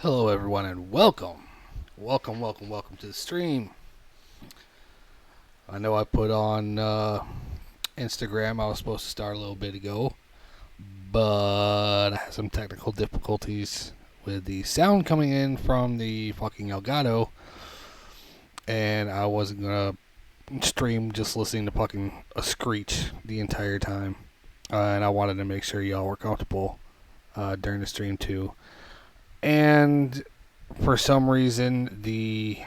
Hello, everyone, and welcome to the stream. I know I put on Instagram. I was supposed to start a little bit ago, but I had some technical difficulties with the sound coming in from the fucking Elgato, and I wasn't gonna stream just listening to fucking a screech the entire time. And I wanted to make sure y'all were comfortable during the stream too. And for some reason, the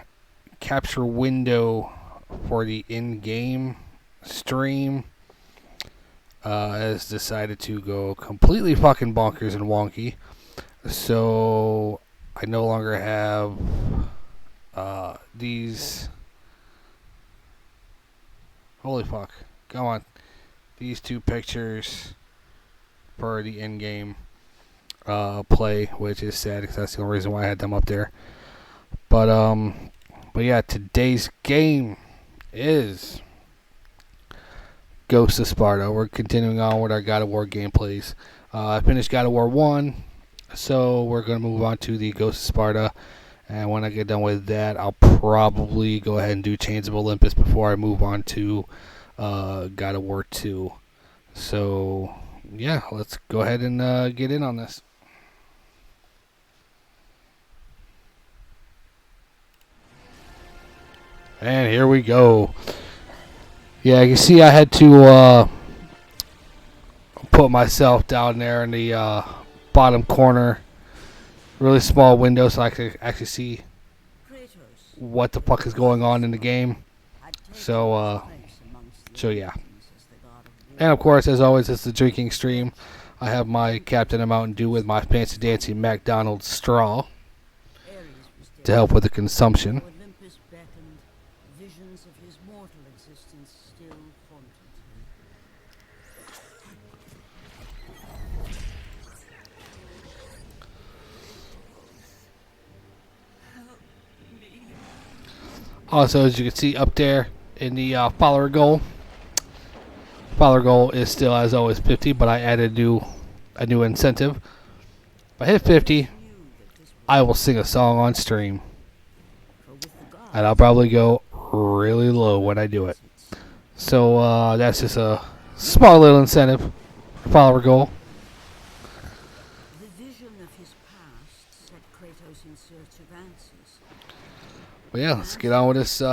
capture window for the in-game stream has decided to go completely fucking bonkers and wonky. So I no longer have these. Holy fuck! Come on, these two pictures for the in-game play, which is sad because that's the only reason why I had them up there. But yeah, today's game is Ghost of Sparta. We're continuing on with our God of War gameplays. I finished God of War 1, so we're going to move on to the Ghost of Sparta. And when I get done with that, I'll probably go ahead and do Chains of Olympus before I move on to God of War 2. So, yeah, let's go ahead and get in on this. And here we go. Yeah, you can see I had to put myself down there in the bottom corner. Really small window so I could actually see what the fuck is going on in the game. So yeah. And of course, as always, it's the drinking stream. I have my Captain of Mountain Dew with my fancy dancy McDonald's straw to help with the consumption. Also, as you can see up there in the follower goal is still, as always, 50, but I added a new incentive. If I hit 50, I will sing a song on stream. And I'll probably go really low when I do it. So that's just a small little incentive. Follower goal. But yeah, let's get on with this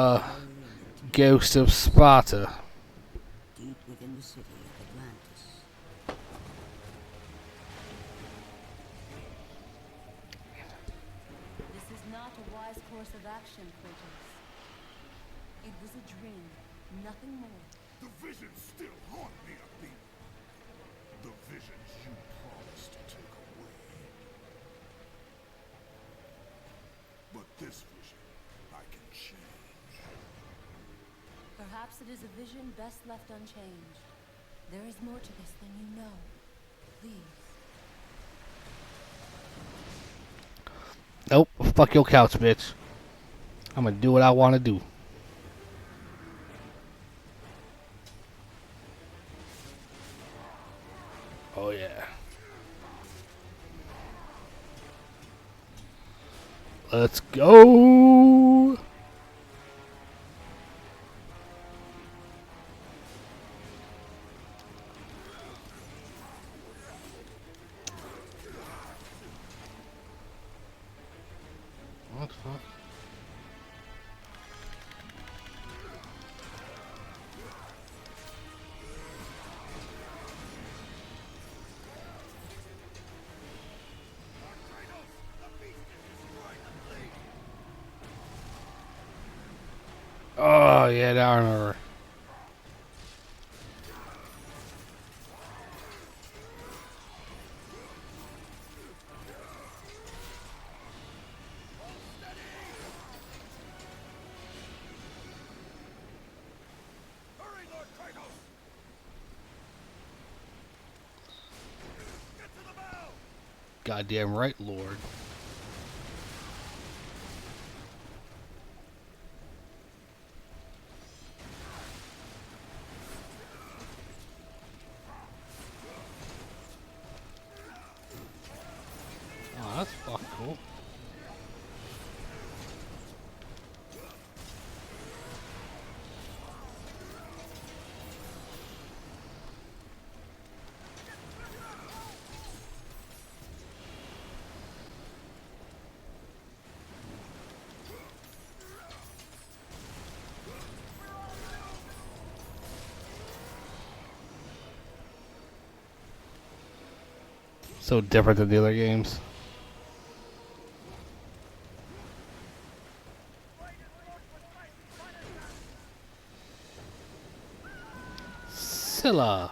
Ghost of Sparta. Deep within the city of Atlantis. This is not a wise course of action, Kratos. It was a dream, nothing more. The visions still haunt me, Athena. The visions you promised to take away. But this vision, I can change. Perhaps it is a vision best left unchanged. There is more to this than you know. Please. Nope, fuck your couch, bitch. I'm gonna do what I want to do. Oh yeah. Let's go. What the fuck? Oh yeah, I remember. Hurry, Lord Kratos! Get to the bow! Goddamn right, Lord. Oh, that's fucking cool. So different than the other games. Scylla.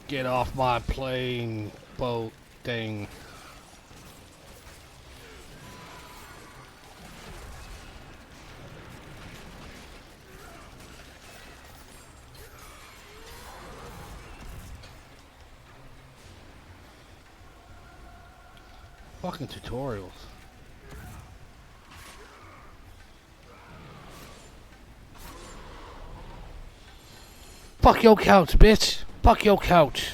Get off my plane, boat thing. Fucking tutorials. Fuck your couch, bitch. Fuck your couch.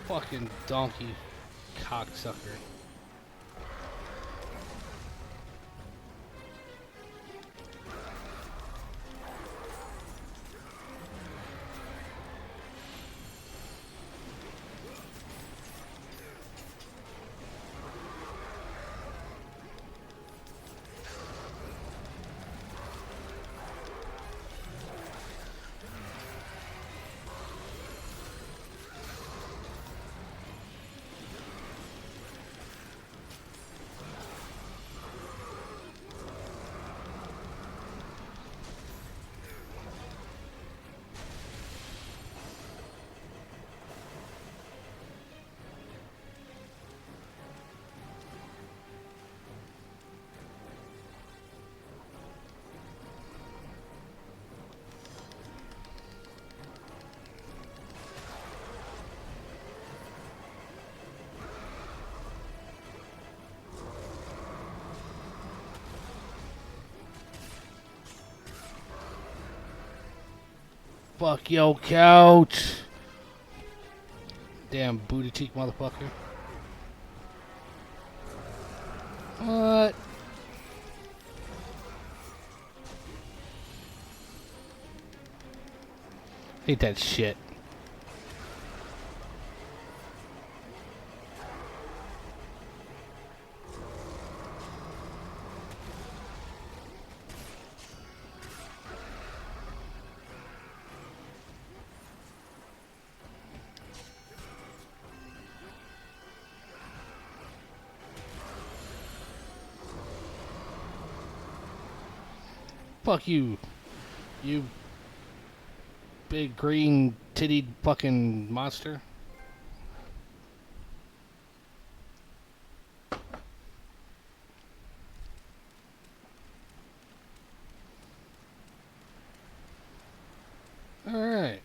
Fucking donkey cocksucker. Fuck your couch. Damn booty cheek motherfucker. What? Hate that shit. Fuck you. You big green tittied fucking monster. Alright.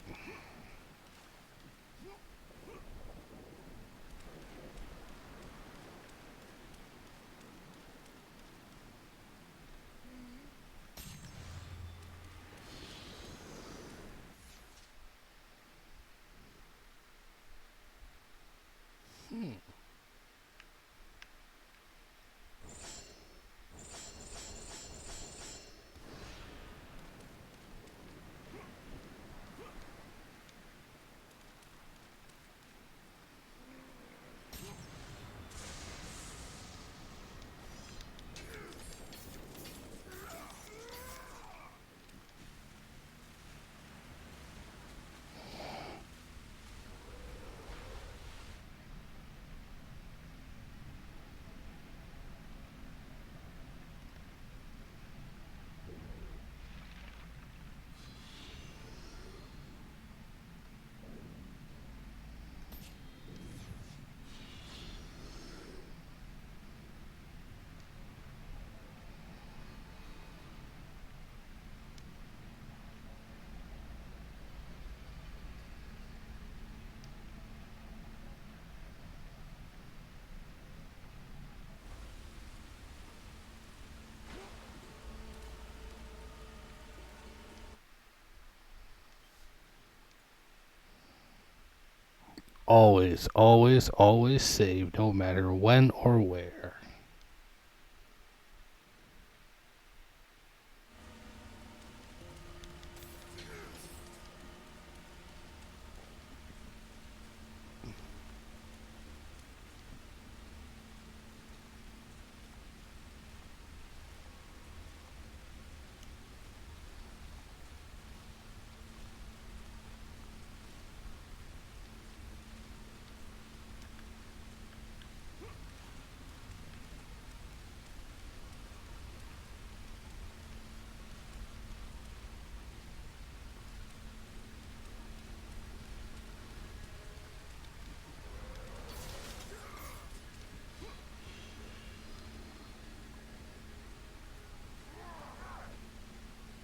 always, always, always save, no matter when or where.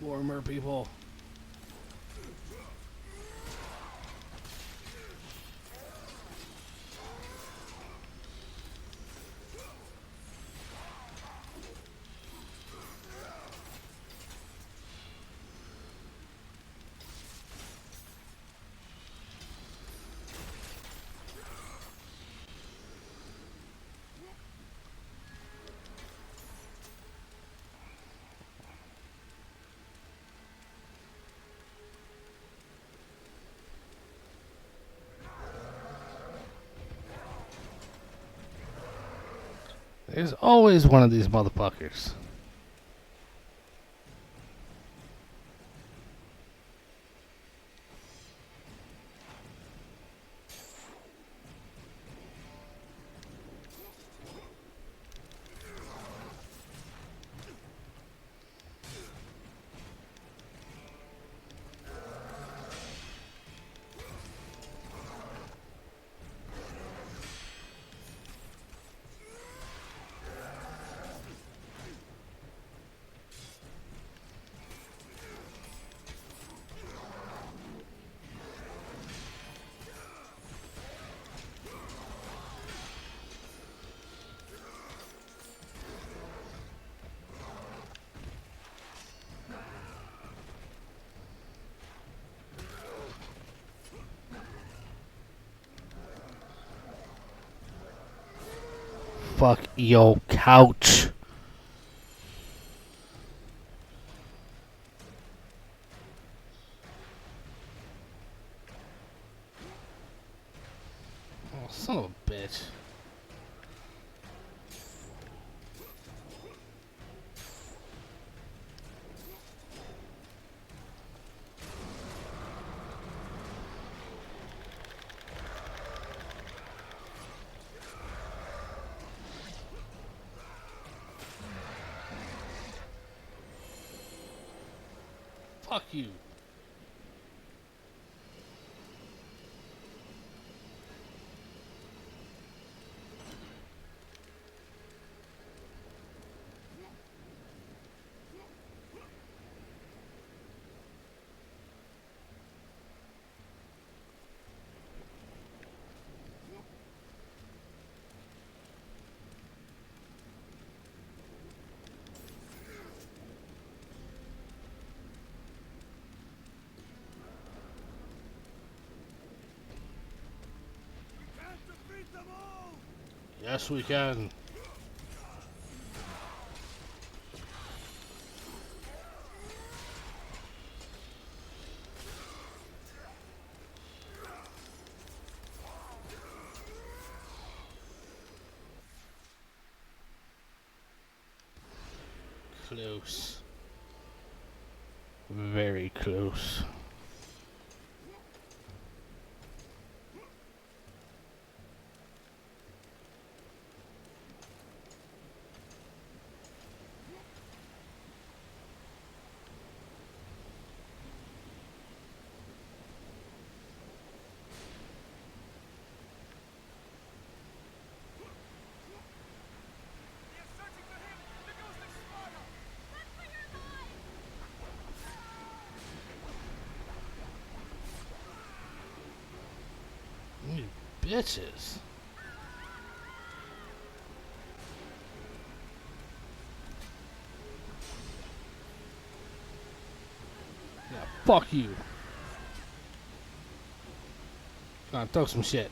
Warmer people. There's always one of these motherfuckers. Fuck your couch. Oh, son of a bitch. Fuck you. Yes, we can. Close. Very close. You bitches. Yeah, fuck you. Gonna talk some shit.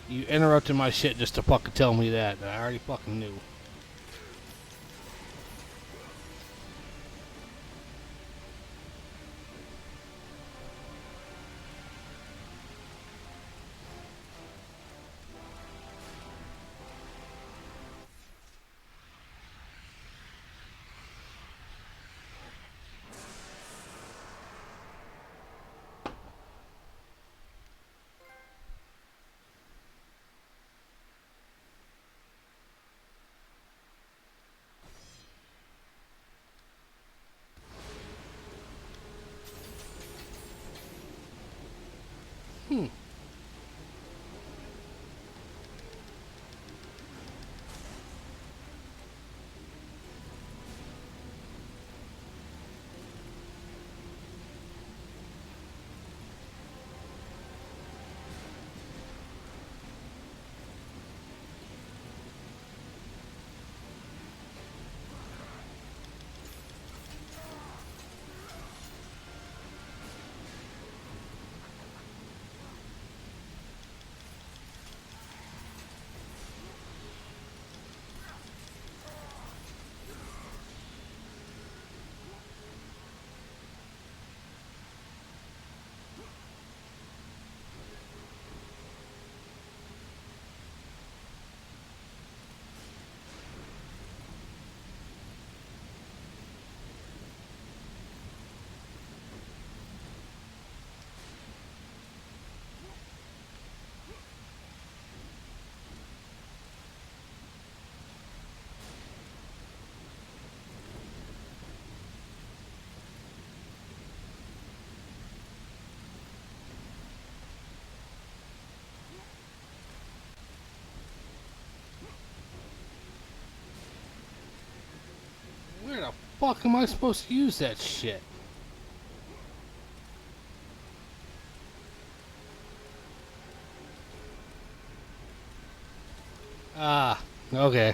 You interrupted my shit just to fucking tell me that. I already fucking knew. Where the fuck am I supposed to use that shit? Ah, okay.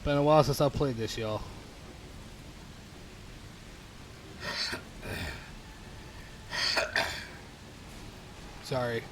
Been a while since I played this, y'all. Sorry.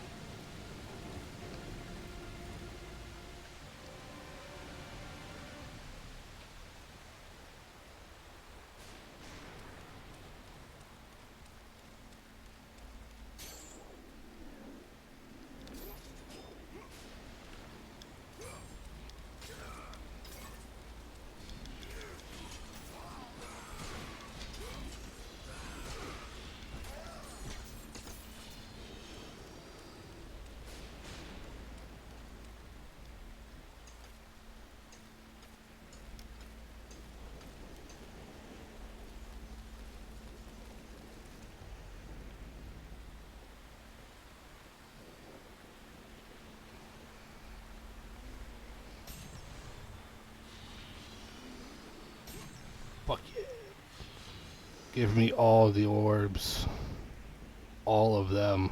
Fuck yeah. Give me all the orbs. All of them.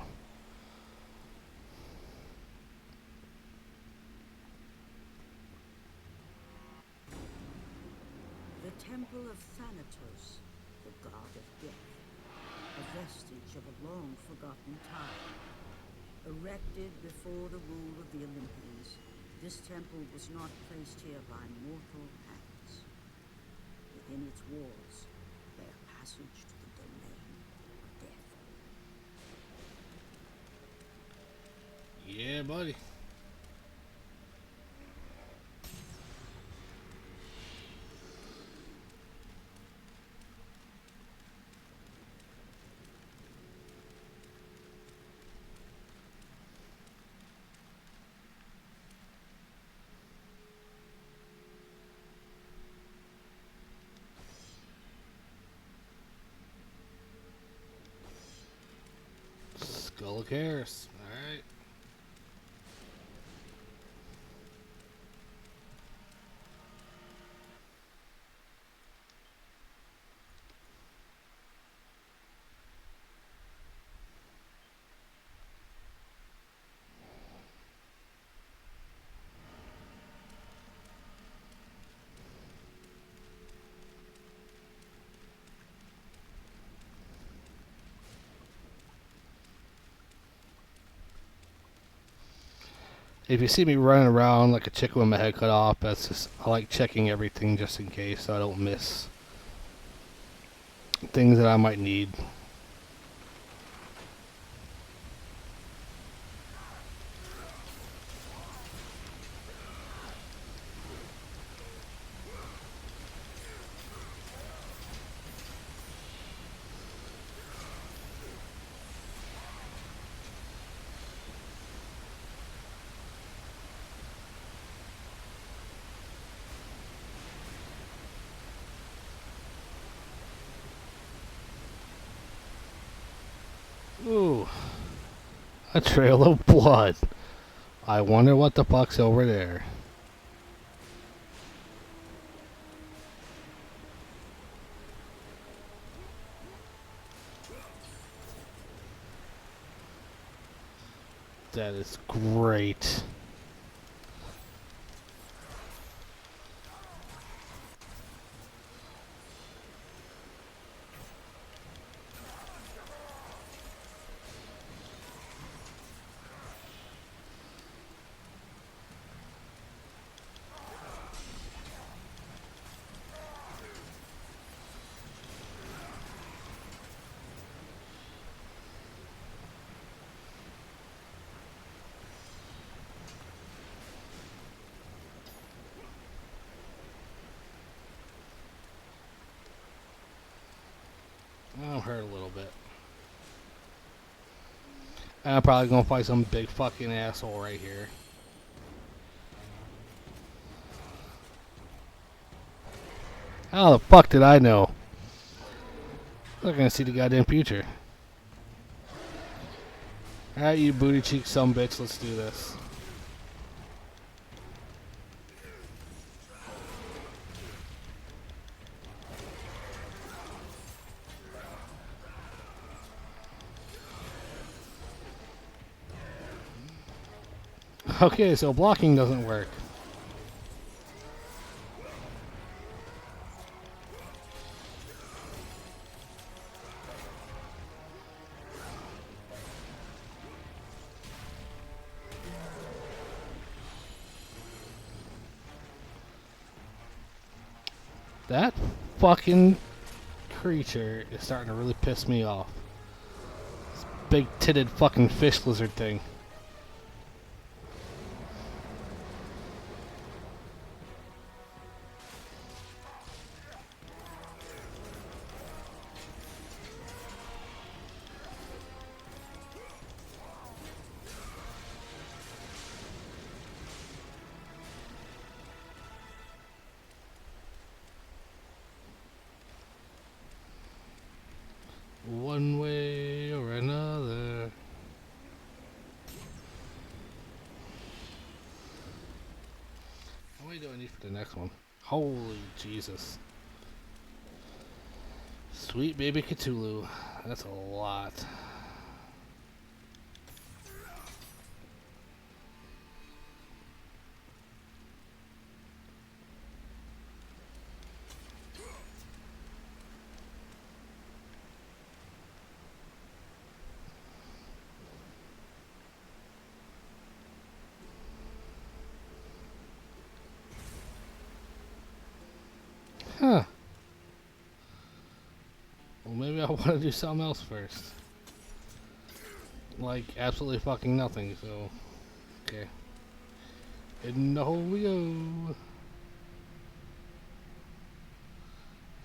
The Temple of Thanatos, the god of death, a vestige of a long-forgotten time. Erected before the rule of the Olympians, this temple was not placed here by mortal hands. Within its walls lay a passage to the domain of death. Yeah, buddy. Skull of Karis. Alright. If you see me running around like a chicken with my head cut off, that's just, I like checking everything just in case so I don't miss things that I might need. Ooh, a trail of blood. I wonder what the fuck's over there. That is great. I'm hurt a little bit. I'm probably gonna fight some big fucking asshole right here. How the fuck did I know? I'm not gonna see the goddamn future. Alright, you booty cheek sumbitch, let's do this. Okay, so blocking doesn't work. That fucking creature is starting to really piss me off. This big titted fucking fish lizard thing. One way or another. How many do I need for the next one? Holy Jesus. Sweet baby Cthulhu. That's a lot. Huh. Well, maybe I want to do something else first. Like, absolutely fucking nothing, so... Okay. And the hole we go.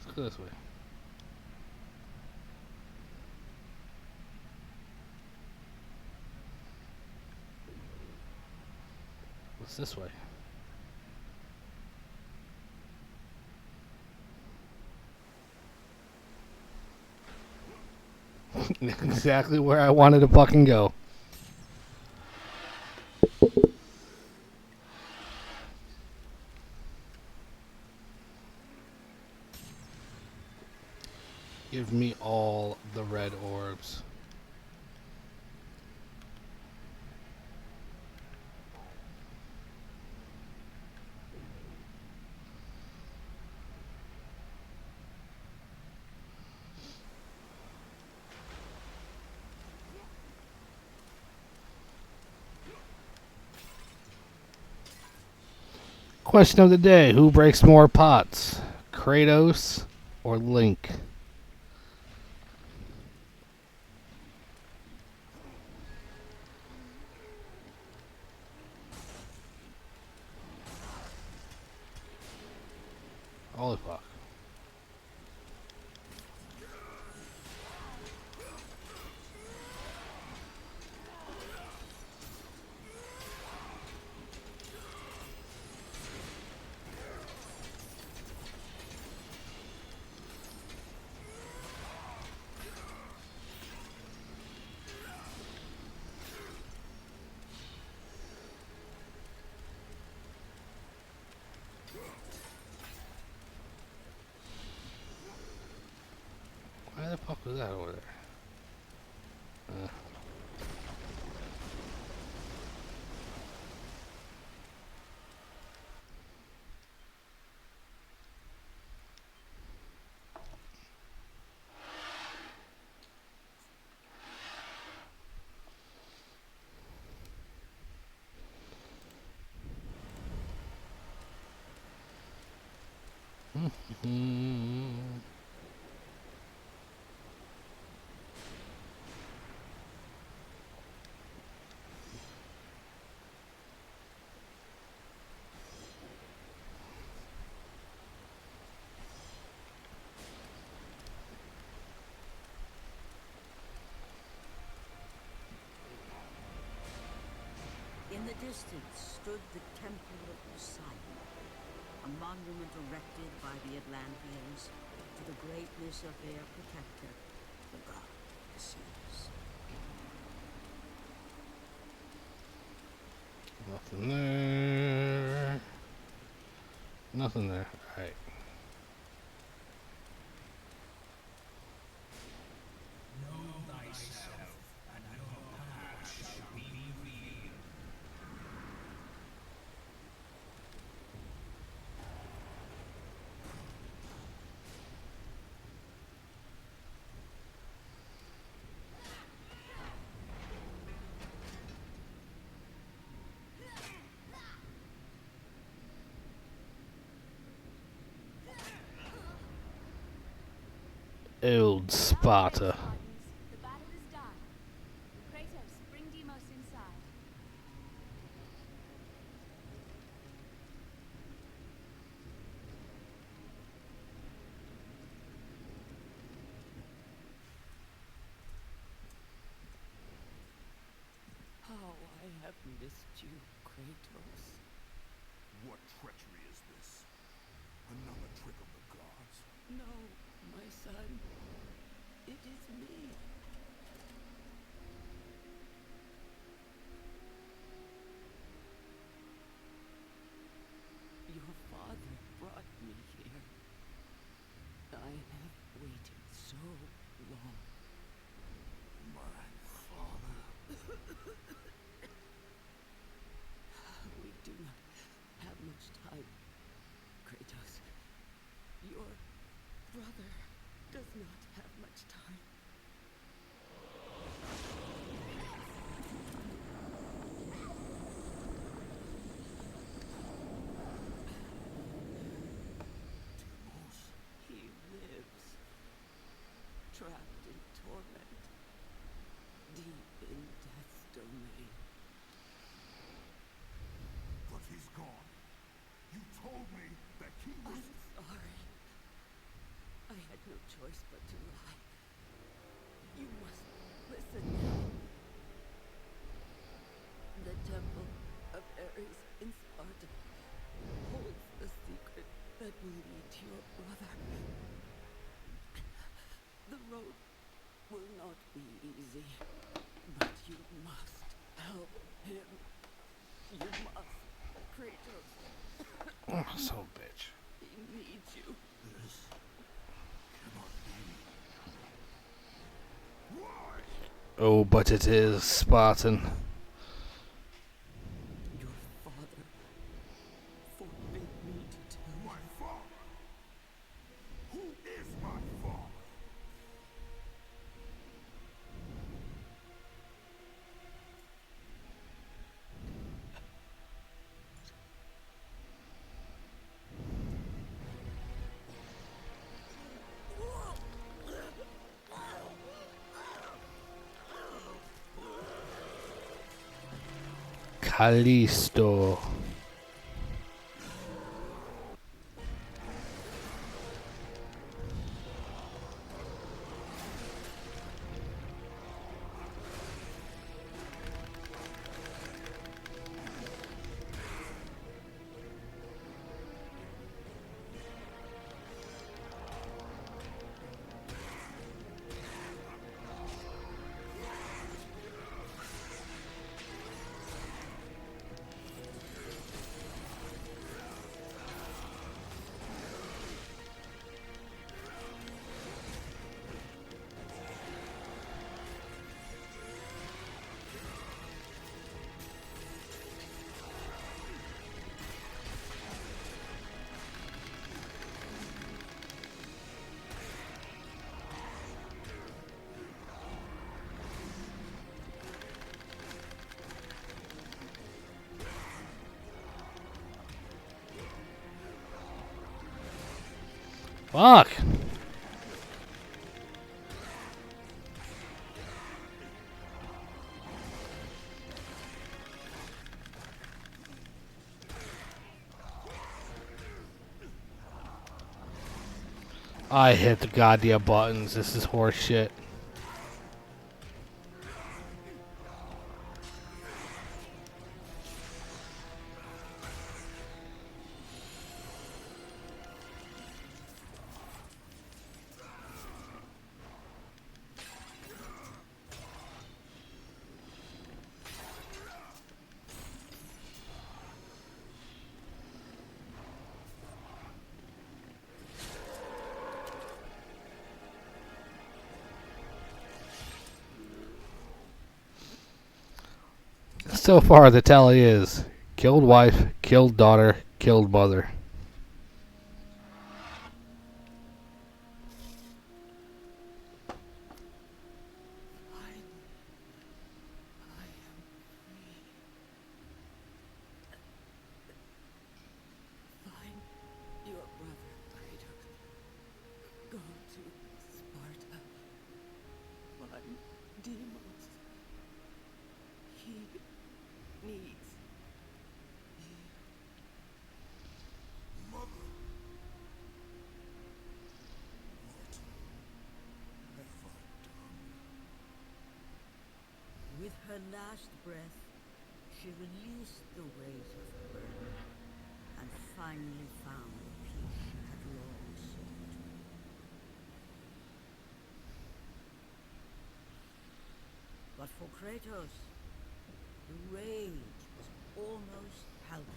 Let's go this way. What's this way? Exactly where I wanted to fucking go. Give me all the red orbs. Question of the day: who breaks more pots, Kratos or Link? Holy fuck. Why the fuck was that over there? In the distance stood the Temple of Poseidon, a monument erected by the Atlanteans to the greatness of their protector, the god of the seas. Nothing there. Nothing there. Alright. Old Sparta. The battle is done. Kratos, bring Deimos inside. How I have missed you, Kratos. What treachery is this? Another trick of the gods? No, my son. It is me. Your father brought me here. I have waited so long. My father? We do not have much time, Kratos. Your brother does not have much time. Deimos? He lives, trapped in torment, deep in death's domain. But he's gone. You told me that he was... I'm sorry. I had no choice but to lie. You must listen now. The Temple of Ares in Sparta holds the secret that will lead to your brother. The road will not be easy, but you must help him. You must, Kratos. Oh, son of a bitch. He needs you. This cannot be. Why? Oh, but it is Spartan. Your father forbid me to tell you. My father? Who is my father? Callisto. Fuck! I hit the goddamn buttons. This is horse shit. So far, the tally is killed wife, killed daughter, killed mother. Find your brother, Kratos. Go to Sparta. Find Deimos. He needs you. Mother. What have I done? With her last breath, she released the weight of her burden and finally found the peace she had long sought. But for Kratos, the rage was almost palpable.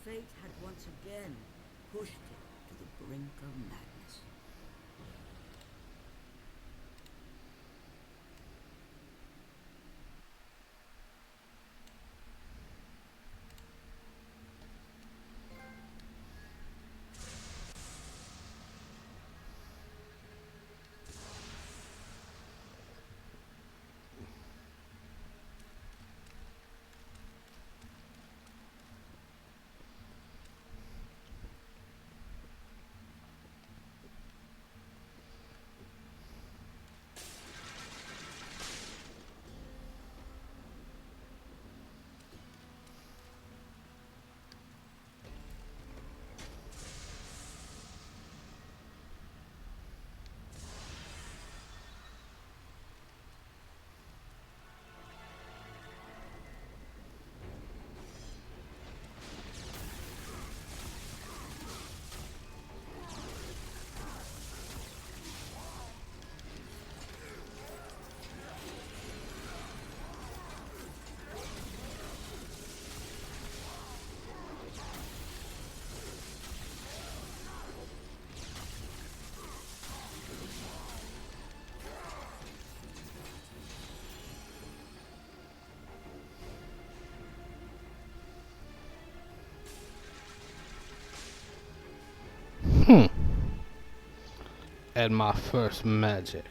Fate had once again pushed him to the brink of madness. And my first magic.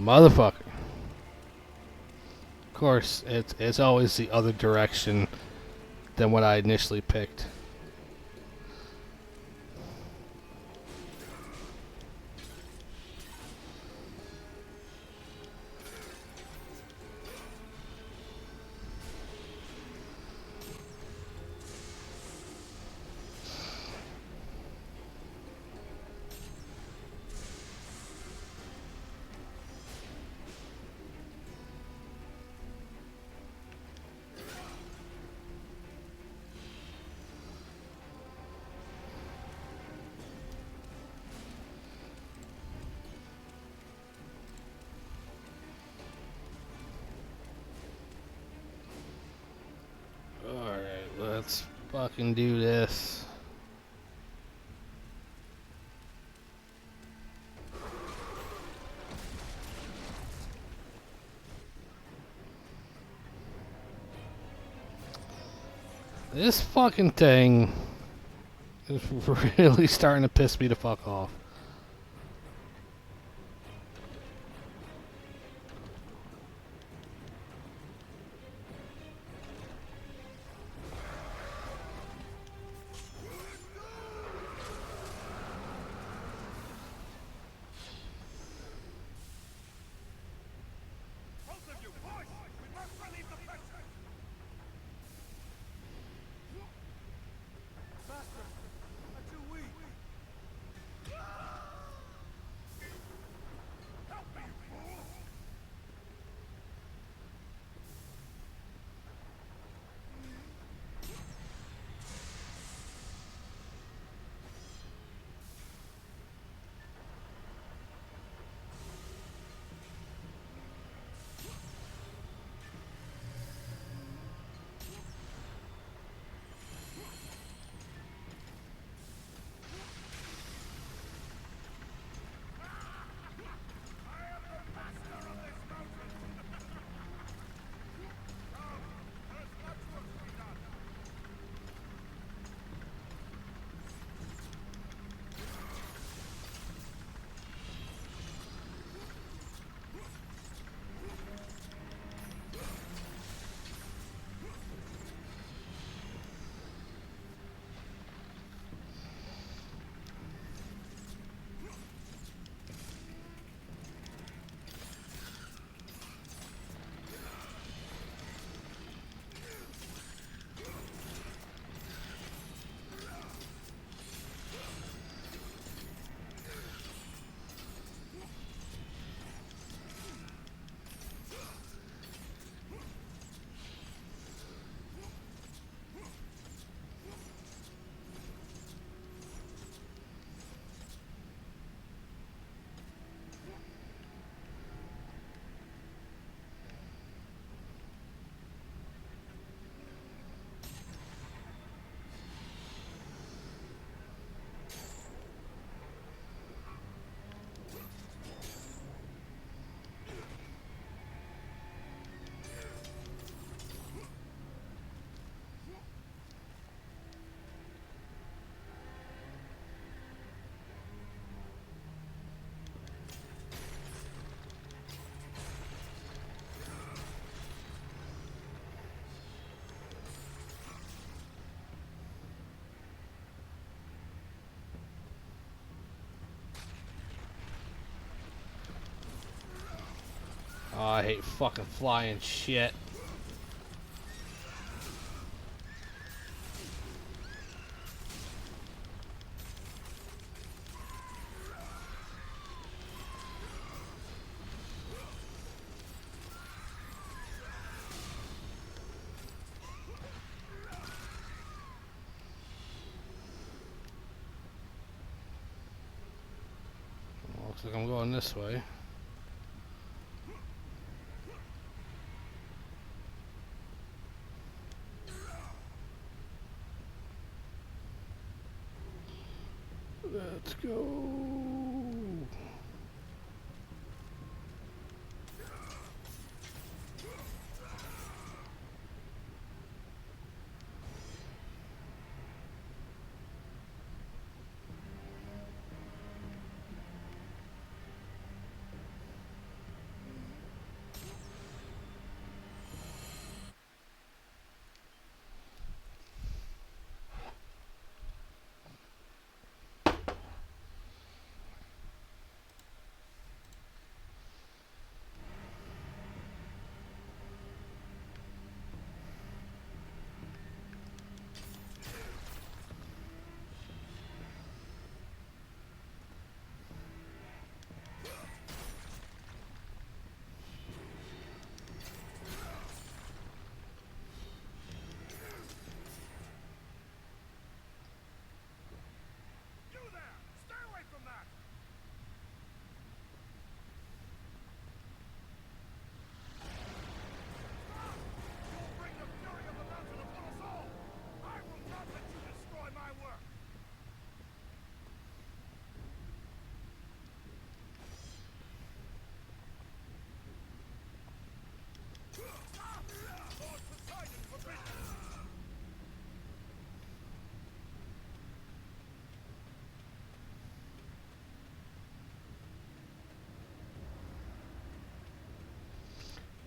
Motherfucker. Of course, it's always the other direction than what I initially picked. Alright, let's fucking do this. This fucking thing is really starting to piss me the fuck off. Both of you, boys! We must relieve the pressure! Master, I'm too weak. Help me, you fools! Oh, I hate fucking flying shit. Looks like I'm going this way. Let's go.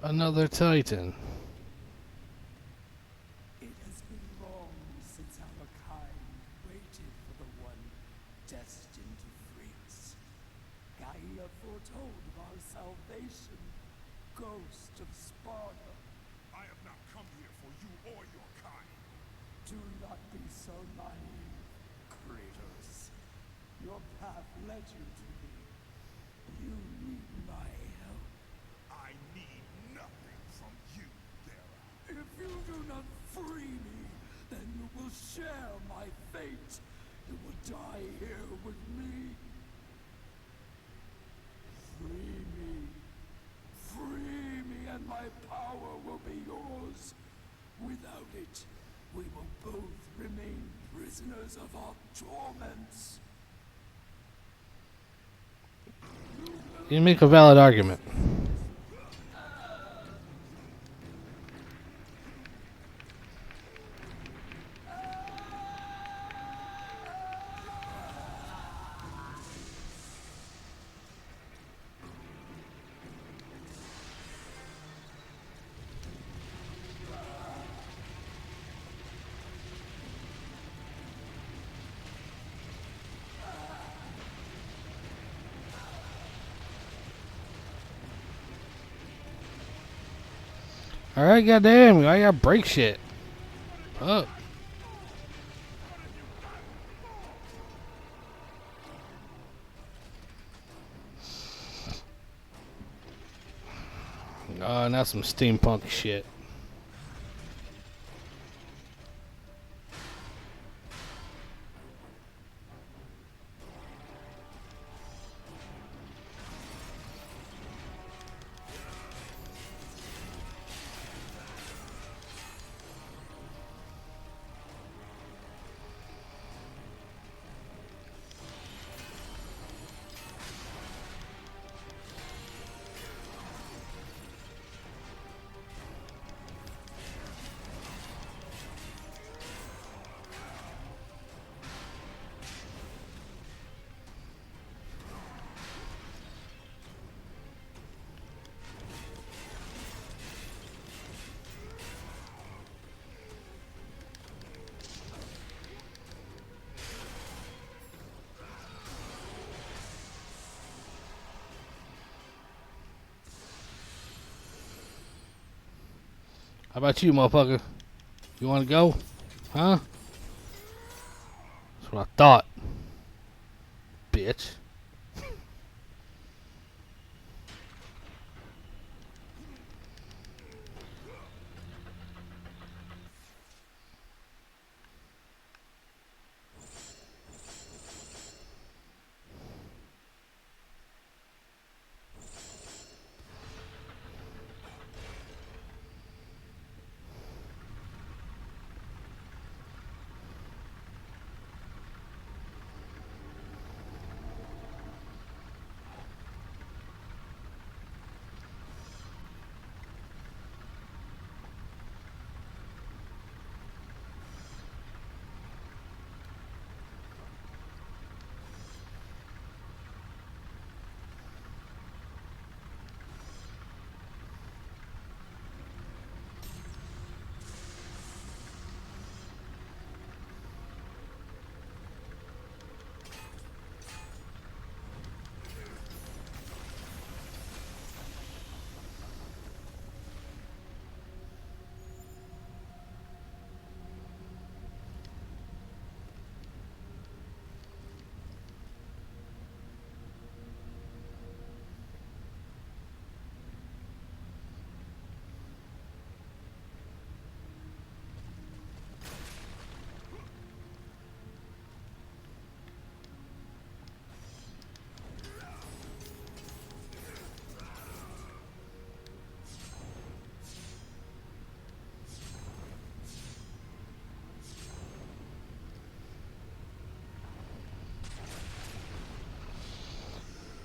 Another Titan. It has been long since our kind waited for the one destined to free us. Gaia foretold of our salvation, ghost of Sparta. I have not come here for you or your kind. Do not be so naive, Kratos. Your path led you to me. You need my help. I need nothing from you, Thera. If you do not free me, then you will share my fate. You will die here with me. Free me. Free me, and my power will be yours. Without it, we will both remain prisoners of our torments. You make a valid argument. Alright, goddamn, I gotta break shit. Fuck. Now some steampunk shit. How about you, motherfucker? You wanna go? Huh? That's what I thought. Bitch.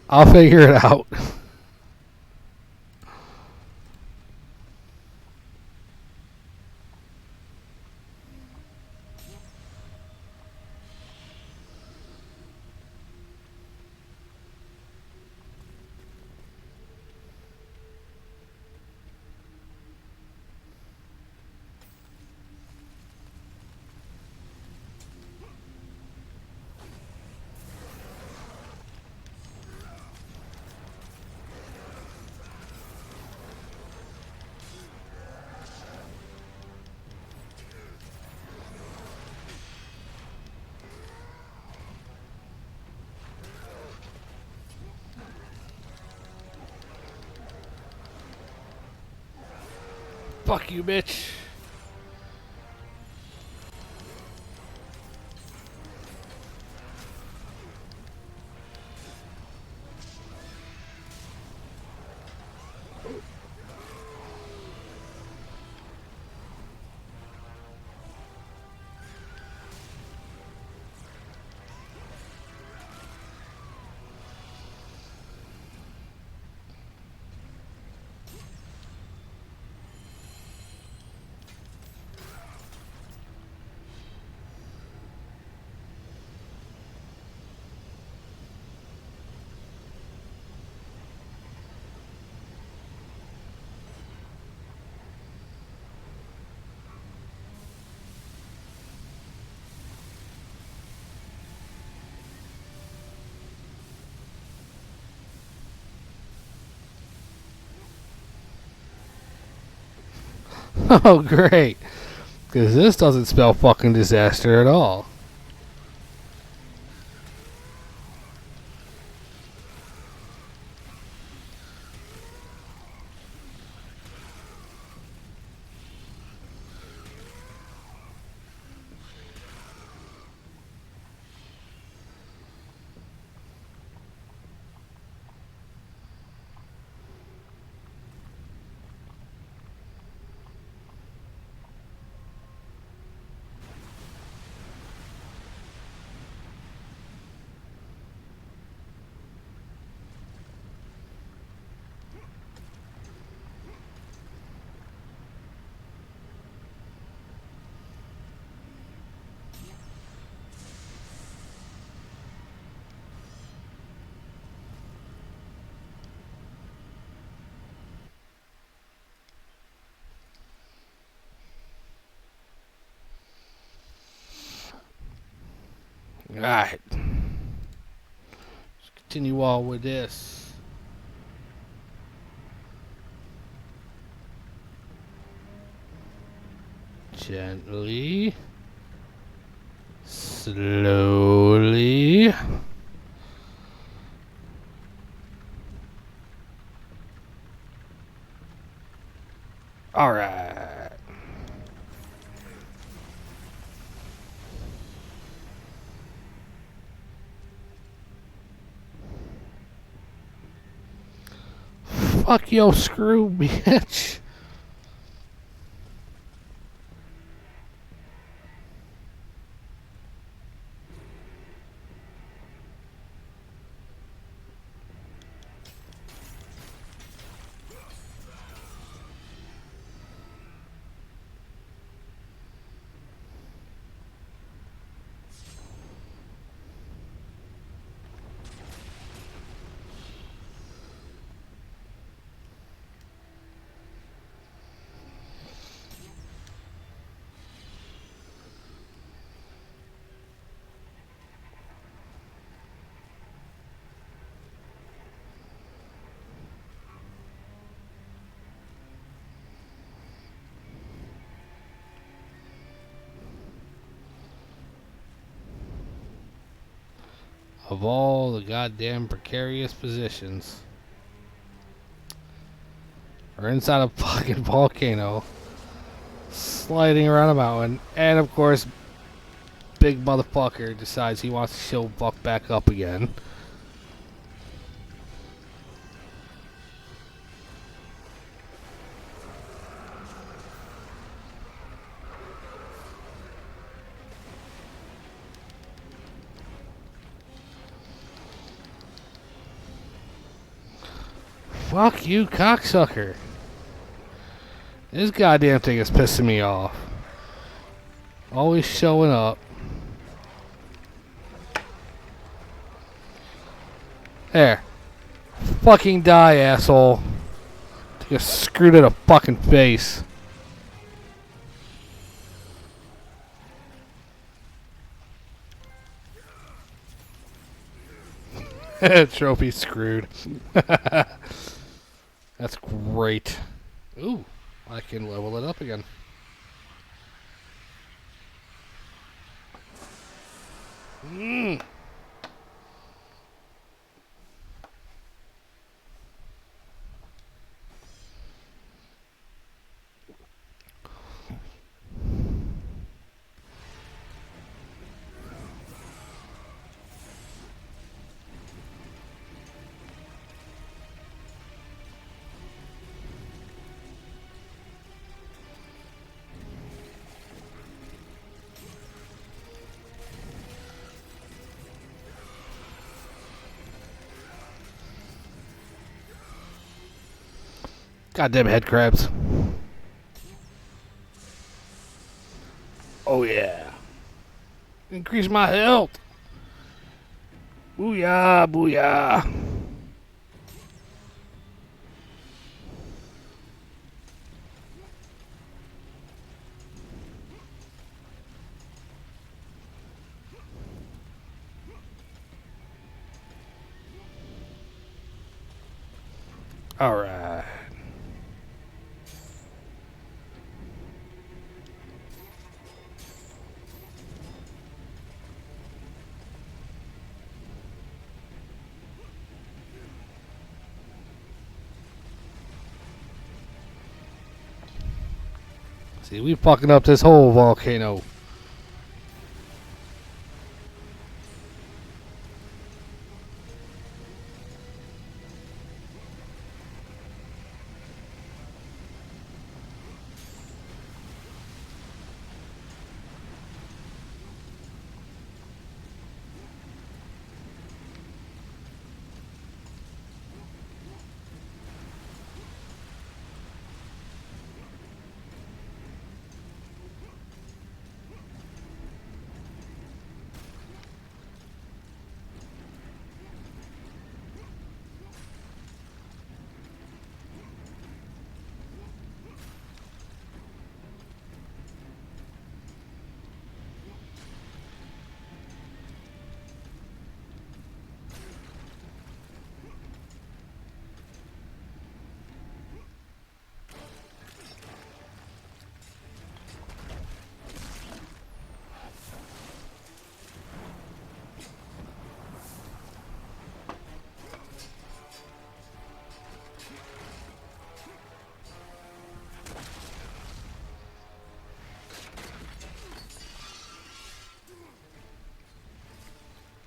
I'll figure it out. Fuck you, bitch. Oh, great. Because this doesn't spell fucking disaster at all. Alright. Let's continue on with this. Gently. Slowly. Alright. Fuck your screw, bitch. Of all the goddamn precarious positions. We're inside a fucking volcano. Sliding around a mountain. And of course, big motherfucker decides he wants to show fuck back up again. Fuck you, cocksucker. This goddamn thing is pissing me off. Always showing up. There. Fucking die, asshole. Just screwed in a fucking face. Trophy screwed. That's great. Ooh, I can level it up again. Goddamn head crabs. Oh yeah. Increase my health. Booyah, booyah. All right. See, we fucking up this whole volcano.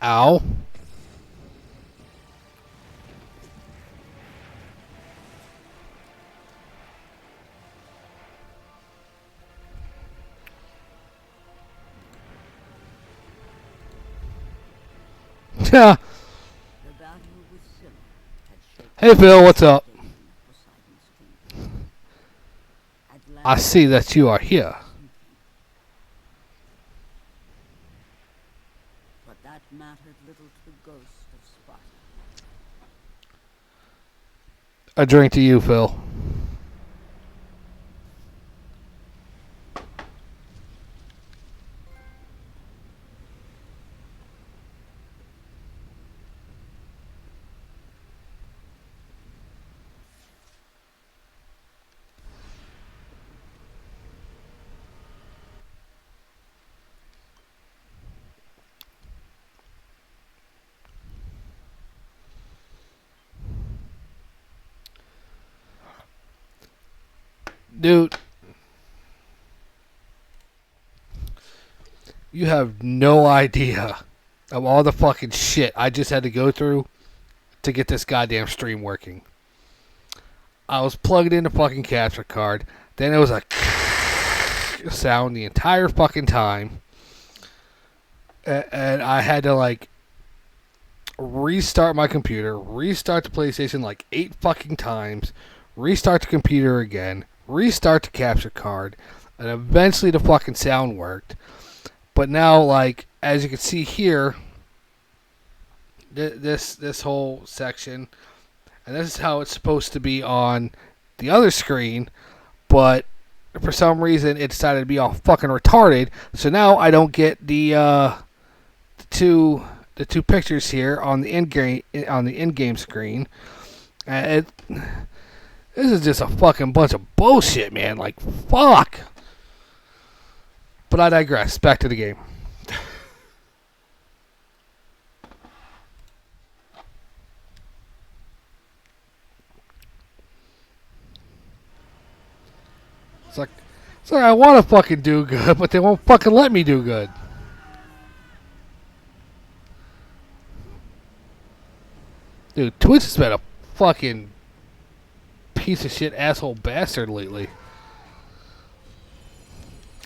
Ow. Yeah. The battle with Scylla had shaken Hey Phil, what's up? Poseidon's kingdom. I see that you are here. But that mattered little to the ghost of Sparta. A drink to you, Phil. Dude, you have no idea of all the fucking shit I just had to go through to get this goddamn stream working. I was plugged in the fucking capture card. Then it was a sound the entire fucking time. And I had to like restart my computer, restart the PlayStation like 8 fucking times, restart the computer again, restart the capture card, and eventually the fucking sound worked. But now, like, as you can see here, this whole section, and this is how it's supposed to be on the other screen, but for some reason it decided to be all fucking retarded. So now I don't get the two pictures here on the in-game screen. This is just a fucking bunch of bullshit, man. Like, fuck. But I digress. Back to the game. It's like I want to fucking do good, but they won't fucking let me do good. Dude, Twitch has been a fucking piece of shit asshole bastard lately.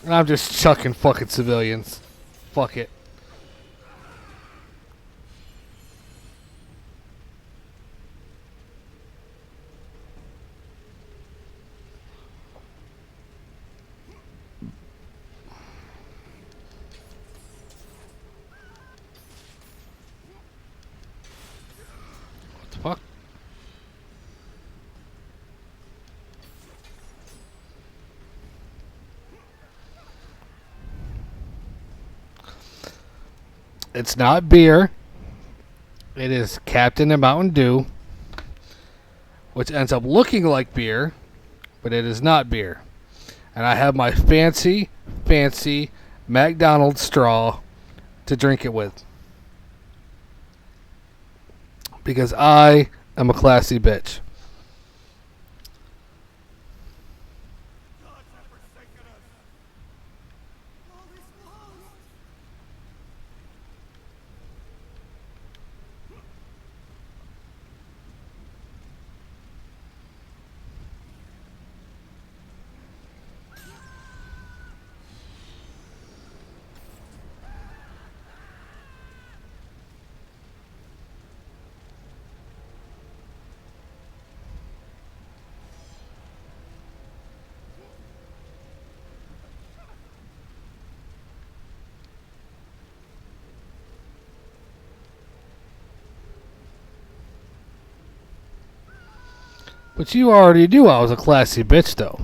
And I'm just chucking fucking civilians. Fuck it. It's not beer. It is Captain and Mountain Dew, which ends up looking like beer, but it is not beer. And I have my fancy McDonald's straw to drink it with. Because I am a classy bitch. Gods have forsaken us. All is lost. But you already knew I was a classy bitch, though.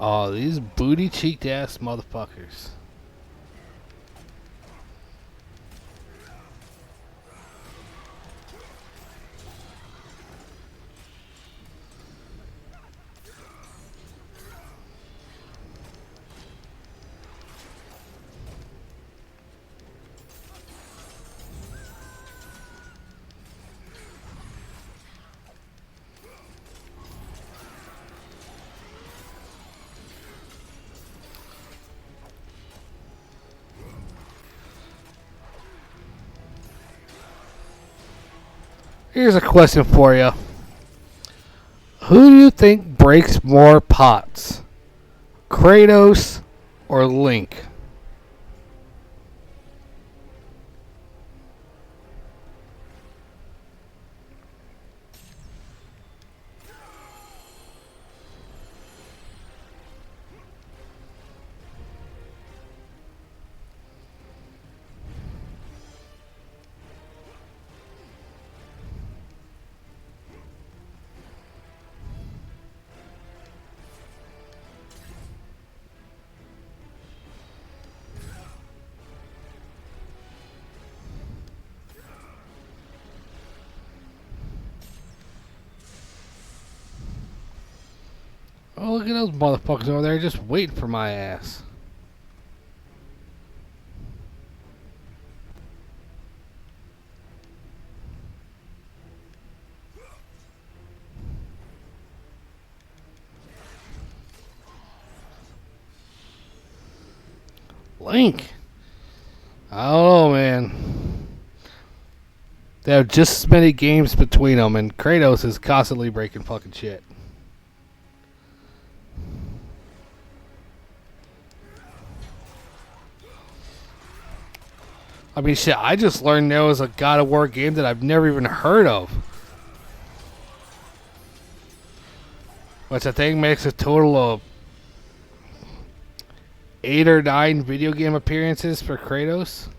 Oh, these booty-cheeked ass motherfuckers. Here's a question for you. Who do you think breaks more pots? Kratos or Link? Oh, look at those motherfuckers over there just waiting for my ass. Link. I don't know, man. They have just as many games between them, and Kratos is constantly breaking fucking shit. I mean, shit, I just learned there was a God of War game that I've never even heard of. Which I think makes a total of 8 or 9 video game appearances for Kratos.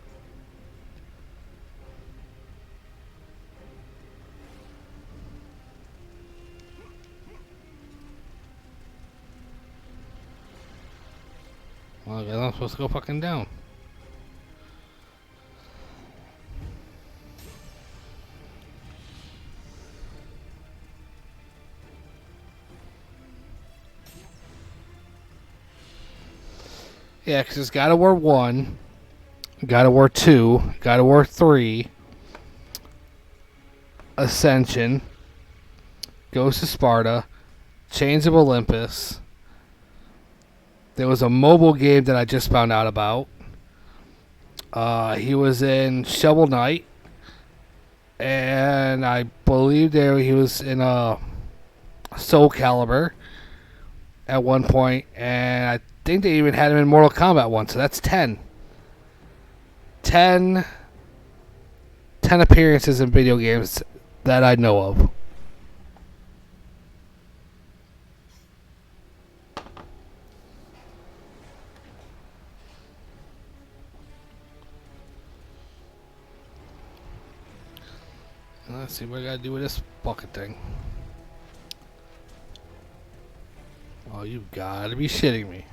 Well, I guess I'm supposed to go fucking down. Yeah, because it's God of War 1, God of War 2, God of War 3, Ascension, Ghost of Sparta, Chains of Olympus. There was a mobile game that I just found out about. He was in Shovel Knight, and I believe he was in Soul Calibur at one point, and I think they even had him in Mortal Kombat once, so that's 10. 10 appearances in video games that I know of. Let's see what I gotta do with this bucket thing. Oh, you gotta be shitting me.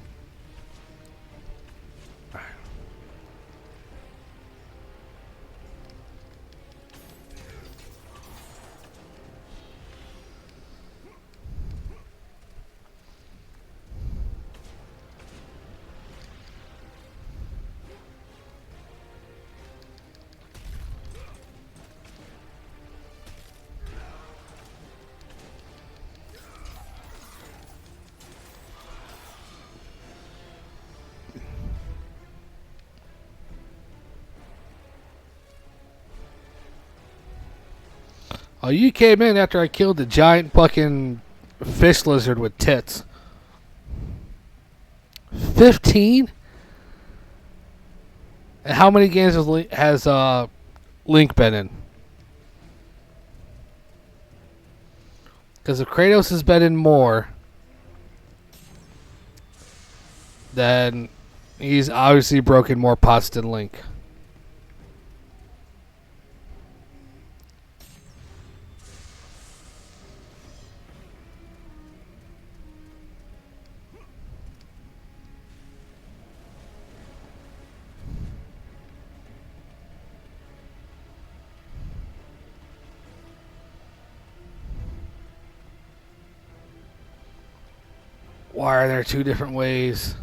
Oh, you came in after I killed the giant fucking fish lizard with tits. 15? And how many games has Link been in? Because if Kratos has been in more, then he's obviously broken more pots than Link. Why are there two different ways?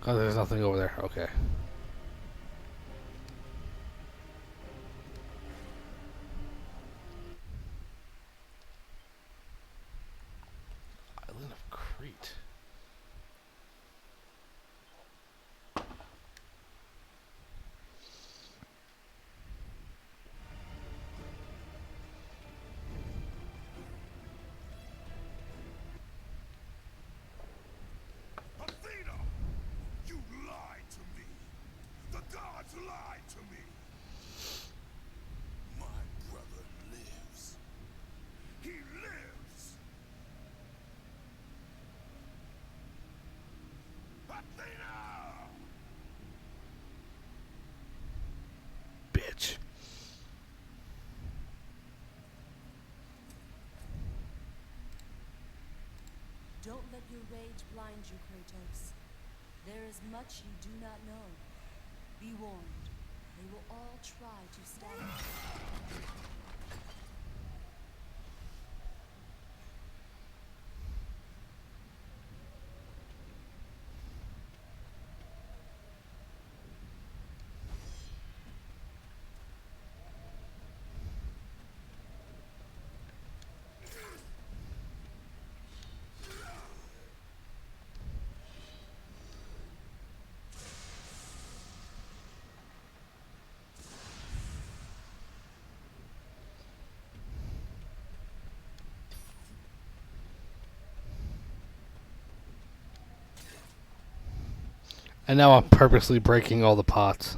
Oh, there's nothing over there. Okay. Island of Crete. Athena! You lied to me! The gods lied to me! My brother lives. He lives! Athena! Bitch. Don't let your rage blind you, Kratos. There is much you do not know. Be warned. They will all try to stop you. And now I'm purposely breaking all the pots.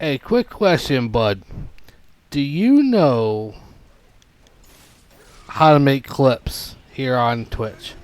Hey, quick question, bud. Do you know how to make clips here on Twitch?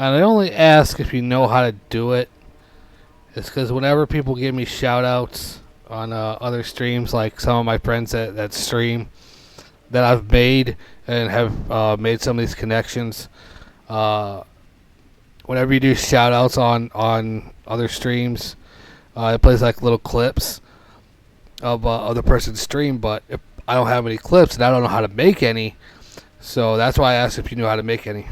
And I only ask if you know how to do it. It's because whenever people give me shout outs on other streams, like some of my friends that stream, that I've made and have made some of these connections, whenever you do shout outs on other streams, it plays like little clips of the person's stream. But if I don't have any clips and I don't know how to make any, so that's why I asked if you knew how to make any.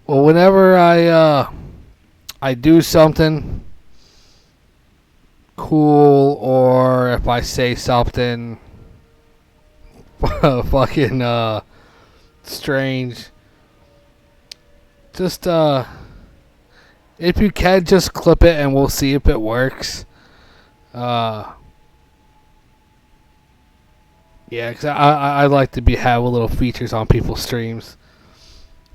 Well, whenever I do something cool, or if I say something fucking strange, just if you can, just clip it and we'll see if it works. Yeah, because I like to have a little features on people's streams.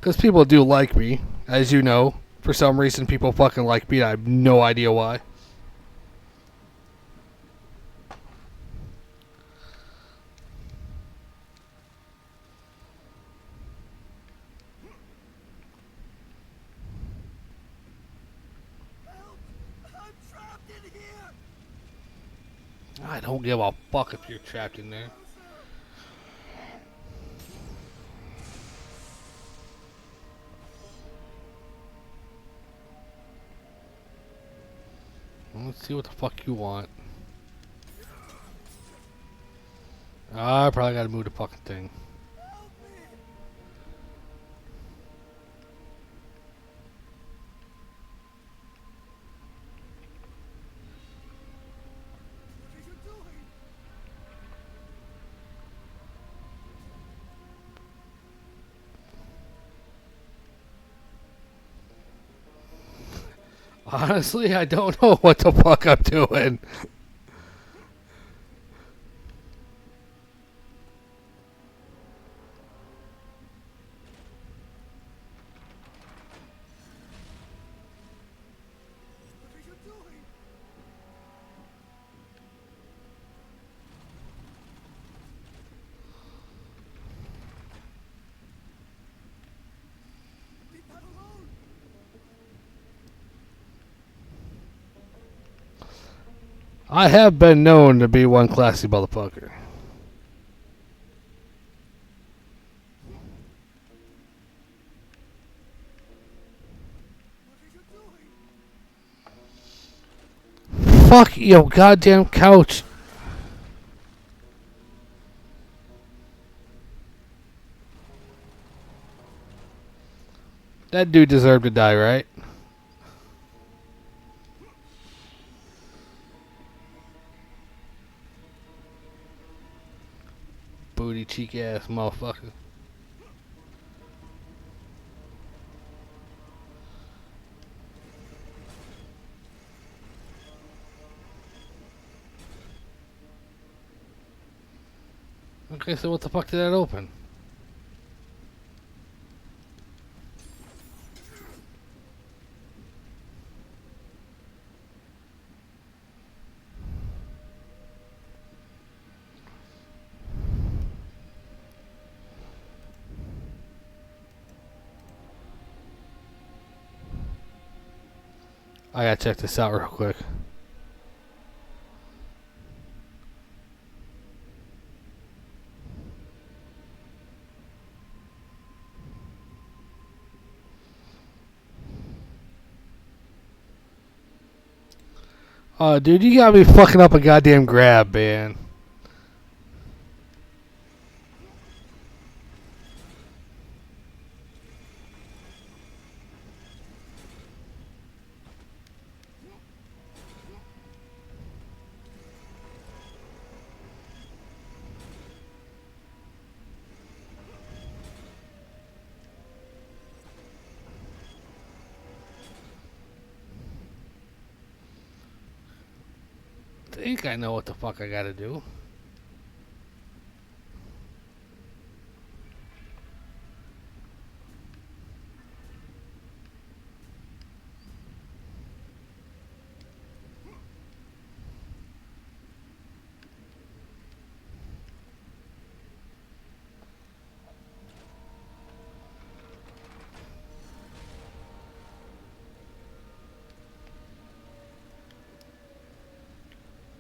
Because people do like me, as you know. For some reason, people fucking like me. I have no idea why. Help! I'm trapped in here! I don't give a fuck if you're trapped in there. Let's see what the fuck you want. I probably gotta move the fucking thing. Help me! What are you doing? Honestly, I don't know what the fuck I'm doing. What are you doing? Leave that alone! I have been known to be one classy motherfucker. What are you doing? Fuck your goddamn couch. That dude deserved to die, right? Booty cheek ass motherfucker. Okay, so what the fuck did that open? I gotta check this out real quick. Oh, dude, you gotta be fucking up a goddamn grab, man. I think I know what the fuck I gotta do.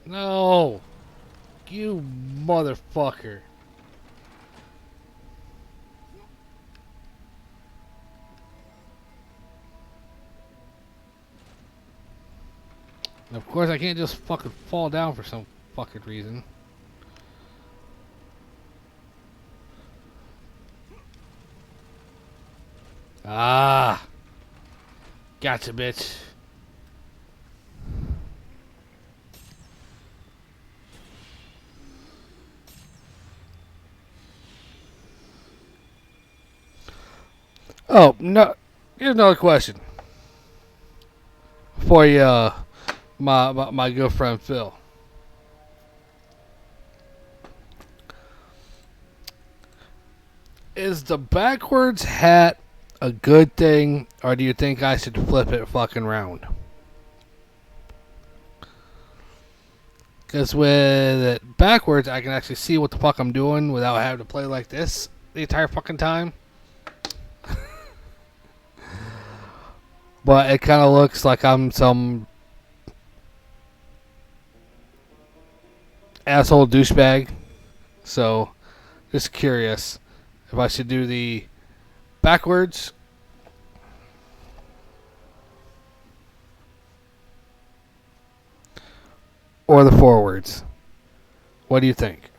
No! You motherfucker. And of course, I can't just fucking fall down for some fucking reason. Ah! Gotcha, bitch. Oh, no. Here's another question. For you, my good friend Phil. Is the backwards hat a good thing, or do you think I should flip it fucking round? Because with it backwards, I can actually see what the fuck I'm doing without having to play like this the entire fucking time. But it kind of looks like I'm some asshole douchebag. So, just curious if I should do the backwards or the forwards. What do you think?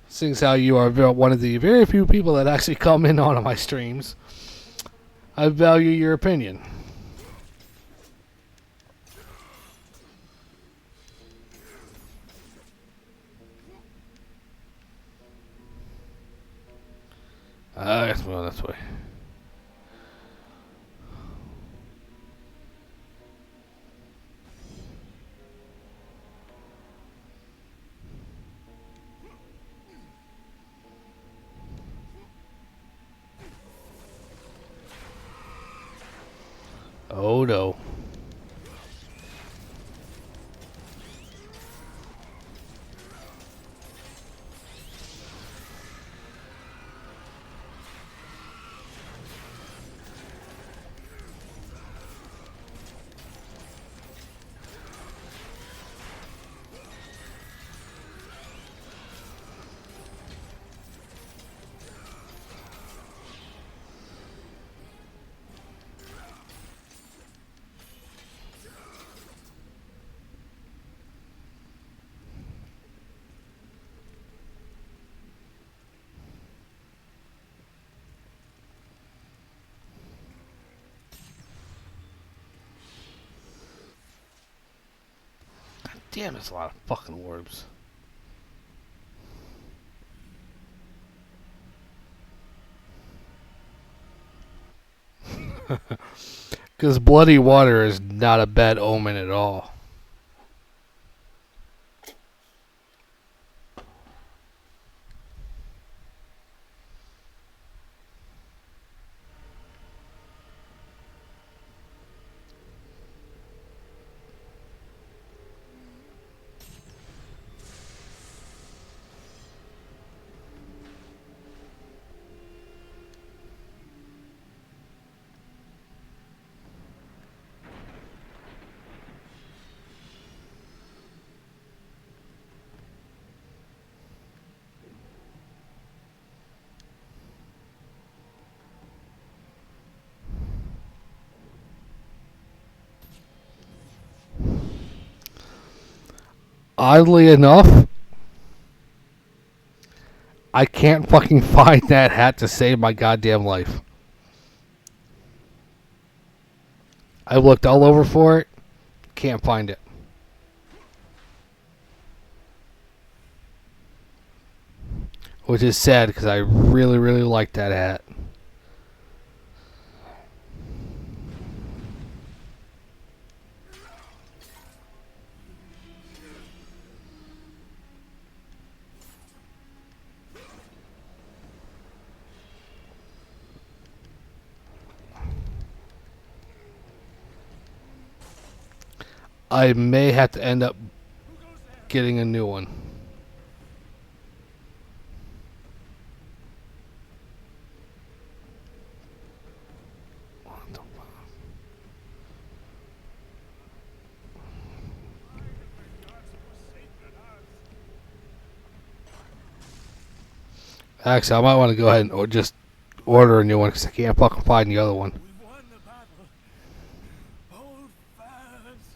Seeing as how you are one of the very few people that actually come in on my streams, I value your opinion. I guess we'll go this way. Oh no. Damn, that's a lot of fucking orbs. Because bloody water is not a bad omen at all. Oddly enough, I can't fucking find that hat to save my goddamn life. I looked all over for it. Can't find it. Which is sad because I really, really like that hat. I may have to end up getting a new one. Actually, I might want to go ahead and just order a new one because I can't fucking find the other one. We've won the battle. Hold fast.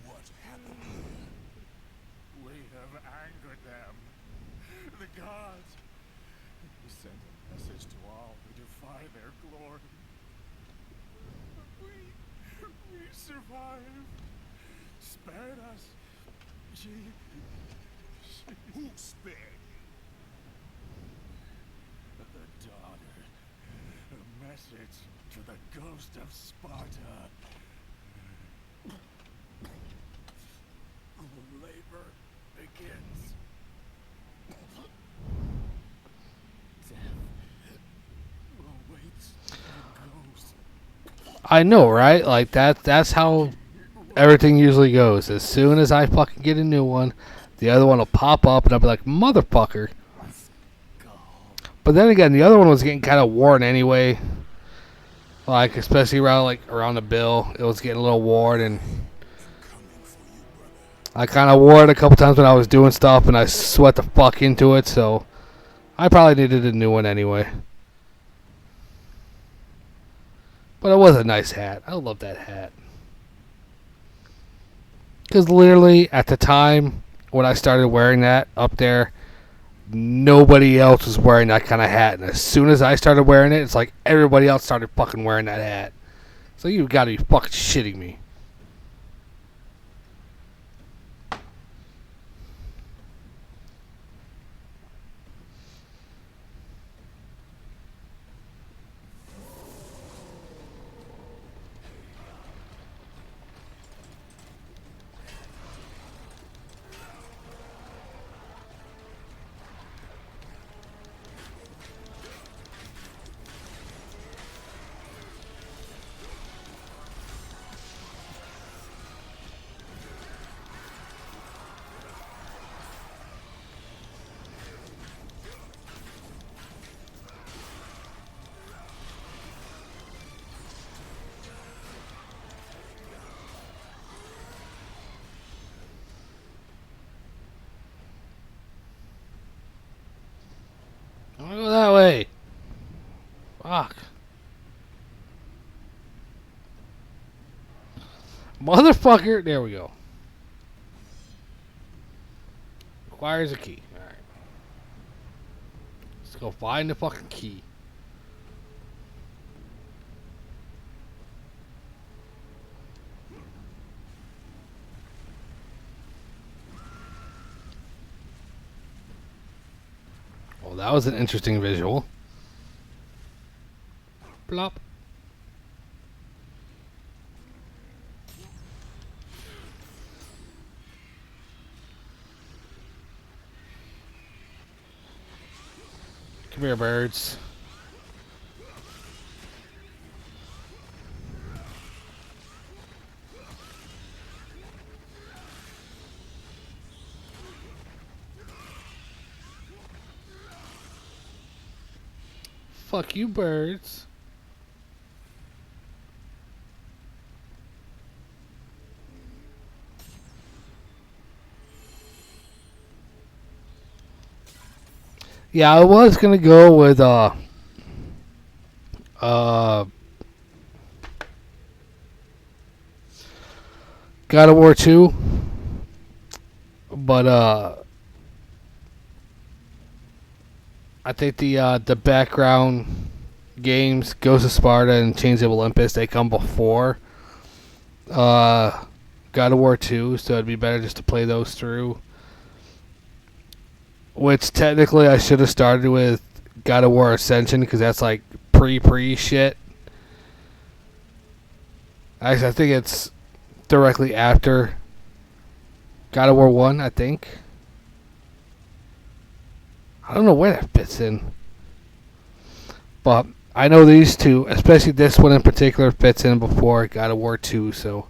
What happened? We have angered them. The gods. We sent a message to all who defy their glory. We survived. Spared us. Who spared you? The daughter. A message to the ghost of Sparta. Labor begins. Death awaits the ghost. I know, right? Like that's how everything usually goes. As soon as I fucking get a new one, the other one will pop up and I'll be like, motherfucker. But then again, the other one was getting kind of worn anyway. Like, especially around the bill. It was getting a little worn, and I kind of wore it a couple times when I was doing stuff, and I sweat the fuck into it, so I probably needed a new one anyway. But it was a nice hat. I love that hat. Because literally, at the time when I started wearing that up there, nobody else was wearing that kind of hat. And as soon as I started wearing it, it's like everybody else started fucking wearing that hat. So you've got to be fucking shitting me. I'm gonna go that way. Fuck. Motherfucker. There we go. Requires a key. Alright. Let's go find the fucking key. Well, that was an interesting visual. Plop. Come here, birds. Fuck you, birds. Yeah, I was gonna go with uh God of War 2, but I think the background games, Ghost of Sparta and Chains of Olympus, they come before God of War 2, so it'd be better just to play those through. Which technically I should have started with God of War Ascension because that's like pre shit. Actually, I think it's directly after God of War 1, I think. I don't know where that fits in. But I know these two, especially this one in particular, fits in before God of War 2, so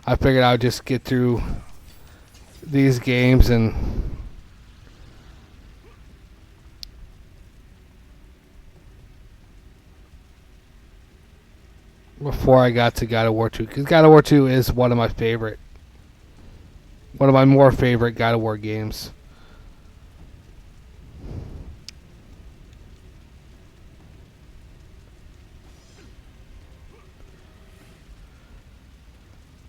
I figured I would just get through these games and before I got to God of War 2, because God of War 2 is one of my more favorite God of War games.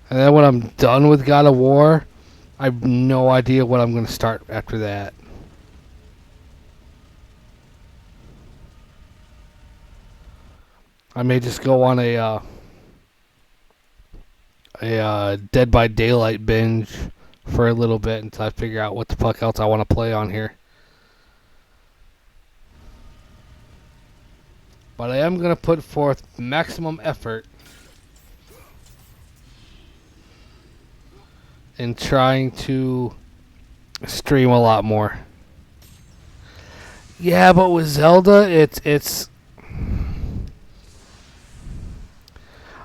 And then when I'm done with God of War, I have no idea what I'm going to start after that. I may just go on a Dead by Daylight binge for a little bit until I figure out what the fuck else I want to play on here. But I am going to put forth maximum effort in trying to stream a lot more. Yeah, but with Zelda, it's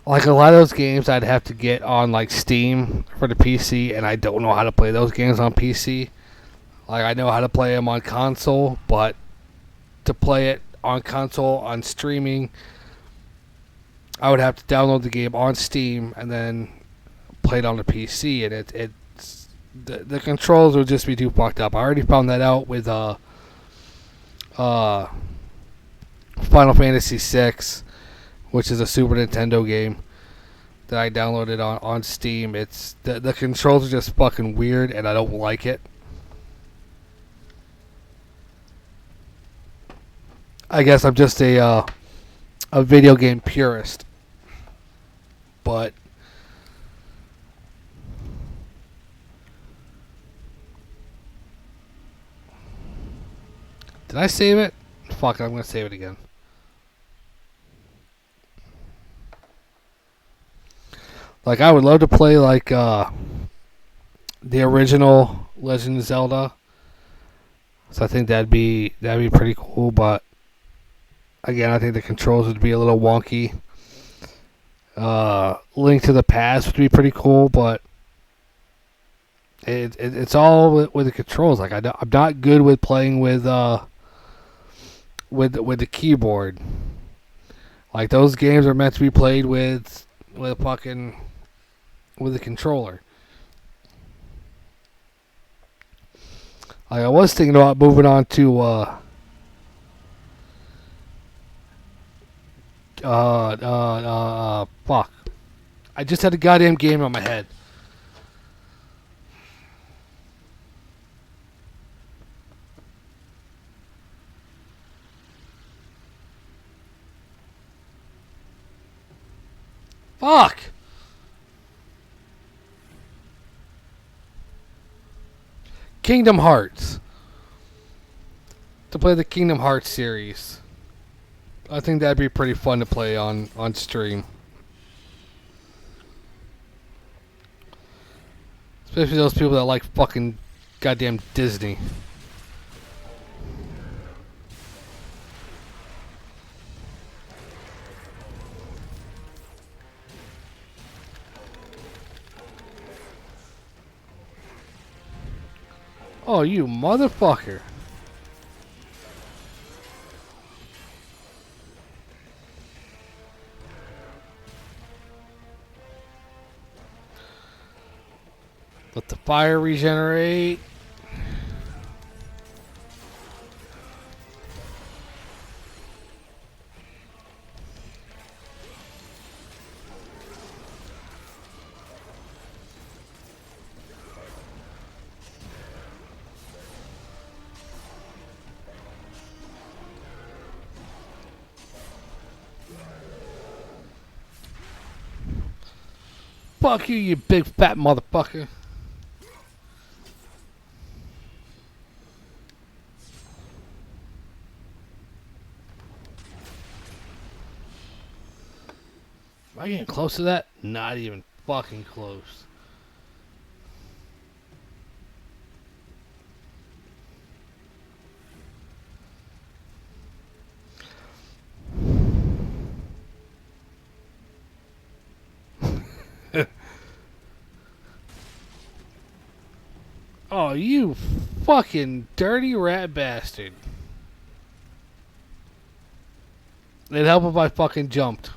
like a lot of those games I'd have to get on like Steam for the PC, and I don't know how to play those games on PC. Like I know how to play them on console, but to play it on console on streaming, I would have to download the game on Steam and then play it on the PC, and it's the controls would just be too fucked up. I already found that out with Final Fantasy VI, which is a Super Nintendo game that I downloaded on Steam. It's the controls are just fucking weird, and I don't like it. I guess I'm just a video game purist, but did I save it? Fuck it, I'm gonna save it again. Like I would love to play like the original Legend of Zelda. So I think that'd be pretty cool, but again, I think the controls would be a little wonky. Link to the Past would be pretty cool, but it's all with the controls. Like I'm not good with playing with the keyboard. Like those games are meant to be played with a controller. Like I was thinking about moving on to fuck. I just had a goddamn game on my head. Fuck! Kingdom Hearts. To play the Kingdom Hearts series. I think that'd be pretty fun to play on stream. Especially those people that like fucking goddamn Disney. Oh, you motherfucker. Let the fire regenerate. Fuck you, you big fat motherfucker. Am I getting close to that? Not even fucking close. Oh, you fucking dirty rat bastard. It'd help if I fucking jumped.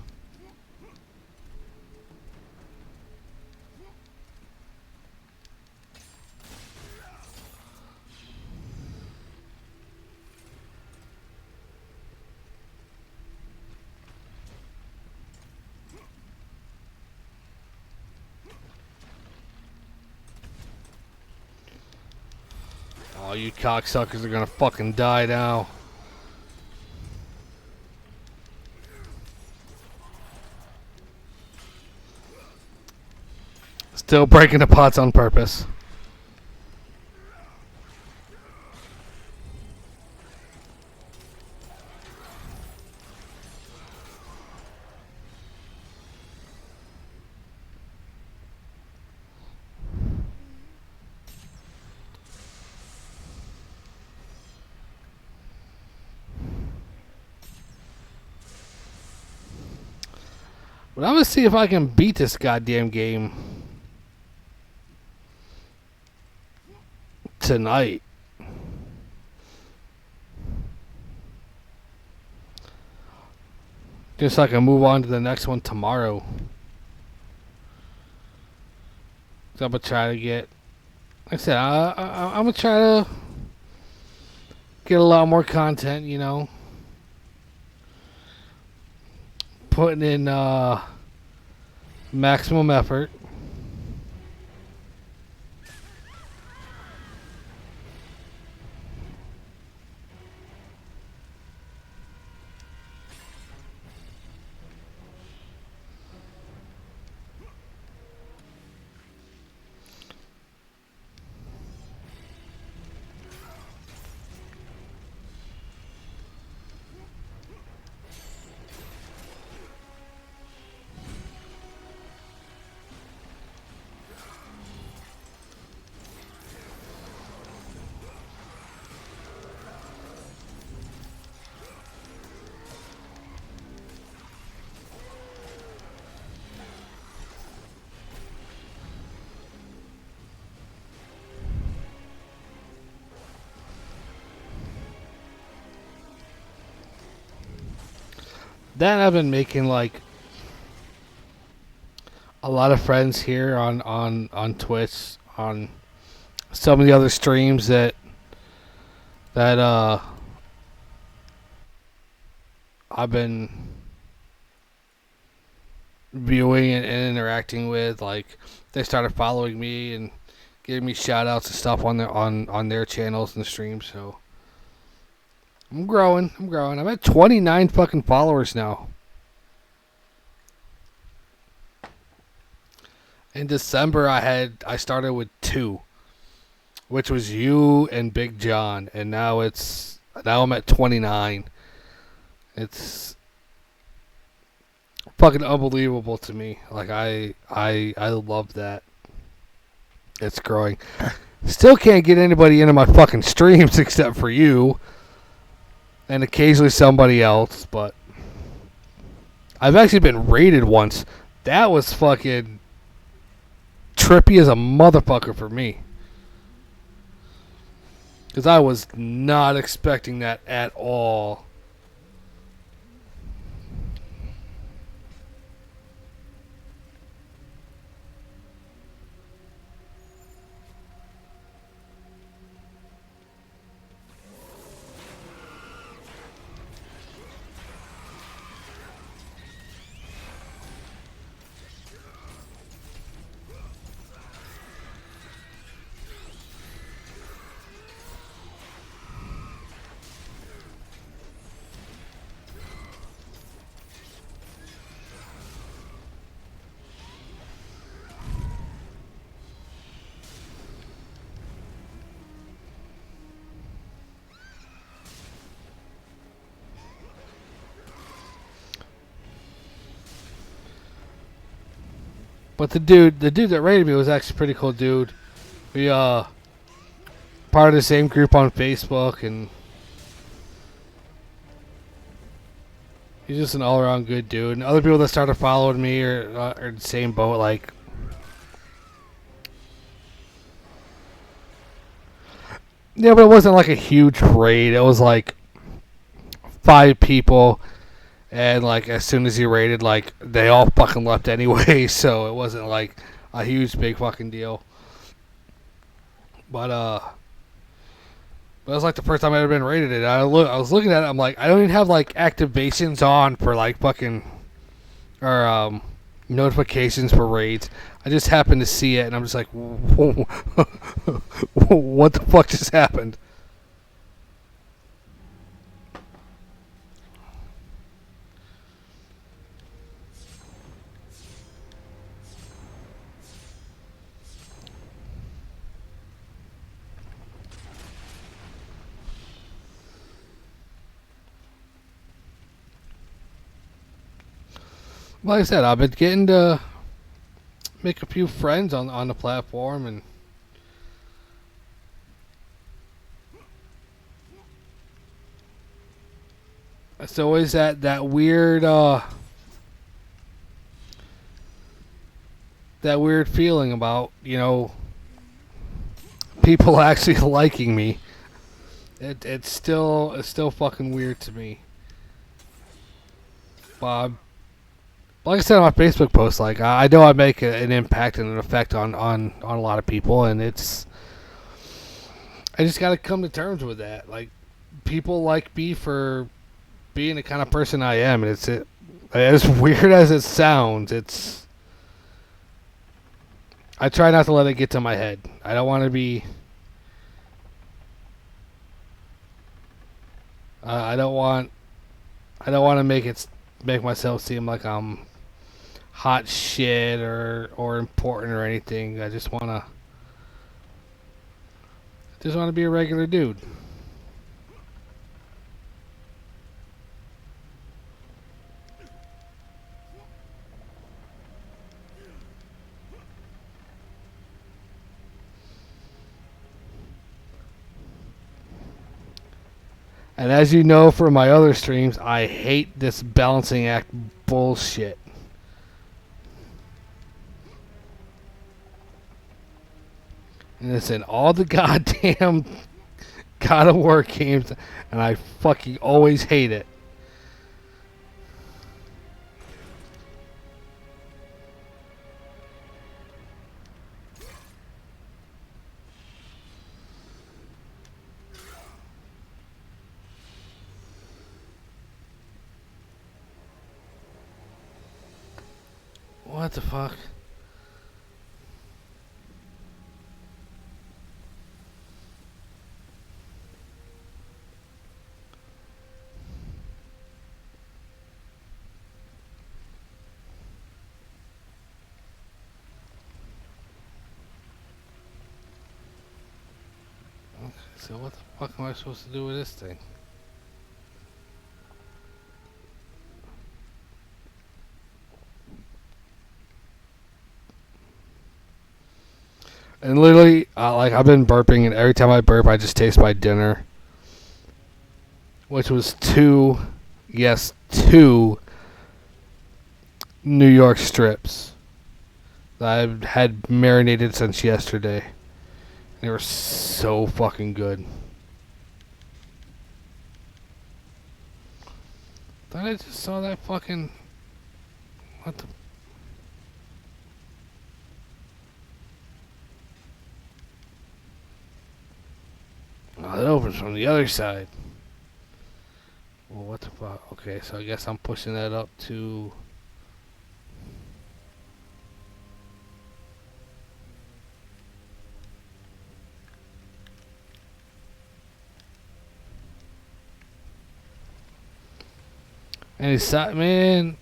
Oh, you cocksuckers are gonna fucking die now. Still breaking the pots on purpose. But I'm gonna see if I can beat this goddamn game tonight. Just so I can move on to the next one tomorrow. So I'm gonna try to get, like I said, I'm gonna try to get a lot more content, you know. Putting in maximum effort. Then I've been making like a lot of friends here on Twitch, on some of the other streams that I've been viewing and interacting with. Like, they started following me and giving me shout outs and stuff on their channels and the streams. So I'm growing. I'm at 29 fucking followers now. In December, I started with 2, which was you and Big John, and now I'm at 29. It's fucking unbelievable to me. Like, I love that. It's growing. Still can't get anybody into my fucking streams except for you. And occasionally somebody else, but I've actually been raided once. That was fucking trippy as a motherfucker for me. Because I was not expecting that at all. But the dude that rated me was actually a pretty cool dude. We part of the same group on Facebook, and he's just an all around good dude. And other people that started following me are the same boat. Like, yeah, but it wasn't like a huge raid. It was like 5 people, and like as soon as he raided, like they all fucking left anyway. So it wasn't like a huge big fucking deal. But it was like the first time I'd ever been rated it. I was looking at it. I'm like, I don't even have like activations on for like fucking or notifications for raids. I just happened to see it, and I'm just like, what the fuck just happened? Like I said, I've been getting to make a few friends on the platform, and it's always that weird feeling about, you know, people actually liking me. It's still fucking weird to me. Bob, like I said on my Facebook post, like I know I make an impact and an effect on a lot of people, and I just got to come to terms with that. Like, people like me for being the kind of person I am, and it's as weird as it sounds. I try not to let it get to my head. I don't want to be. I don't want to make myself seem like I'm hot shit or important or anything. I just want to be a regular dude. And as you know from my other streams, I hate this balancing act bullshit. And it's in all the goddamn God of War games, and I fucking always hate it. What the fuck? Okay, so what the fuck am I supposed to do with this thing? And literally, like, I've been burping, and every time I burp, I just taste my dinner. Which was 2 New York strips that I've had marinated since yesterday. They were so fucking good. Thought I just saw that fucking... What the... Oh, it opens from the other side. Well, what the fuck? Okay, so I guess I'm pushing that up to... And he's man,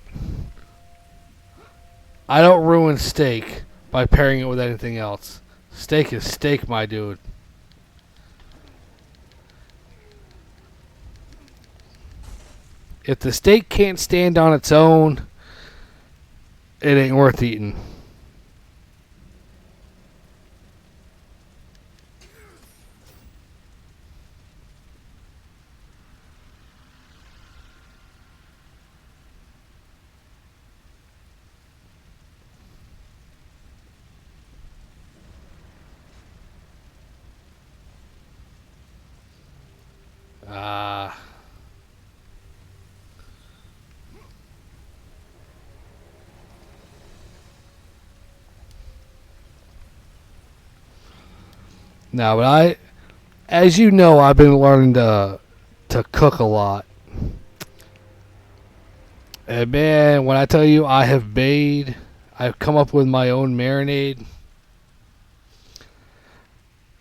I don't ruin steak by pairing it with anything else. Steak is steak, my dude. If the steak can't stand on its own, it ain't worth eating. No, but as you know, I've been learning to cook a lot. And man, when I tell you I've come up with my own marinade.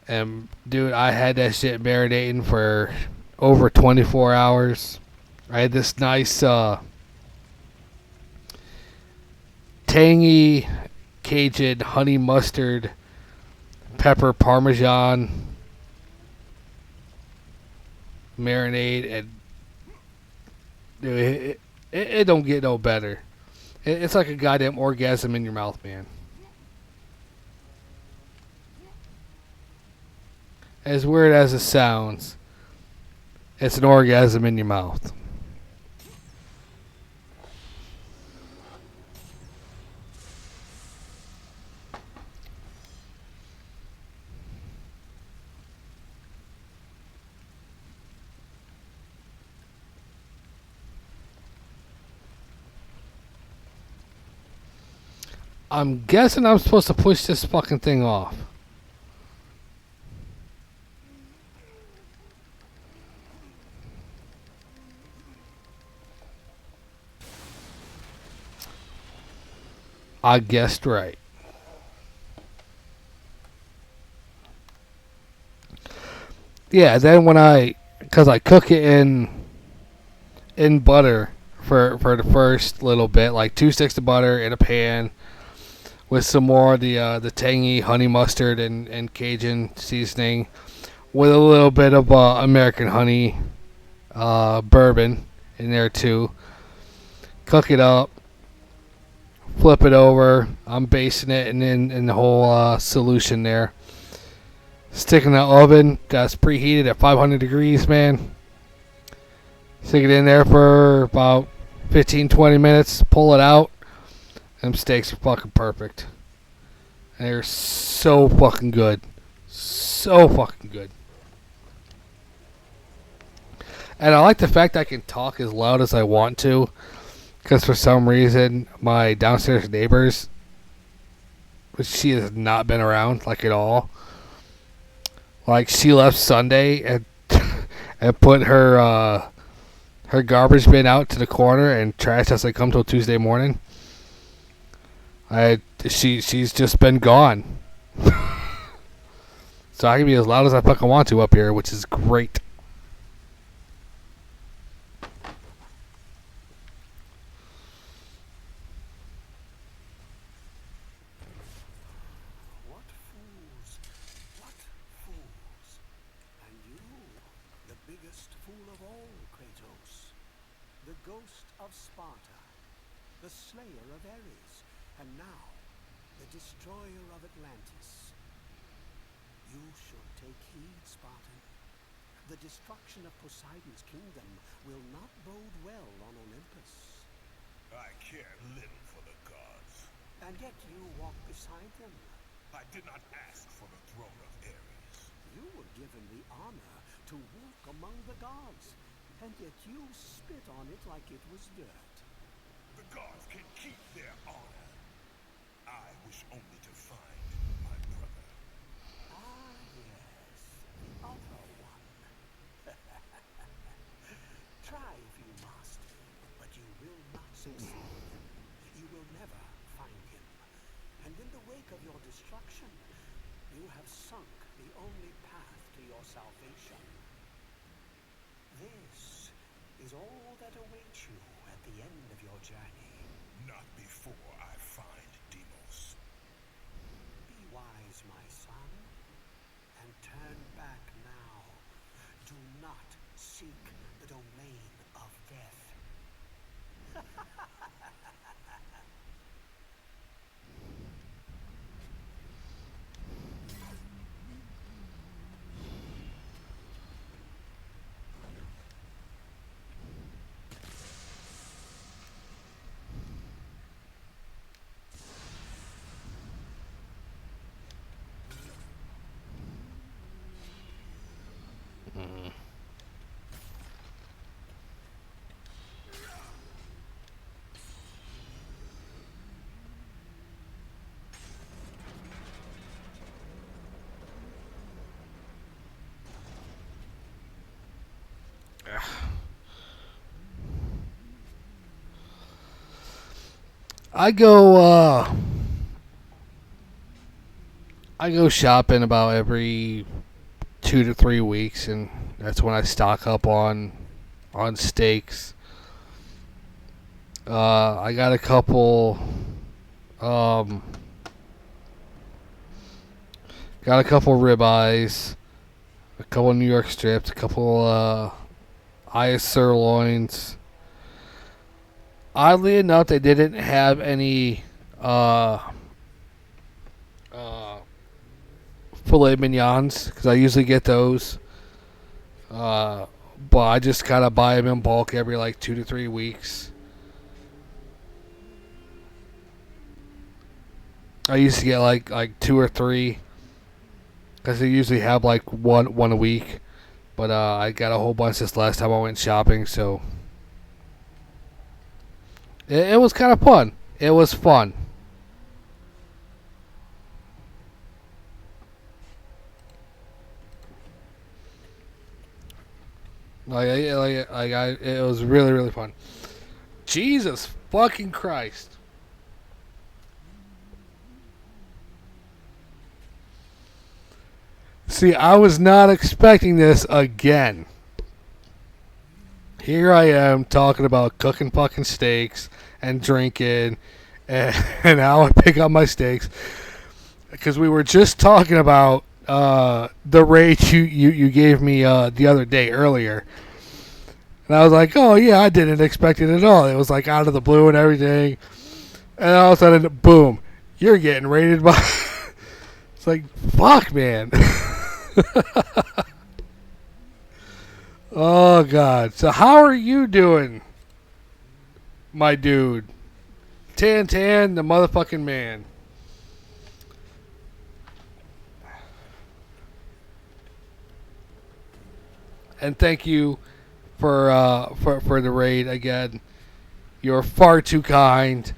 And dude, I had that shit marinating for over 24 hours. I had this nice tangy Cajun honey mustard pepper parmesan marinade, and dude, it don't get no better. It's like a goddamn orgasm in your mouth, man. As weird as it sounds, it's an orgasm in your mouth. I'm guessing I'm supposed to push this fucking thing off. I guessed right. Yeah, then cause I cook it in butter for the first little bit, like 2 sticks of butter in a pan with some more of the tangy honey mustard and Cajun seasoning, with a little bit of American honey bourbon in there too. Cook it up, flip it over. I'm basting it in the whole solution there. Stick it in the oven. Got it preheated at 500 degrees, man. Stick it in there for about 15-20 minutes. Pull it out. Them steaks are fucking perfect. And they're so fucking good. So fucking good. And I like the fact I can talk as loud as I want to. Because for some reason, my downstairs neighbors, which she has not been around, like at all. Like, she left Sunday and put her garbage bin out to the corner, and trash hasn't come till Tuesday morning. She's just been gone. So I can be as loud as I fucking want to up here, which is great. What fools! What fools! And you, the biggest fool of all, Kratos. The ghost of Sparta, the slayer of Ares, and now the destroyer of Atlantis. You should take heed, Spartan. The destruction of Poseidon's kingdom will not bode well on Olympus. I care little for the gods. And yet you walk beside them. I did not ask for the throne of Ares. You were given the honor to walk among the gods, and yet you spit on it like it was dirt. The gods can keep their honor. I wish only to find my brother. Ah, yes, the other one. Try if you must, but you will not succeed. You will never find him. And in the wake of your destruction, you have sunk the only path to your salvation. This is all that awaits you at the end of your journey. Not before I find Deimos. Be wise, my son, and turn back now. Do not seek the domain of death. I go I go shopping about every 2 to 3 weeks, and that's when I stock up on steaks. I got a couple um got a couple ribeyes, a couple New York strips, a couple eye sirloins. Oddly enough, they didn't have any uh, filet mignons because I usually get those. But I just kind of buy them in bulk every like 2 to 3 weeks. I used to get like two or three because they usually have like one a week. But I got a whole bunch this last time I went shopping, so it was kind of fun. It was fun. It was really really fun. Jesus fucking Christ! See, I was not expecting this again. Here I am talking about cooking fucking steaks and drinking, and how I pick up my steaks because we were just talking about the rate you gave me the other day earlier. And I was like, oh yeah, I didn't expect it at all. It was like out of the blue and everything. And all of a sudden, boom, you're getting rated by... It's like, fuck, man. Oh, God. So how are you doing, my dude? Tan, the motherfucking man. And thank you for the raid again. You're far too kind,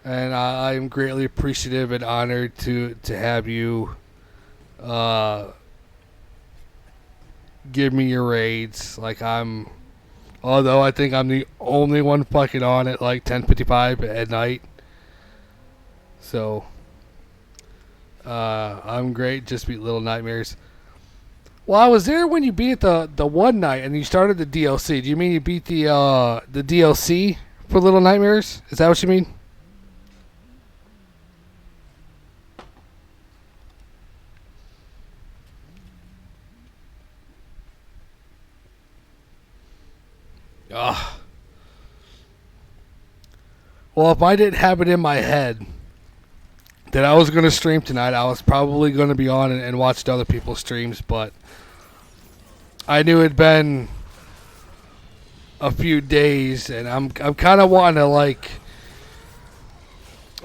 and I am greatly appreciative and honored to have you give me your raids. Although I think I'm the only one fucking on at like 10:55 at night. So I'm great. Just beat Little Nightmares. Well, I was there when you beat the one night and you started the DLC. Do you mean you beat the DLC for Little Nightmares? Is that what you mean? Ugh. Well, if I didn't have it in my head that I was going to stream tonight, I was probably going to be on and watched other people's streams, but I knew it'd been a few days, and I'm kind of wanting to like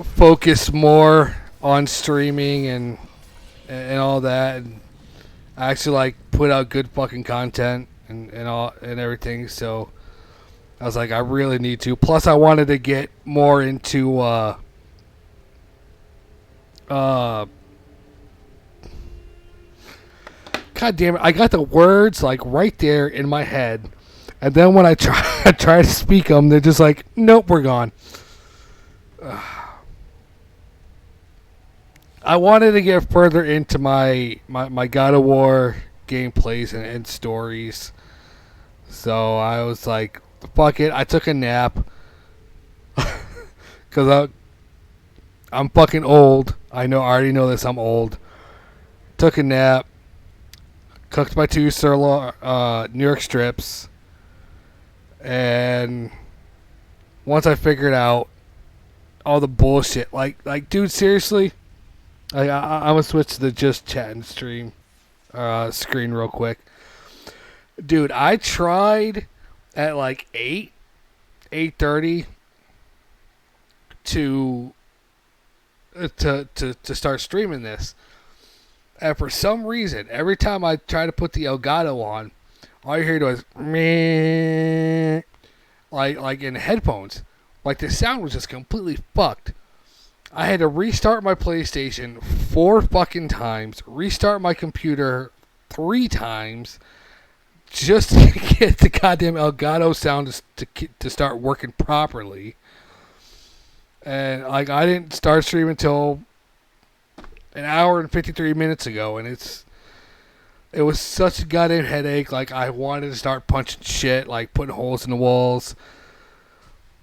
focus more on streaming and all that, and I actually like put out good fucking content and all and everything. So I was like, I really need to. Plus, I wanted to get more into God damn it! I got the words like right there in my head, and then when I try to speak them, they're just like, nope, we're gone. I wanted to get further into my God of War gameplays and stories, so I was like, fuck it. I took a nap because I'm fucking old. I already know this. I'm old. Took a nap. Cooked my 2 sirloin New York strips, and once I figured out all the bullshit, like dude, seriously, I'm gonna switch to the just chatting stream screen real quick, dude. I tried at like 8:30 to start streaming this. And for some reason, every time I try to put the Elgato on, all you hear was meh, like in headphones. Like the sound was just completely fucked. I had to restart my PlayStation 4 fucking times, restart my computer 3 times, just to get the goddamn Elgato sound to start working properly. And like I didn't start streaming until an hour and 53 minutes ago, and it was such a goddamn headache. Like I wanted to start punching shit, like putting holes in the walls,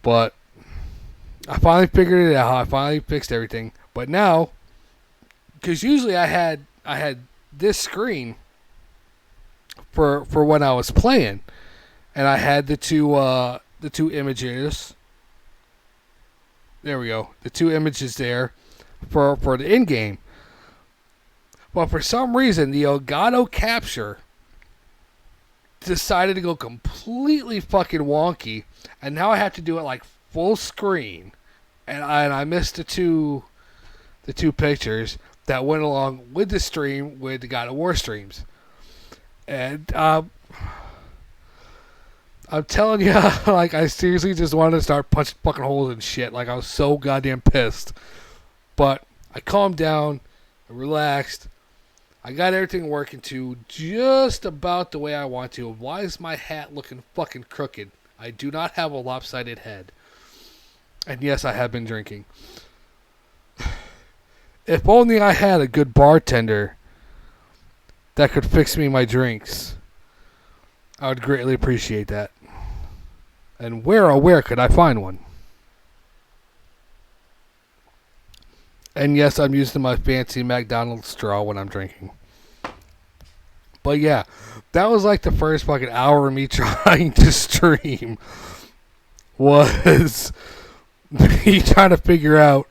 but I finally figured it out. I finally fixed everything. But now, because usually I had this screen for when I was playing, and I had the two images. There we go. The two images there for the in game. But for some reason, the Elgato Capture decided to go completely fucking wonky, and now I have to do it like full screen, and I missed the two pictures that went along with the stream with the God of War streams, and I'm telling you, like I seriously just wanted to start punching fucking holes and shit. Like I was so goddamn pissed, but I calmed down, I relaxed. I got everything working to just about the way I want to. Why is my hat looking fucking crooked? I do not have a lopsided head. And yes, I have been drinking. If only I had a good bartender that could fix me my drinks, I would greatly appreciate that. And where could I find one? And yes, I'm using my fancy McDonald's straw when I'm drinking. But yeah, that was like the first fucking hour of me trying to stream. Was me trying to figure out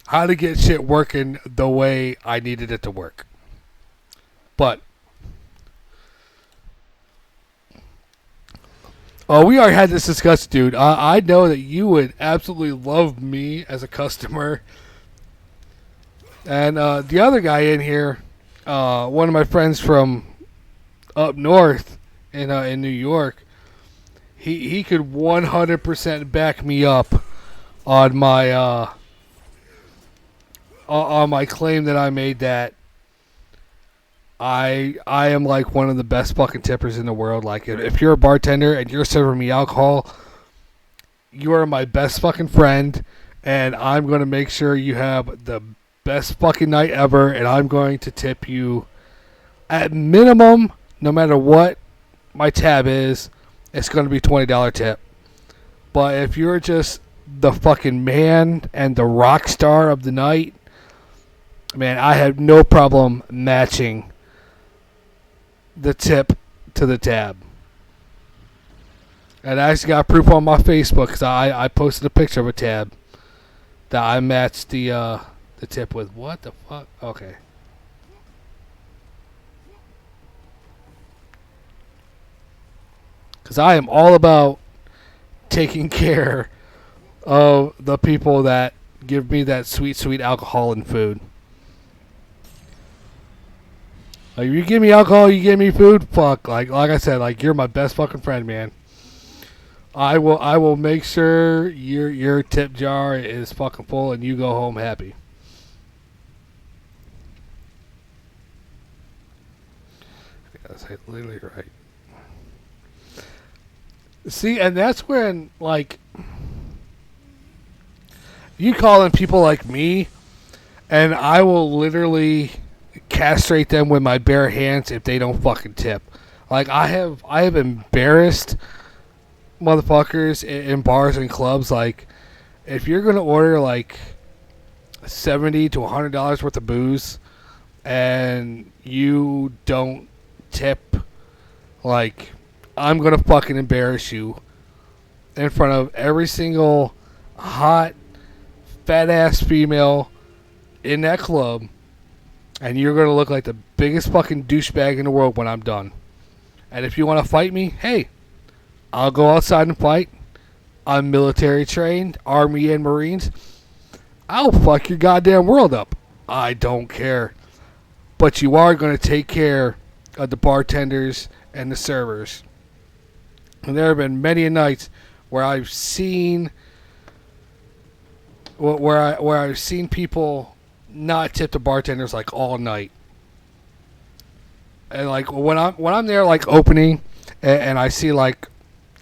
how to get shit working the way I needed it to work. But we already had this discussed, dude. I know that you would absolutely love me as a customer. And the other guy in here, one of my friends from up north in New York, he could 100% back me up on my claim that I made that I am like one of the best fucking tippers in the world. Like if you're a bartender and you're serving me alcohol, you are my best fucking friend, and I'm going to make sure you have the best fucking night ever, and I'm going to tip you at minimum, no matter what my tab is, it's going to be $20 tip. But if you're just the fucking man and the rock star of the night, man, I have no problem matching the tip to the tab. And I actually got proof on my Facebook because I posted a picture of a tab that I matched the tip with. What the fuck? Okay. Because I am all about taking care of the people that give me that sweet, sweet alcohol and food. Like, you give me alcohol, you give me food, fuck. Like I said, like you're my best fucking friend, man. I will make sure your tip jar is fucking full and you go home happy. That's literally right. See, and that's when, like, you call in people like me, and I will literally castrate them with my bare hands if they don't fucking tip. Like, I have embarrassed motherfuckers in bars and clubs. Like, if you're gonna order like $70 to $100 worth of booze, and you don't tip, like, I'm gonna fucking embarrass you in front of every single hot, fat ass female in that club, and you're gonna look like the biggest fucking douchebag in the world when I'm done. And if you want to fight me, hey, I'll go outside and fight. I'm military trained, Army and Marines. I'll fuck your goddamn world up. I don't care. But you are going to take care of the bartenders and the servers. And there have been many nights where I've seen where I've seen people not tip the bartenders like all night. And like when I'm there like opening and I see like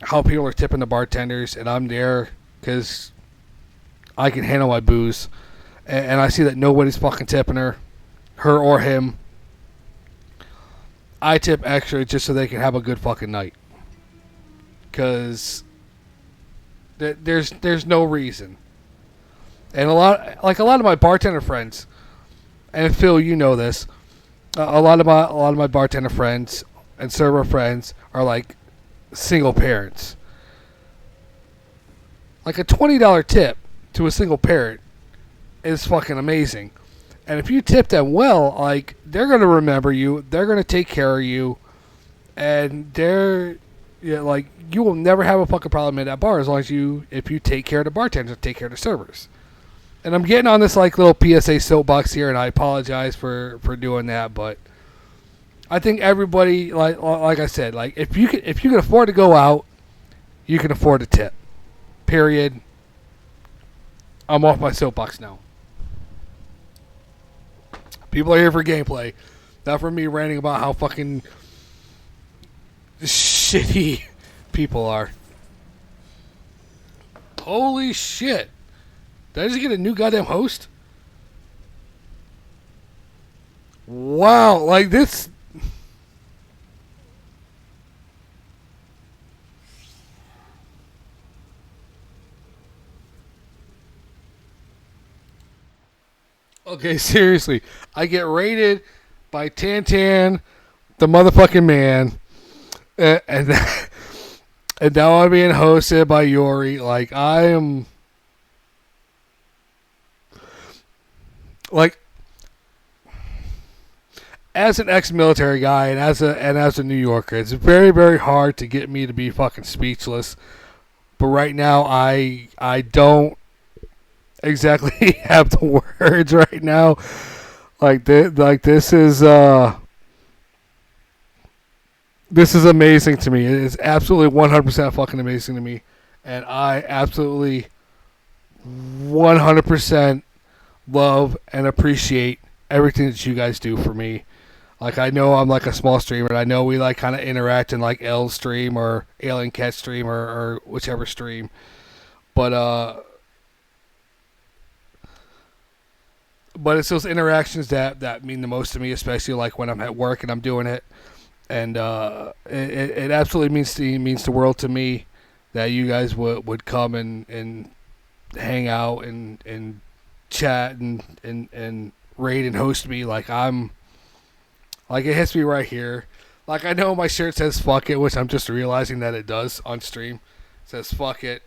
how people are tipping the bartenders, and I'm there because I can handle my booze, and I see that nobody's fucking tipping her or him, I tip extra just so they can have a good fucking night. Because there's no reason. And a lot of my bartender friends, and Phil, you know this, a lot of my bartender friends and server friends are like single parents. Like a $20 tip to a single parent is fucking amazing. And if you tip them well, like, they're going to remember you, they're going to take care of you, and like, you will never have a fucking problem at that bar as long as if you take care of the bartenders and take care of the servers. And I'm getting on this, like, little PSA soapbox here, and I apologize for doing that, but I think everybody, like I said, like, if you can afford to go out, you can afford to tip. Period. I'm off my soapbox now. People are here for gameplay, not for me ranting about how fucking shitty people are. Holy shit. Did I just get a new goddamn host? Wow, like this. Okay, seriously. I get rated by Tantan, the motherfucking man, and now I'm being hosted by Yori. Like, I am... Like, as an ex-military guy and as a New Yorker, it's very, very hard to get me to be fucking speechless. But right now, I don't exactly have the words right now. This is amazing to me. It is absolutely 100% fucking amazing to me, and I absolutely 100% love and appreciate everything that you guys do for me. Like, I know I'm like a small streamer, and I know we like kind of interact in like L's stream or Alien Cat stream or whichever stream, but it's those interactions that mean the most to me, especially like when I'm at work and I'm doing it. And it absolutely means the world to me that you guys would come and hang out and chat and raid and host me. Like, it hits me right here. Like, I know my shirt says fuck it, which I'm just realizing that it does on stream. It says fuck it.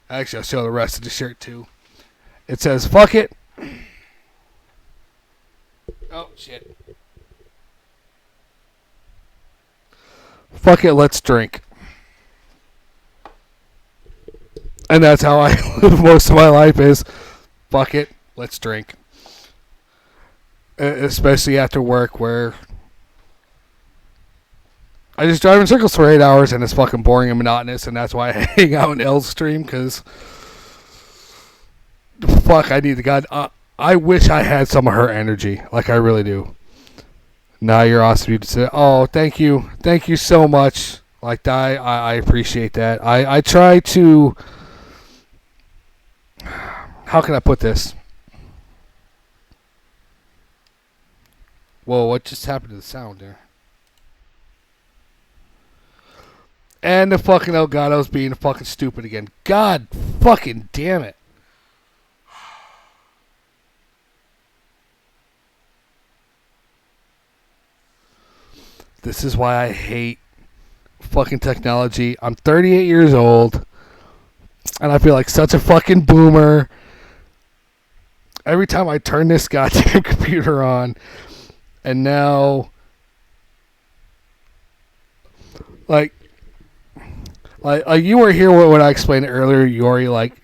Actually, I'll show the rest of the shirt too. It says fuck it. Oh, shit. Fuck it, let's drink. And that's how I live most of my life is, fuck it, let's drink. Especially after work, where I just drive in circles for 8 hours and it's fucking boring and monotonous, and that's why I hang out in L's stream, because fuck, I need the god... I wish I had some of her energy. Like, I really do. Now you're awesome. You just say, oh, thank you. Thank you so much. Like, I appreciate that. I try to... How can I put this? Whoa, what just happened to the sound there? And the fucking Elgato's being fucking stupid again. God fucking damn it. This is why I hate fucking technology. I'm 38 years old, and I feel like such a fucking boomer. Every time I turn this goddamn computer on, and now, like you were here when I explained it earlier, Yori. Like,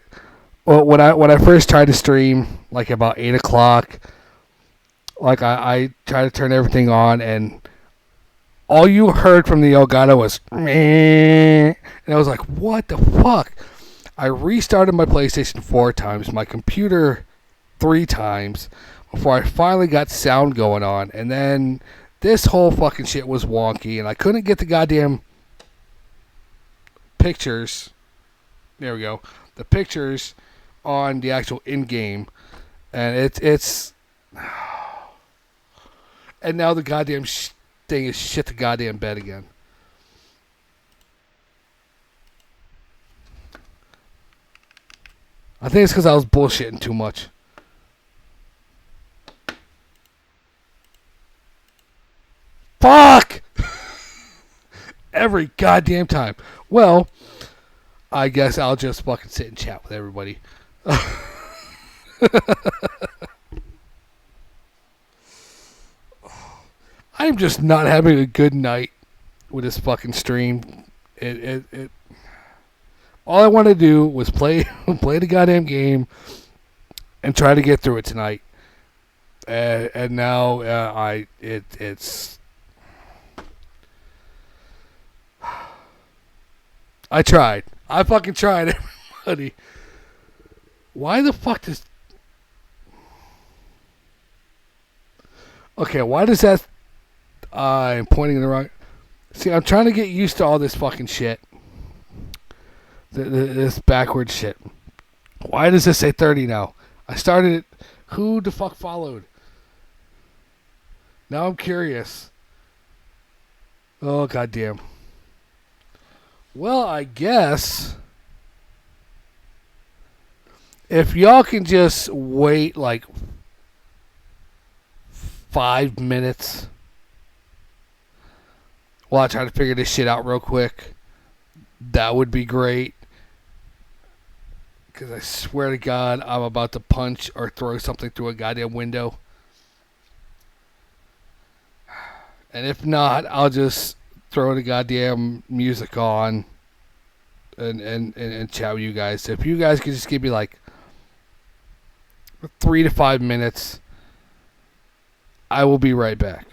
well, when I first tried to stream, like about 8 o'clock, like I tried to turn everything on, and all you heard from the Elgato was meh, and I was like, what the fuck? I restarted my PlayStation 4 times, my computer 3 times, before I finally got sound going on, and then this whole fucking shit was wonky, and I couldn't get the goddamn pictures. There we go. The pictures on the actual in-game, and it's and now the goddamn thing is shit the goddamn bed again. I think it's because I was bullshitting too much. Fuck! Every goddamn time. Well, I guess I'll just fucking sit and chat with everybody. I'm just not having a good night with this fucking stream. It all I want to do was play the goddamn game and try to get through it tonight. And now it's I tried. I fucking tried, everybody. Why the fuck does... Okay, why does that... I'm pointing in the wrong... See, I'm trying to get used to all this fucking shit. This backwards shit. Why does this say 30 now? I started it... Who the fuck followed? Now I'm curious. Oh, goddamn. Well, I guess... If y'all can just wait like 5 minutes while I try to figure this shit out real quick, that would be great. Because I swear to God, I'm about to punch or throw something through a goddamn window. And if not, I'll just throw the goddamn music on and chat with you guys. So if you guys could just give me like 3 to 5 minutes, I will be right back.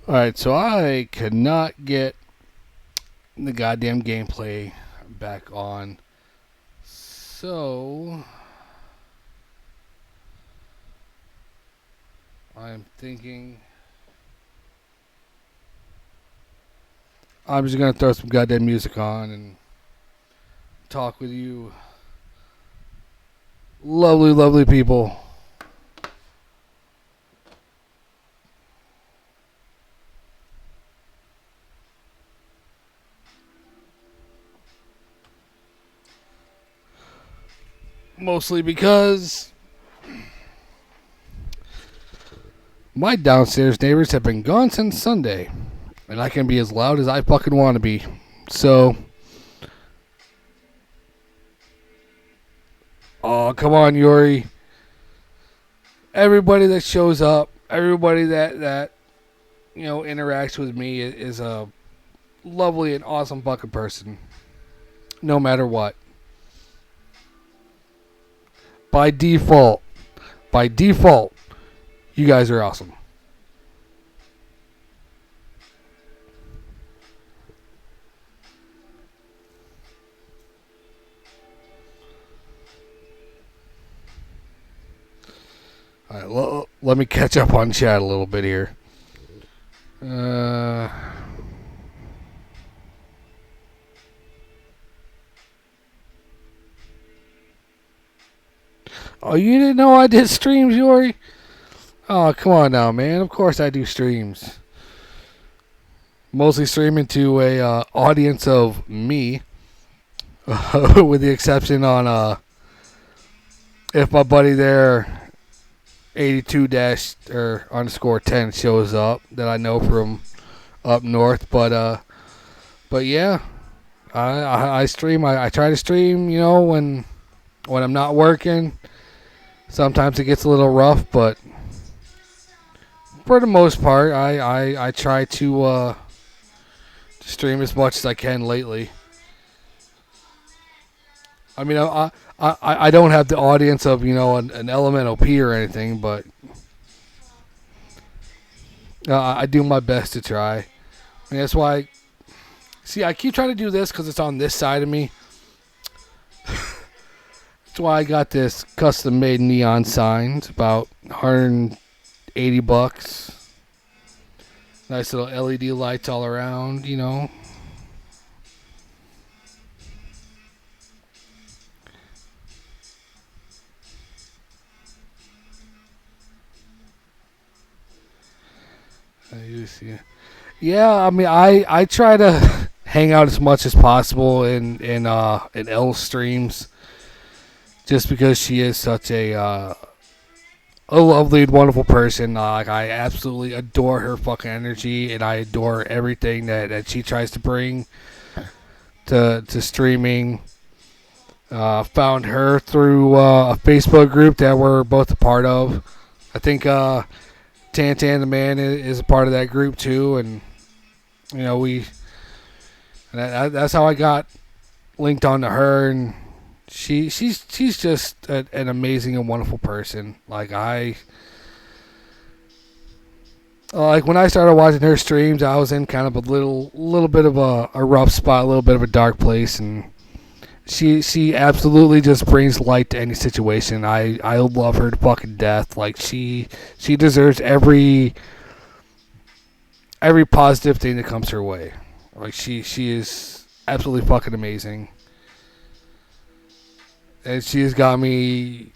Alright, so I could not get the goddamn gameplay back on. So I'm thinking I'm just gonna throw some goddamn music on and talk with you lovely, lovely people. Mostly because my downstairs neighbors have been gone since Sunday, and I can be as loud as I fucking want to be. So, oh, come on, Yuri. Everybody that shows up, everybody that interacts with me is a lovely and awesome fucking person, no matter what. By default, you guys are awesome. All right, let me catch up on chat a little bit here. Oh, you didn't know I did streams, Yuri? Oh, come on now, man. Of course I do streams. Mostly streaming to a audience of me, with the exception on if my buddy there 82 dash or underscore 10 shows up that I know from up north. But yeah, I stream. I try to stream. When I'm not working. Sometimes it gets a little rough, but for the most part, I try to stream as much as I can lately. I mean, I don't have the audience of an Elemental P or anything, but I do my best to try. I mean, that's why. See, I keep trying to do this because it's on this side of me. That's why I got this custom-made neon sign. It's about $180. Nice little LED lights all around, Yeah, I mean, I try to hang out as much as possible in Elle's streams, just because she is such a lovely and wonderful person. I absolutely adore her fucking energy, and I adore everything that she tries to bring to streaming. Found her through a Facebook group that we're both a part of. I think Tantan the Man is a part of that group too, and that's how I got linked onto her, and she's just an amazing and wonderful person. Like when I started watching her streams, I was in kind of a little bit of a rough spot, a little bit of a dark place, and she absolutely just brings light to any situation. I love her to fucking death. Like she deserves every positive thing that comes her way. Like she is absolutely fucking amazing. And she has got me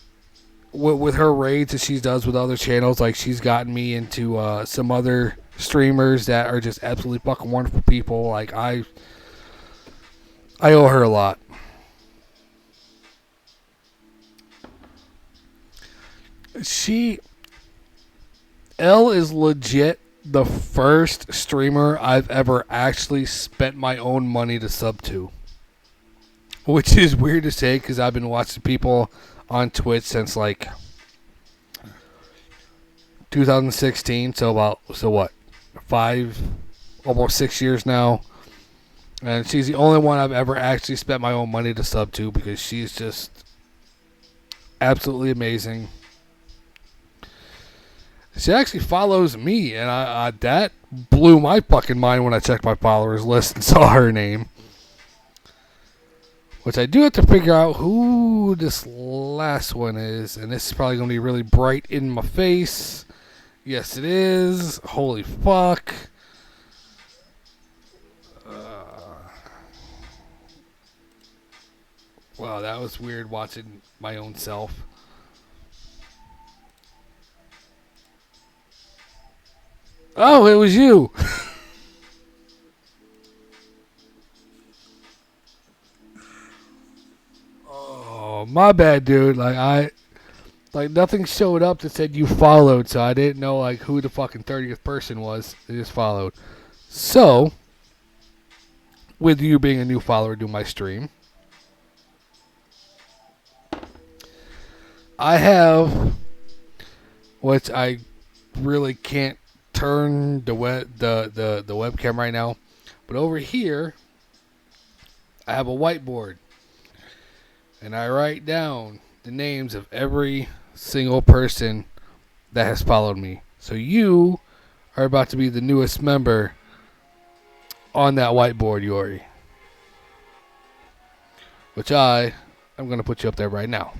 with her raids that she does with other channels. Like she's gotten me into some other streamers that are just absolutely fucking wonderful people. Like I owe her a lot. Elle is legit the first streamer I've ever actually spent my own money to sub to. Which is weird to say because I've been watching people on Twitch since like 2016. So what? 5, almost 6 years now. And she's the only one I've ever actually spent my own money to sub to because she's just absolutely amazing. She actually follows me, and that blew my fucking mind when I checked my followers list and saw her name. Which I do have to figure out who this last one is, and this is probably going to be really bright in my face. Yes, it is. Holy fuck. Wow, that was weird watching my own self. Oh, it was you. Oh, my bad, dude. Like nothing showed up that said you followed, so I didn't know like who the fucking 30th person was. They just followed. So, with you being a new follower to my stream, I have, which I really can't turn the webcam right now, but over here I have a whiteboard, and I write down the names of every single person that has followed me. So you are about to be the newest member on that whiteboard, Yori, which I'm going to put you up there right now.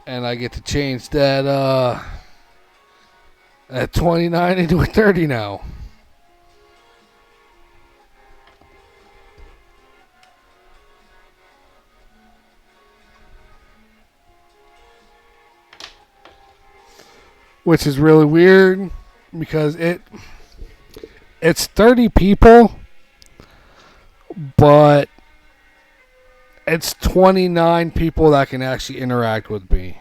And I get to change that at 29 into a 30 now. Which is really weird because it's 30 people, but it's 29 people that can actually interact with me.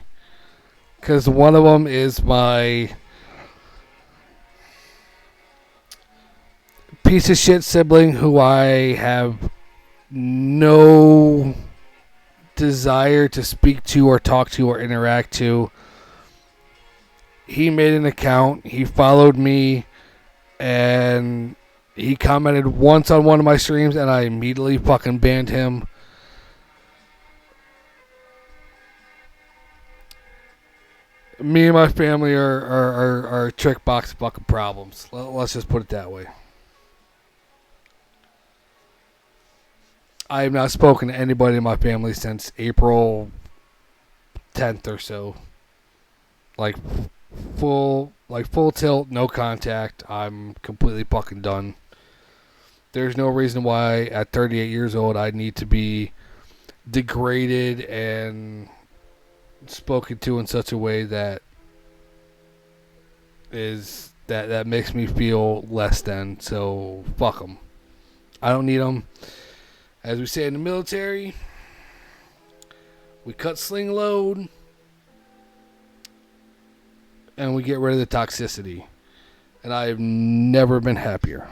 Because one of them is my piece of shit sibling who I have no desire to speak to or talk to or interact to. He made an account, he followed me, and he commented once on one of my streams, and I immediately fucking banned him. Me and my family are trick box fucking problems. Let's just put it that way. I have not spoken to anybody in my family since April 10th or so. Like full tilt, no contact. I'm completely fucking done. There's no reason why at 38 years old I need to be degraded and spoken to in such a way that makes me feel less than. So fuck them. I don't need them. As we say in the military, we cut sling load and we get rid of the toxicity. And I have never been happier.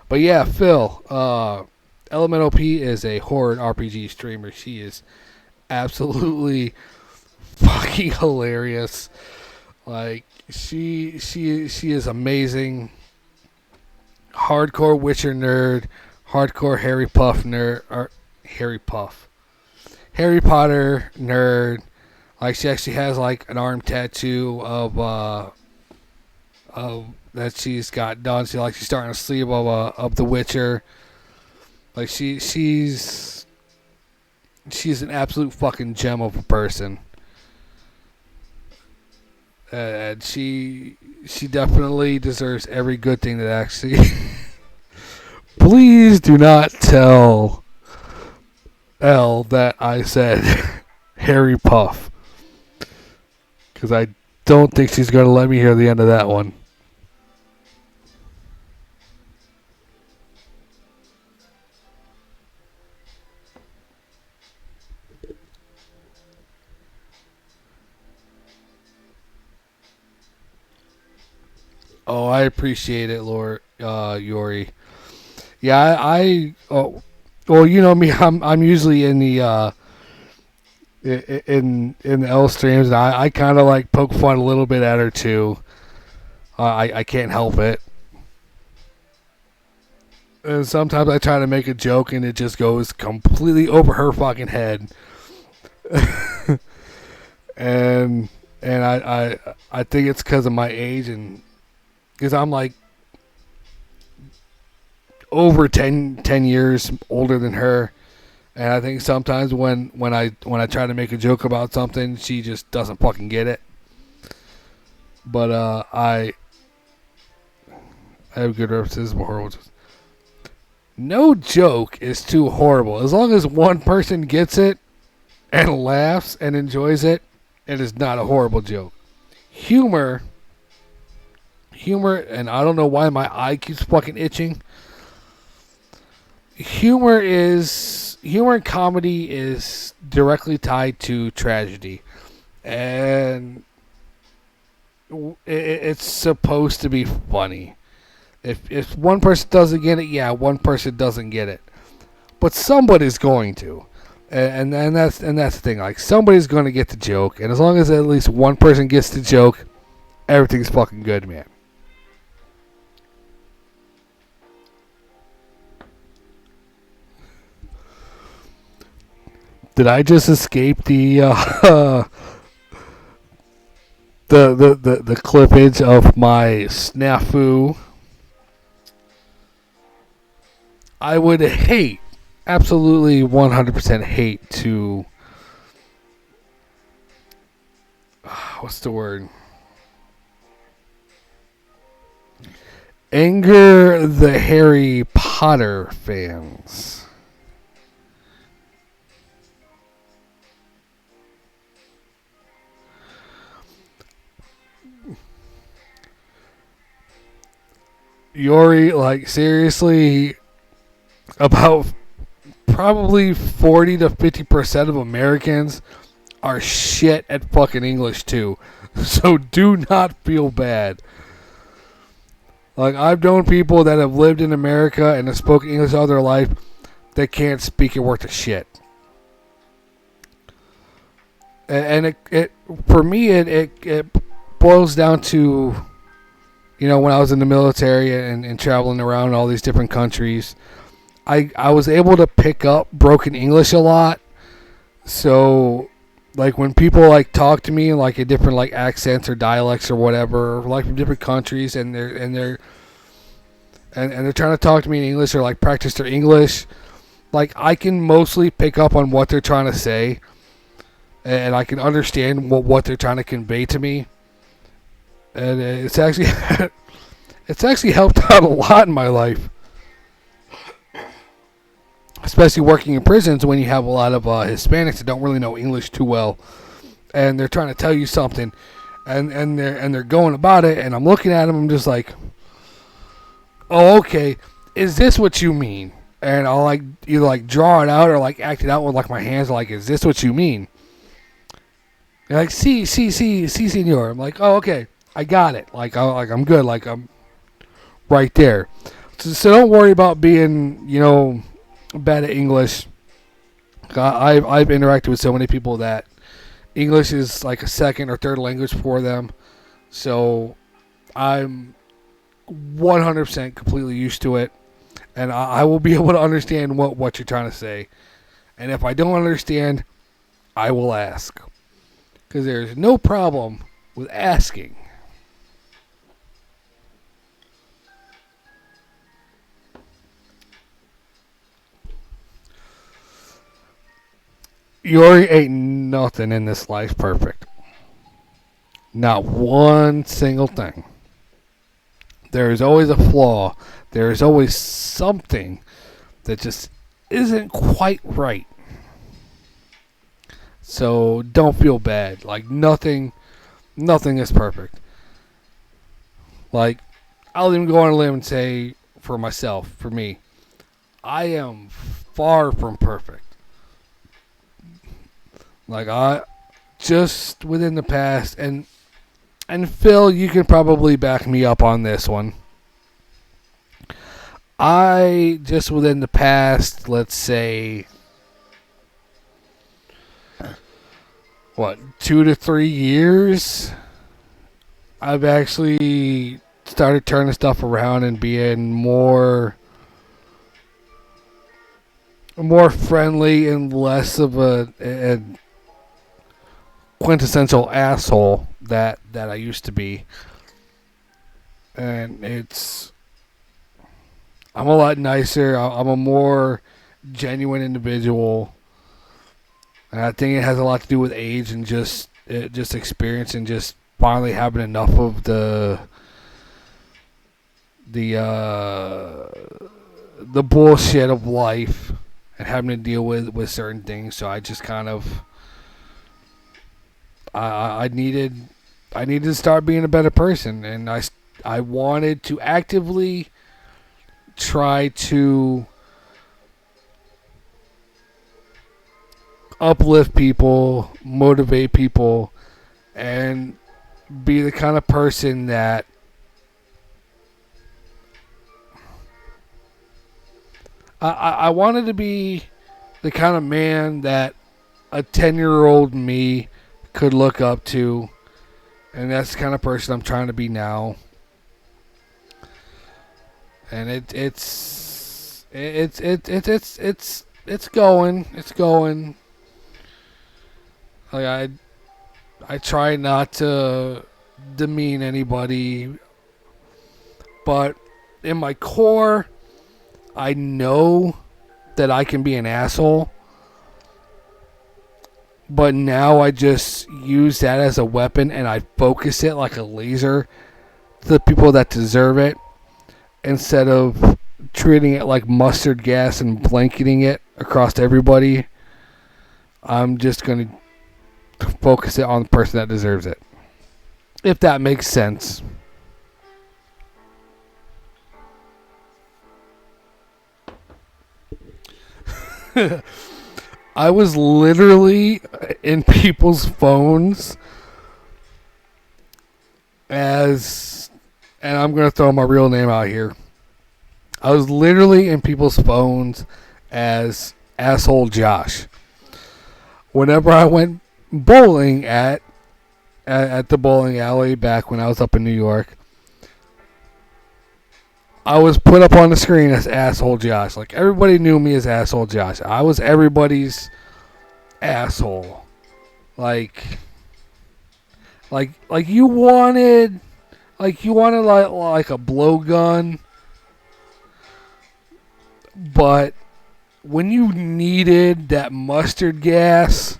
But yeah, Phil, Elemental P is a horror and RPG streamer. She is absolutely fucking hilarious. Like she is amazing. Hardcore Witcher nerd, hardcore Harry Potter nerd. Like she actually has like an arm tattoo of that she's got done. She's starting to sleeve of The Witcher. Like she's an absolute fucking gem of a person. And she definitely deserves every good thing that actually. Please do not tell Elle that I said Harry Puff, because I don't think she's going to let me hear the end of that one. Oh, I appreciate it, Yori. Yeah, well, you know me. I'm usually in the in the L streams, and I kind of like poke fun a little bit at her too. I can't help it. And sometimes I try to make a joke and it just goes completely over her fucking head. and I think it's because of my age, and because I'm like over 10 years older than her. And I think sometimes when I try to make a joke about something, she just doesn't fucking get it. But I have good references for horrible. No joke is too horrible. As long as one person gets it and laughs and enjoys it, it is not a horrible joke. Humor, and I don't know why my eye keeps fucking itching. Humor and comedy is directly tied to tragedy, and it's supposed to be funny. If one person doesn't get it, yeah, one person doesn't get it, but somebody's going to, and that's the thing. Like, somebody's going to get the joke, and as long as at least one person gets the joke, everything's fucking good, man. Did I just escape the the clippage of my snafu? I would hate, absolutely 100% hate to, what's the word? Anger the Harry Potter fans. Yori, like, seriously, about probably 40 to 50% of Americans are shit at fucking English too. So do not feel bad. Like, I've known people that have lived in America and have spoken English all their life that can't speak it worth a shit. And it for me, it boils down to, you know, when I was in the military and traveling around all these different countries, I was able to pick up broken English a lot. So, like, when people, like, talk to me, like, in different, like, accents or dialects or whatever, like, from different countries, and they're trying to talk to me in English or, like, practice their English, like, I can mostly pick up on what they're trying to say, and I can understand what they're trying to convey to me. And it's actually helped out a lot in my life, especially working in prisons when you have a lot of Hispanics that don't really know English too well, and they're trying to tell you something, and they're going about it, and I'm looking at them, I'm just like, oh, okay, is this what you mean? And I'll, like, either, like, draw it out or, like, act it out with, like, my hands, like, is this what you mean? They're like, sí, señor. I'm like, oh, okay, I got it. Like, I'm good. Like, I'm right there. So don't worry about being, you know, bad at English. I've interacted with so many people that English is like a second or third language for them. So I'm 100% completely used to it, and I will be able to understand what you're trying to say. And if I don't understand, I will ask, because there's no problem with asking. Yori ain't nothing in this life perfect. Not one single thing. There is always a flaw. There is always something that just isn't quite right. So don't feel bad. Like, nothing is perfect. Like, I'll even go on a limb and say, for myself, for me, I am far from perfect. Like, I just within the past, and Phil, you can probably back me up on this one. I just within the past, let's say, what, 2 to 3 years, I've actually started turning stuff around and being more friendly and less of a quintessential asshole that I used to be. And I'm a lot nicer. I'm a more genuine individual. And I think it has a lot to do with age and just experience and just finally having enough of the bullshit of life and having to deal with certain things. So I just kind of I needed to start being a better person, and I wanted to actively try to uplift people, motivate people, and be the kind of person that I wanted to be the kind of man that a 10-year-old me could look up to, and that's the kind of person I'm trying to be now. And it's going. It's going. Like I try not to demean anybody, but in my core, I know that I can be an asshole. But now I just use that as a weapon and I focus it like a laser to the people that deserve it, instead of treating it like mustard gas and blanketing it across everybody. I'm just going to focus it on the person that deserves it. If that makes sense. I was literally in people's phones and I'm going to throw my real name out here. I was literally in people's phones as Asshole Josh. Whenever I went bowling at the bowling alley back when I was up in New York, I was put up on the screen as Asshole Josh. Like, everybody knew me as Asshole Josh. I was everybody's asshole. Like you wanted like a blowgun, but when you needed that mustard gas,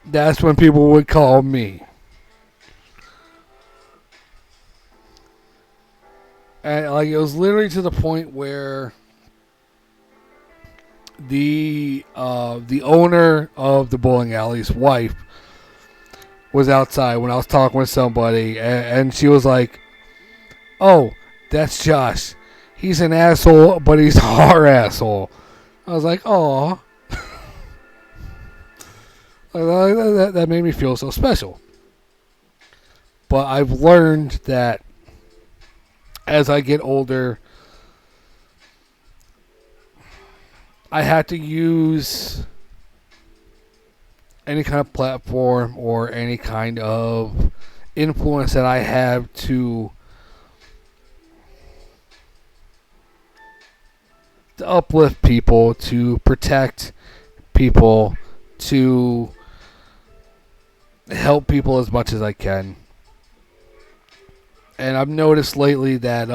that's when people would call me. And like, it was literally to the point where the owner of the bowling alley's wife was outside when I was talking with somebody, and she was like, "Oh, that's Josh. He's an asshole, but he's our asshole." I was like, "Oh." That made me feel so special. But I've learned that as I get older, I have to use any kind of platform or any kind of influence that I have to uplift people, to protect people, to help people as much as I can. And I've noticed lately that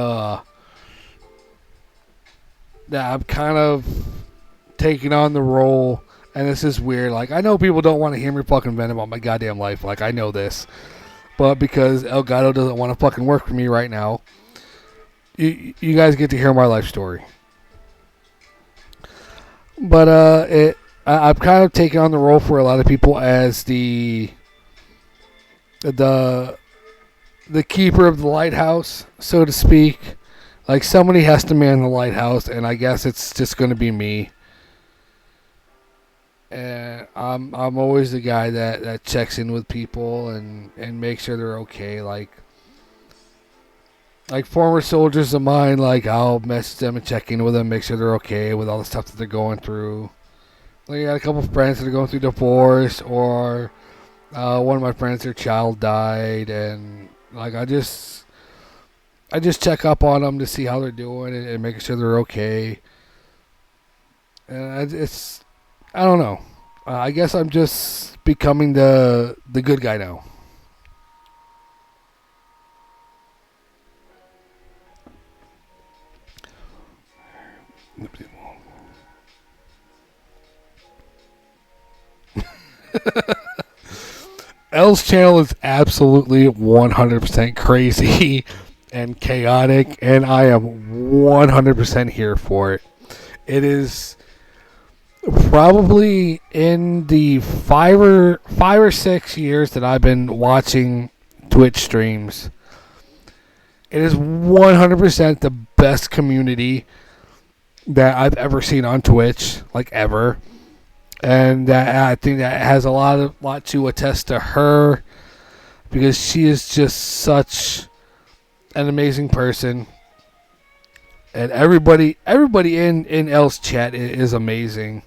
that I'm kind of taking on the role, and this is weird. Like, I know people don't want to hear me fucking vent about my goddamn life. Like, I know this. But because Elgato doesn't want to fucking work for me right now, you guys get to hear my life story. But I've kind of taken on the role for a lot of people as the keeper of the lighthouse, so to speak. Like, somebody has to man the lighthouse, and I guess it's just going to be me. And I'm always the guy that checks in with people and makes sure they're okay. Like former soldiers of mine, like, I'll message them and check in with them, make sure they're okay with all the stuff that they're going through. Like, I got a couple friends that are going through divorce, or one of my friends, their child died, and like I just check up on them to see how they're doing and making sure they're okay. And I don't know. I guess I'm just becoming the good guy now. L's channel is absolutely 100% crazy and chaotic, and I am 100% here for it. It is probably in the 5 or 6 years that I've been watching Twitch streams. It is 100% the best community that I've ever seen on Twitch, like ever. And I think that has a lot to attest to her, because she is just such an amazing person. And everybody in L's chat is amazing,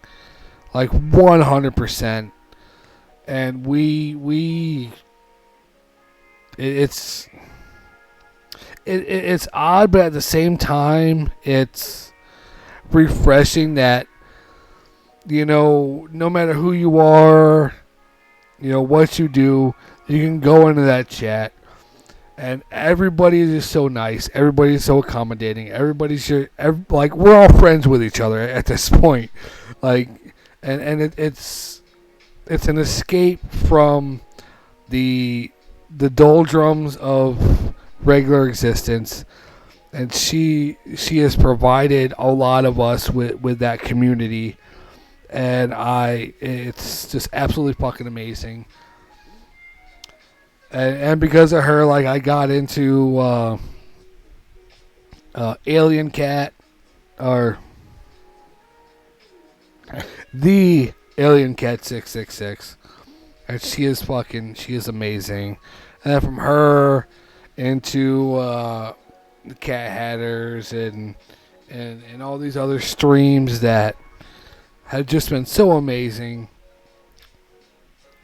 like 100%. And it's odd, but at the same time, it's refreshing that, no matter who you are, what you do, you can go into that chat, and everybody is just so nice. Everybody's so accommodating. Like, we're all friends with each other at this point. Like, and it's an escape from the doldrums of regular existence. And she has provided a lot of us with that community. And it's just absolutely fucking amazing. And because of her, like, I got into Alien Cat, or the Alien Cat 666, and she is amazing. And then from her into the Cat Hatters and all these other streams that have just been so amazing.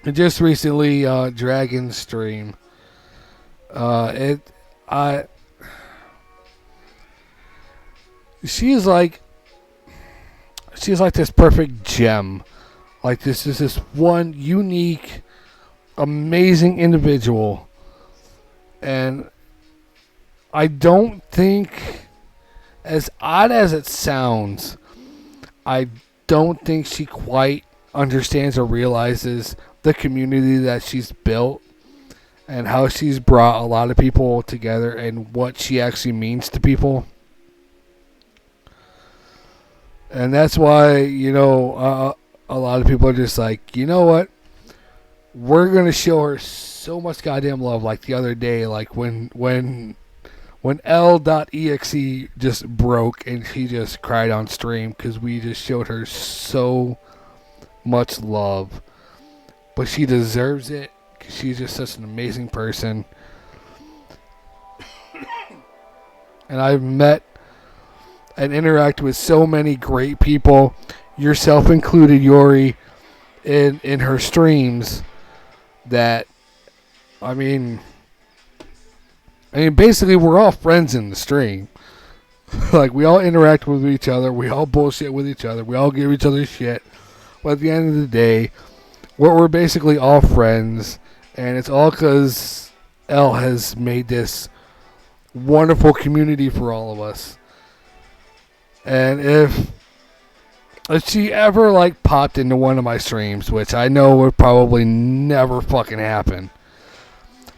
And just recently, Dragon's stream. She's like this perfect gem. Like, this is this one unique, amazing individual. And I don't think, as odd as it sounds, I don't think she quite understands or realizes the community that she's built and how she's brought a lot of people together and what she actually means to people. And that's why, a lot of people are just like, you know what? We're going to show her so much goddamn love. Like the other day, like when L.exe just broke and she just cried on stream because we just showed her so much love. But she deserves it because she's just such an amazing person. And I've met and interacted with so many great people, yourself included, Yori, in her streams, that, I mean, basically, we're all friends in the stream. Like, we all interact with each other. We all bullshit with each other. We all give each other shit. But at the end of the day, we're basically all friends. And it's all because Elle has made this wonderful community for all of us. And if she ever, like, popped into one of my streams, which I know would probably never fucking happen,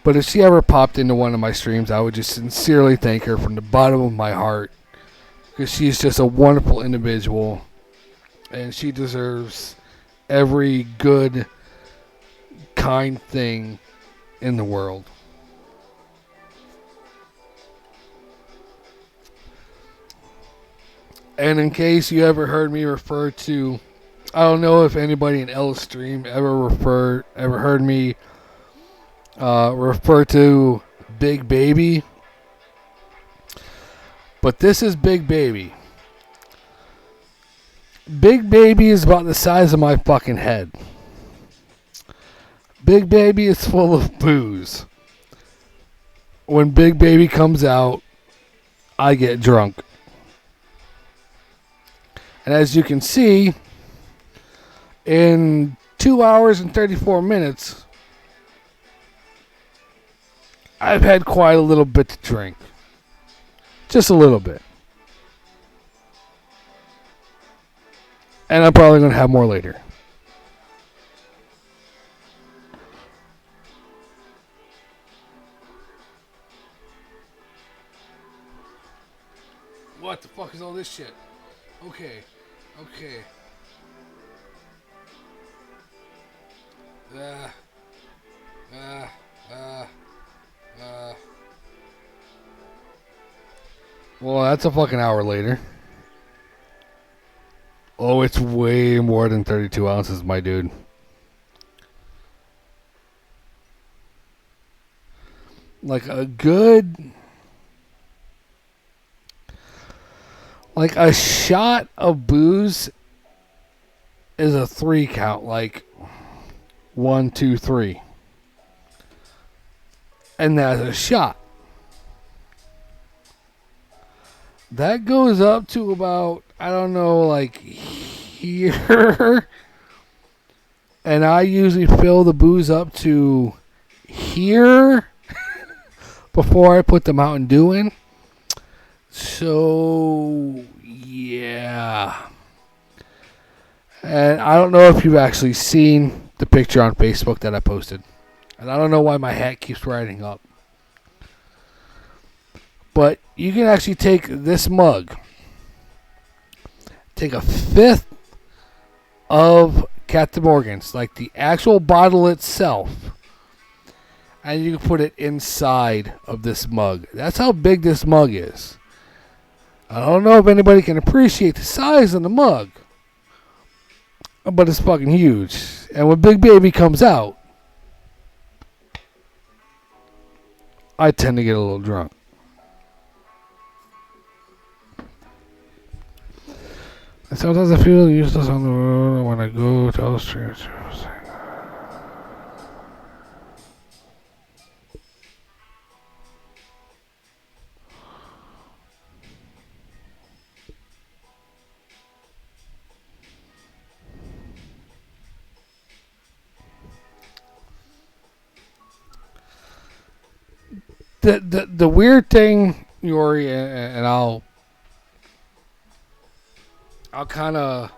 but if she ever popped into one of my streams, I would just sincerely thank her from the bottom of my heart, because she's just a wonderful individual, and she deserves every good, kind thing in the world. And in case you ever heard me refer to, I don't know if anybody in L's stream ever heard me refer to Big Baby, but this is Big Baby. Big Baby is about the size of my fucking head. Big Baby is full of booze. When Big Baby comes out, I get drunk. And as you can see, in 2 hours and 34 minutes, I've had quite a little bit to drink. Just a little bit. And I'm probably going to have more later. What the fuck is all this shit? Okay. Well, that's a fucking hour later. Oh, it's way more than 32 ounces, my dude. Like a good... Like a shot of booze is a 3 count. Like 1, 2, 3. And that's a shot. That goes up to about, I don't know, like here. And I usually fill the booze up to here before I put the Mountain Dew in. So, yeah. And I don't know if you've actually seen the picture on Facebook that I posted. And I don't know why my hat keeps riding up. But you can actually take this mug, take a fifth of Captain Morgan's, like the actual bottle itself, and you can put it inside of this mug. That's how big this mug is. I don't know if anybody can appreciate the size of the mug, but it's fucking huge. And when Big Baby comes out, I tend to get a little drunk. And sometimes I feel useless on the road when I go to the streets. The weird thing, Yori, and I'll kind of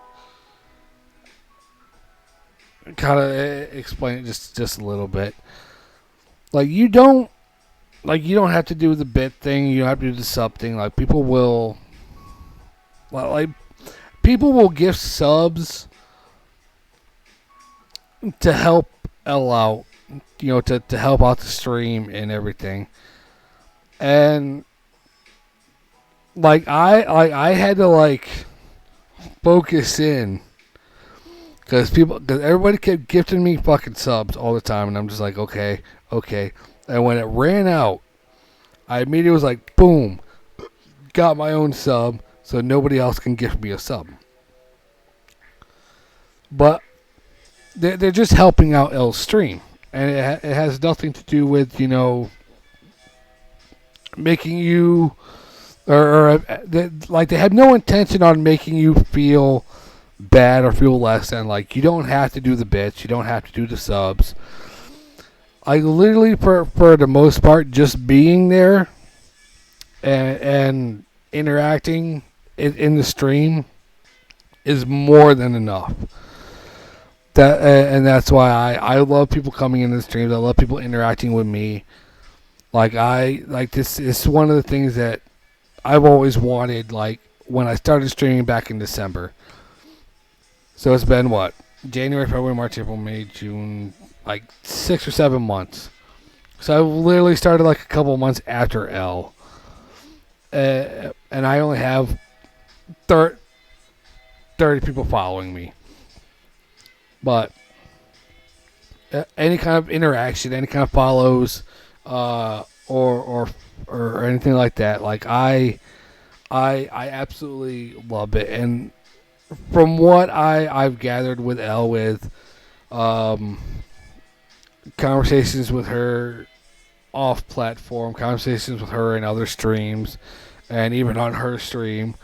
explain it just a little bit. Like you don't have to do the bit thing. You don't have to do the sub thing. Like people will gift subs to help L out, to help out the stream and everything. And I had to focus in because everybody kept gifting me fucking subs all the time, and I'm just like, okay. And when it ran out, I immediately was like, boom, got my own sub, so nobody else can gift me a sub. But they're just helping out L's stream, and it has nothing to do with making you. They have no intention on making you feel bad or feel less than. Like, you don't have to do the bits, you don't have to do the subs. I literally, for the most part, just being there and interacting in the stream is more than enough. And that's why I love people coming into the streams. I love people interacting with me. This is one of the things that I've always wanted, when I started streaming back in December. So it's been, January, February, March, April, May, June, 6 or 7 months. So I literally started a couple months after L. And I only have 30 people following me. But any kind of interaction, any kind of follows, or anything like that, I absolutely love it. And from what I've gathered with Elle, with um, conversations with her off platform, conversations with her in other streams, and even on her stream,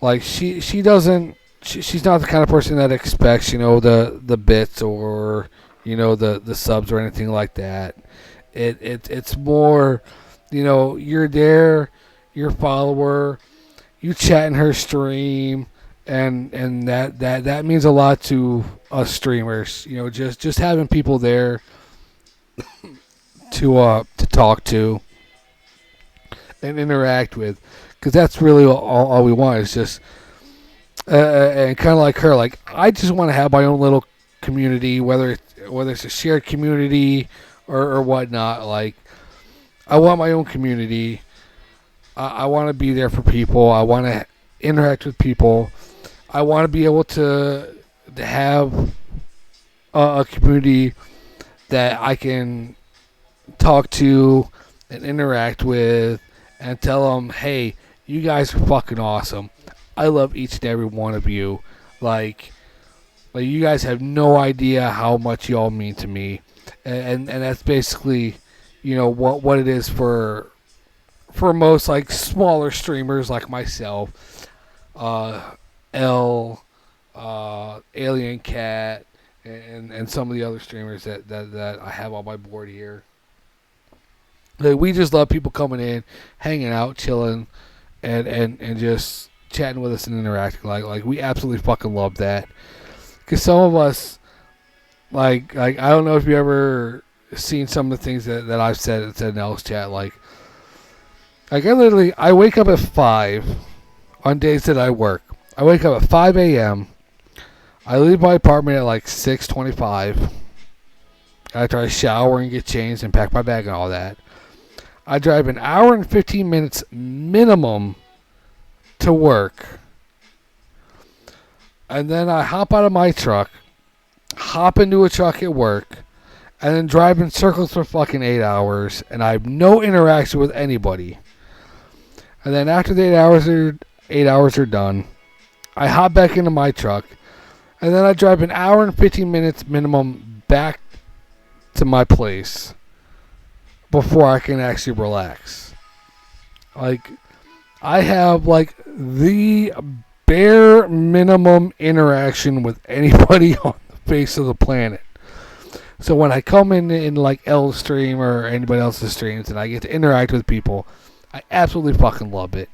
like she doesn't she's not the kind of person that expects the bits or the subs or anything like that. It's more, you're there, you're a follower, you chat in her stream, and that means a lot to us streamers. Just having people there to talk to and interact with, because that's really all we want is just and kind of like her, like I just want to have my own little community, whether it's a shared community or whatnot. Like I want my own community. I want to be there for people. I want to interact with people. I want to be able to have a community that I can talk to and interact with and tell them, hey, you guys are fucking awesome. I love each and every one of you. Like you guys have no idea how much y'all mean to me, and that's basically, what it is for most like smaller streamers like myself, L, Alien Cat, and some of the other streamers that I have on my board here. Like, we just love people coming in, hanging out, chilling, and just chatting with us and interacting. Like we absolutely fucking love that. Because some of us, like I don't know if you ever seen some of the things that I've said in L's chat. Like I wake up at 5 on days that I work. I wake up at 5 a.m. I leave my apartment at like 6:25. After I shower and get changed and pack my bag and all that. I drive an hour and 15 minutes minimum to work. And then I hop out of my truck, hop into a truck at work, and then drive in circles for fucking 8 hours, and I have no interaction with anybody. And then after the 8 hours are done, I hop back into my truck, and then I drive an hour and 15 minutes minimum back to my place before I can actually relax. Like, I have like the bare minimum interaction with anybody on the face of the planet. So when I come in like L's stream or anybody else's streams and I get to interact with people, I absolutely fucking love it.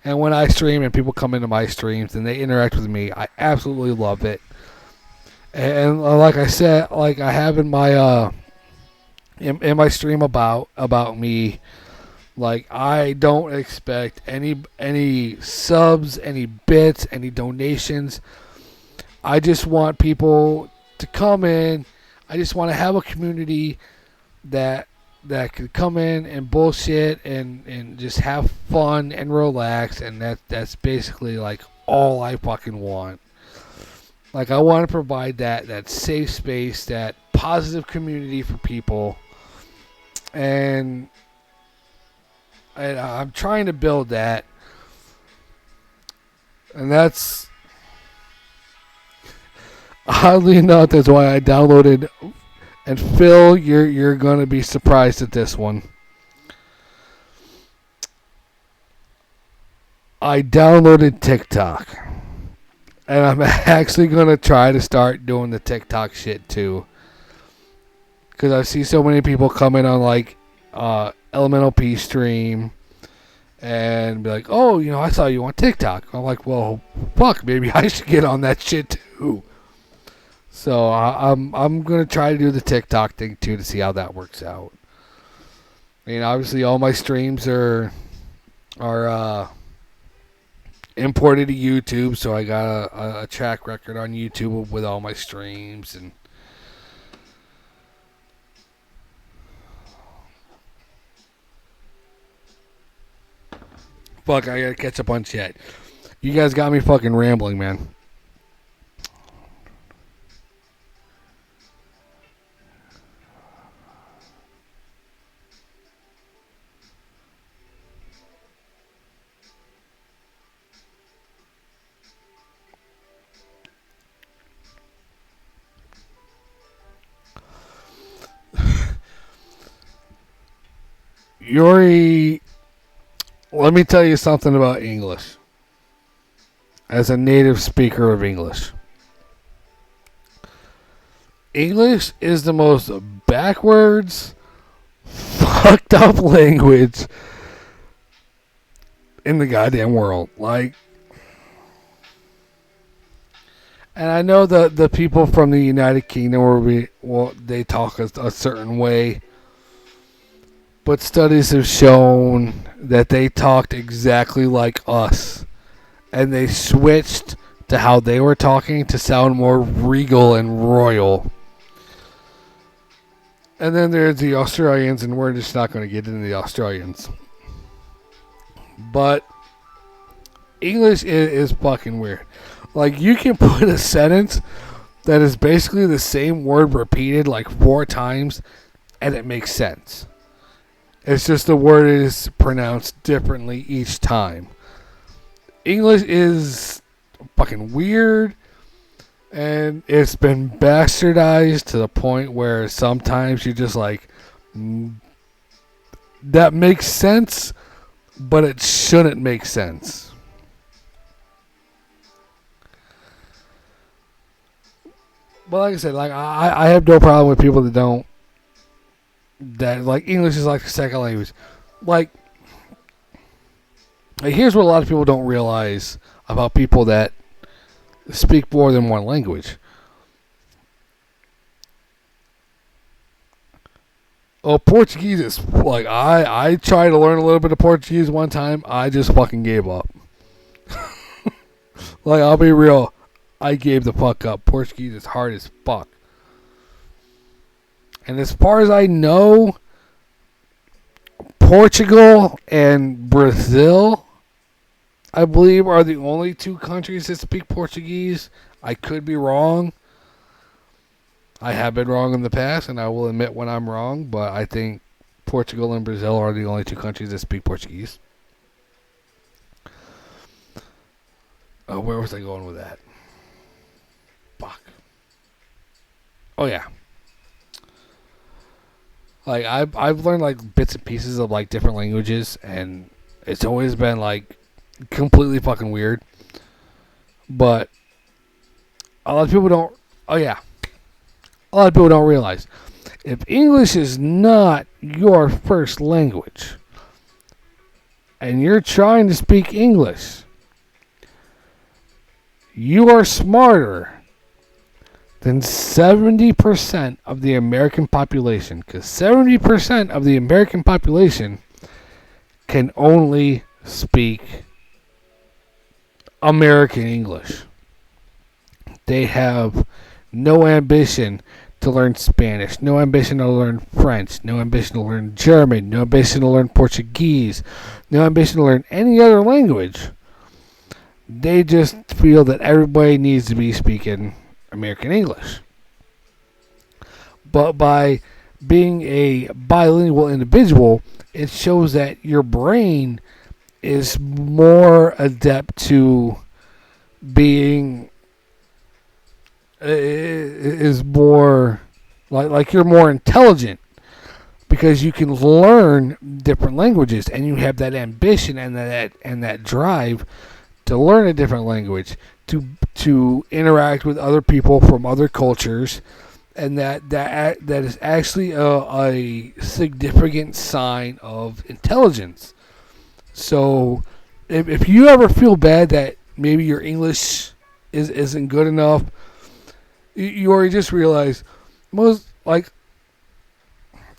And when I stream and people come into my streams and they interact with me, I absolutely love it. And like I said, like I have in my in my stream about me, like I don't expect any subs, any bits, any donations. I just want people to come in. I just want to have a community that could come in and bullshit and just have fun and relax, and that's basically like all I fucking want. Like I want to provide that safe space, that positive community for people. And I'm trying to build that. And that's, oddly enough, that's why I downloaded. And Phil, you're going to be surprised at this one. I downloaded TikTok. And I'm actually going to try to start doing the TikTok shit too. Because I see so many people coming on like Elemental P stream and be like, oh, I saw you on TikTok. I'm like, well, fuck, maybe I should get on that shit too. So I'm gonna try to do the TikTok thing too to see how that works out. I mean, obviously all my streams are imported to YouTube, so I got a track record on YouTube with all my streams and. Fuck, I gotta catch up on chat. You guys got me fucking rambling, man. Yuri, let me tell you something about English. As a native speaker of English, English is the most backwards, fucked up language in the goddamn world. Like, and I know the people from the United Kingdom they talk a certain way, but studies have shown that they talked exactly like us, and they switched to how they were talking to sound more regal and royal. And then there's the Australians, and we're just not going to get into the Australians. But English is fucking weird. Like, you can put a sentence that is basically the same word repeated like 4 times, and it makes sense. It's just the word is pronounced differently each time. English is fucking weird, and it's been bastardized to the point where sometimes you're just like, that makes sense, but it shouldn't make sense. But like I said, like I have no problem with people that like English is like a second language. Like, here's what a lot of people don't realize about people that speak more than one language. Oh, Portuguese is like, I tried to learn a little bit of Portuguese one time. I just fucking gave up. Like, I'll be real, I gave the fuck up. Portuguese is hard as fuck. And as far as I know, Portugal and Brazil, I believe, are the only 2 countries that speak Portuguese. I could be wrong. I have been wrong in the past, and I will admit when I'm wrong, but I think Portugal and Brazil are the only 2 countries that speak Portuguese. Where was I going with that? Fuck. Oh, yeah. Like, I've learned, like, bits and pieces of, like, different languages, and it's always been, like, completely fucking weird. But a lot of people don't... Oh, yeah. A lot of people don't realize. If English is not your first language, and you're trying to speak English, you are smarter than 70% of the American population, because 70% of the American population can only speak American English. They have no ambition to learn Spanish, no ambition to learn French, no ambition to learn German, no ambition to learn Portuguese, no ambition to learn any other language. They just feel that everybody needs to be speaking American English. But by being a bilingual individual, it shows that your brain is more adept to being is more like you're more intelligent, because you can learn different languages, and you have that ambition and that drive to learn a different language, to interact with other people from other cultures, and that is actually a significant sign of intelligence. So if you ever feel bad that maybe your English isn't good enough, you already just realize I'm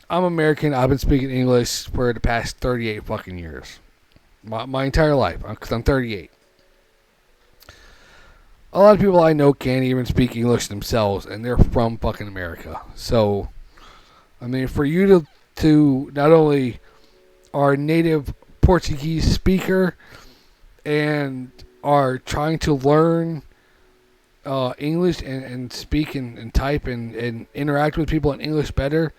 American. I've been speaking English for the past 38 fucking years. My entire life, because I'm 38. A lot of people I know can't even speak English themselves, and they're from fucking America. So, I mean, for you to not only are a native Portuguese speaker and are trying to learn English and speak and type and interact with people in English better,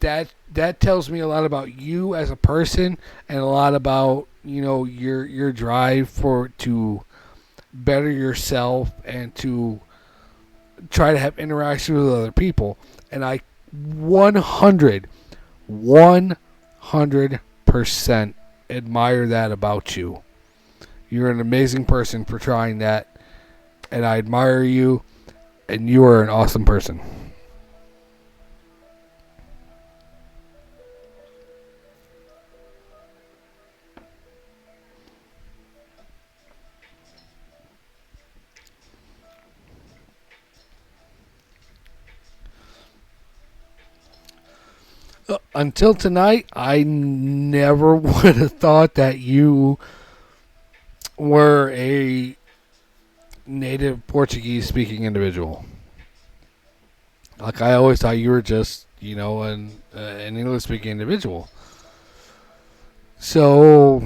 that tells me a lot about you as a person, and a lot about, you know, your drive to better yourself and to try to have interaction with other people. And I 100% 100% admire that about you. You're an amazing person for trying that, and I admire you, and you are an awesome person. Until tonight, I never would have thought that you were a native Portuguese speaking individual. Like, I always thought you were just, an English speaking individual. So,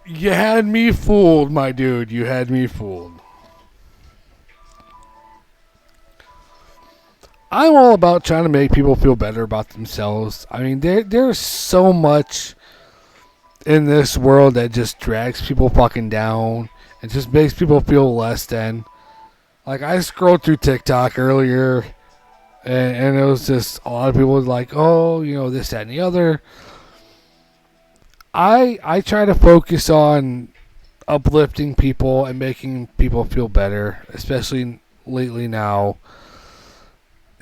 you had me fooled, my dude. You had me fooled. I'm all about trying to make people feel better about themselves. I mean, there's so much in this world that just drags people fucking down and just makes people feel less than. Like, I scrolled through TikTok earlier, and it was just a lot of people like, oh, this, that, and the other. I try to focus on uplifting people and making people feel better, especially lately now.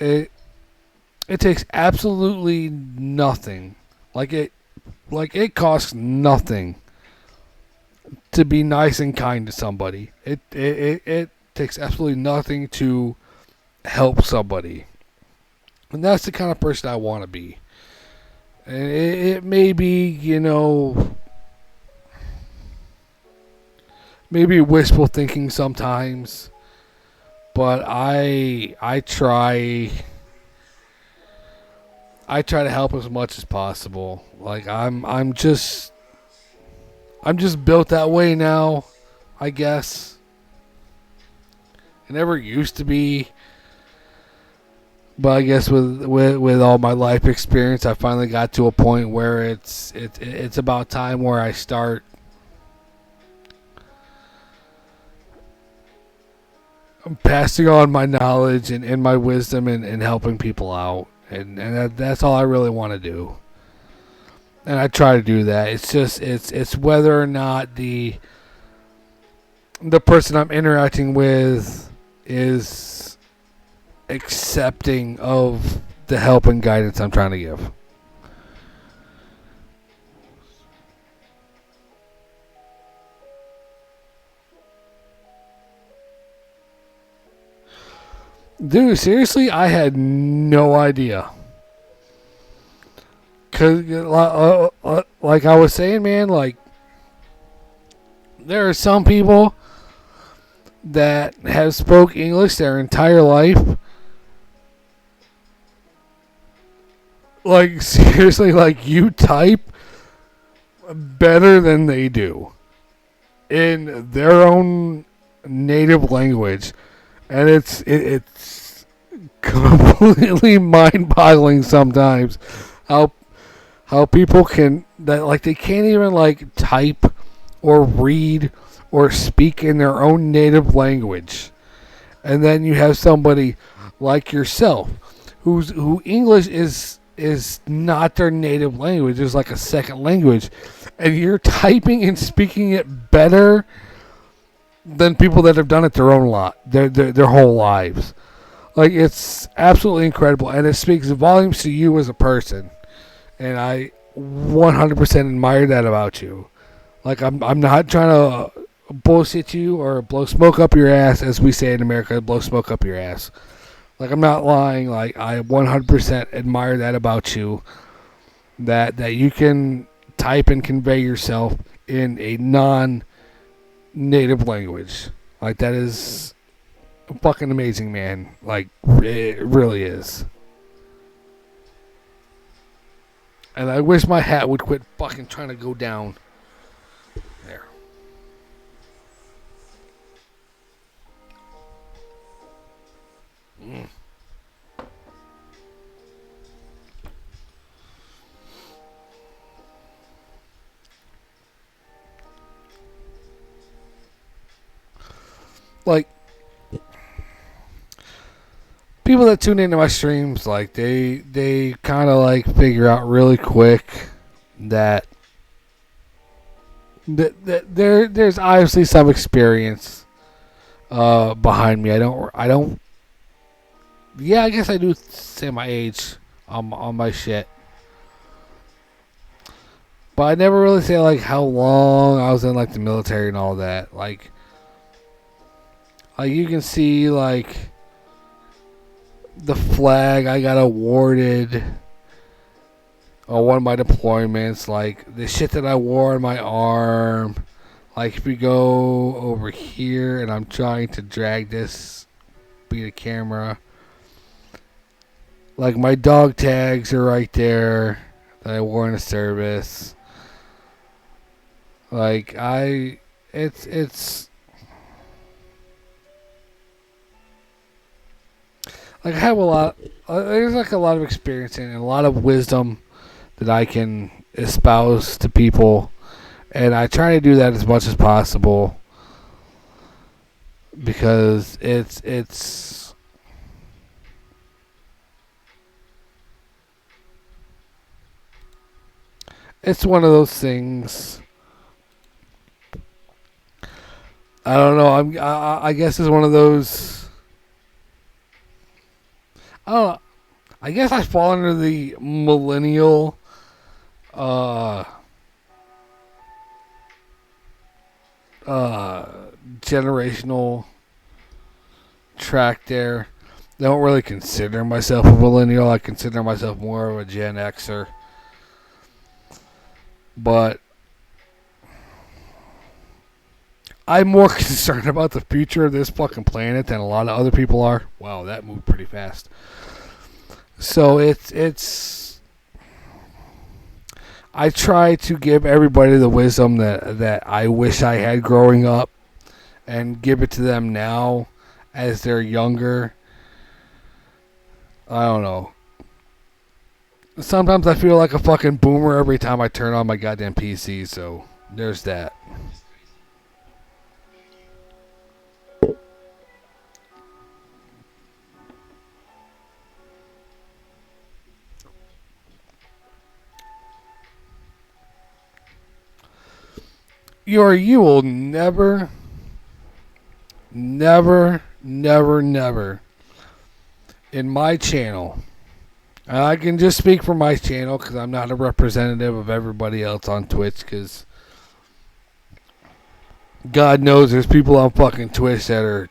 It takes absolutely nothing. Like it costs nothing to be nice and kind to somebody. It takes absolutely nothing to help somebody. And that's the kind of person I want to be. And it may be, maybe wishful thinking sometimes. But I try to help as much as possible. Like, I'm just built that way now, I guess. I never used to be, but I guess with all my life experience, I finally got to a point where it's about time where I start passing on my knowledge and my wisdom and helping people out. And that's all I really want to do. And I try to do that. It's just, it's whether or not the person I'm interacting with is accepting of the help and guidance I'm trying to give. Dude, seriously, I had no idea. Cause, like I was saying, man, like, there are some people that have spoke English their entire life. Like, seriously, like, you type better than they do in their own native language. And it's completely mind-boggling sometimes how people can, that, like, they can't even, like, type or read or speak in their own native language. And then you have somebody like yourself who English is not their native language, it's like a second language, and you're typing and speaking it better than people that have done it their whole lives. Like, it's absolutely incredible, and it speaks volumes to you as a person. And I 100% admire that about you. Like, I'm not trying to bullshit you or blow smoke up your ass, as we say in America, blow smoke up your ass. Like, I'm not lying. Like, I 100% admire that about you. That you can type and convey yourself in a non-native language. Like, that is fucking amazing, man. Like, it really is. And I wish my hat would quit fucking trying to go down. There. Like, people people that tune into my streams, like they kind of like figure out really quick that there's obviously some experience behind me. I don't. Yeah, I guess I do say my age on my shit, but I never really say like how long I was in like the military and all that. Like you can see like the flag I got awarded on one of my deployments, like the shit that I wore on my arm. Like if we go over here and I'm trying to drag this beat a camera, like my dog tags are right there that I wore in the service. Like it's like I have a lot. There's like a lot of experience and a lot of wisdom that I can espouse to people, and I try to do that as much as possible because it's one of those things. I don't know. I guess it's one of those. I don't know. I guess I fall under the millennial generational track there. I don't really consider myself a millennial. I consider myself more of a Gen Xer. But I'm more concerned about the future of this fucking planet than a lot of other people are. Wow, that moved pretty fast. So it's I try to give everybody the wisdom that I wish I had growing up and give it to them now as they're younger. I don't know. Sometimes I feel like a fucking boomer every time I turn on my goddamn PC, so there's that. You will never in my channel, and I can just speak for my channel because I'm not a representative of everybody else on Twitch, because God knows there's people on fucking Twitch that are,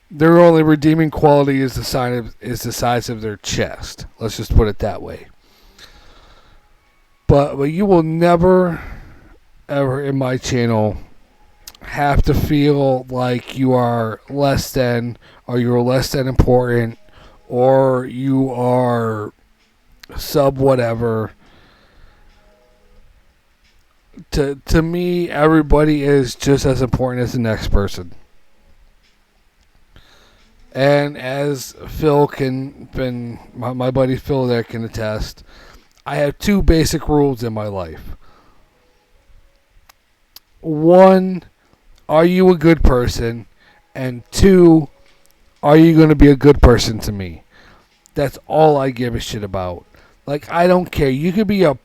their only redeeming quality is the size of their chest. Let's just put it that way. But you will never, ever in my channel have to feel like you are less than, or you're less than important, or you are sub whatever. To me, everybody is just as important as the next person. And as Phil my buddy Phil there can attest, I have two basic rules in my life. One, are you a good person? And two, are you going to be a good person to me? That's all I give a shit about. Like, I don't care. You could be a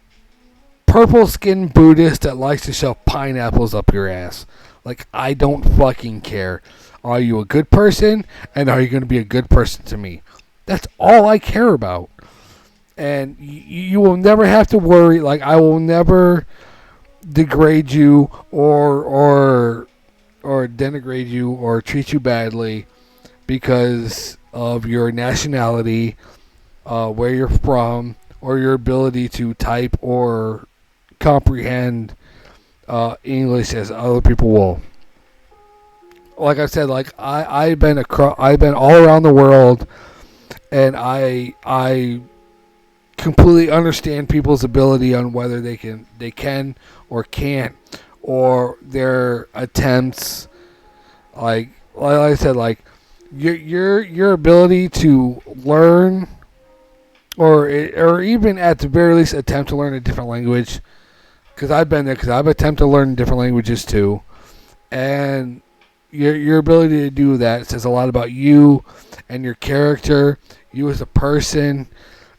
purple-skinned Buddhist that likes to shove pineapples up your ass. Like, I don't fucking care. Are you a good person? And are you going to be a good person to me? That's all I care about. And you will never have to worry. Like, I will never degrade you or denigrate you or treat you badly because of your nationality, where you're from, or your ability to type or comprehend English as other people will. Like I said, like I've been all around the world, and I completely understand people's ability on whether they can or can't, or their attempts. Like I said, like your ability to learn, or even at the very least attempt to learn a different language. Because I've been there, because I've attempted to learn different languages too, and your ability to do that says a lot about you and your character, you as a person,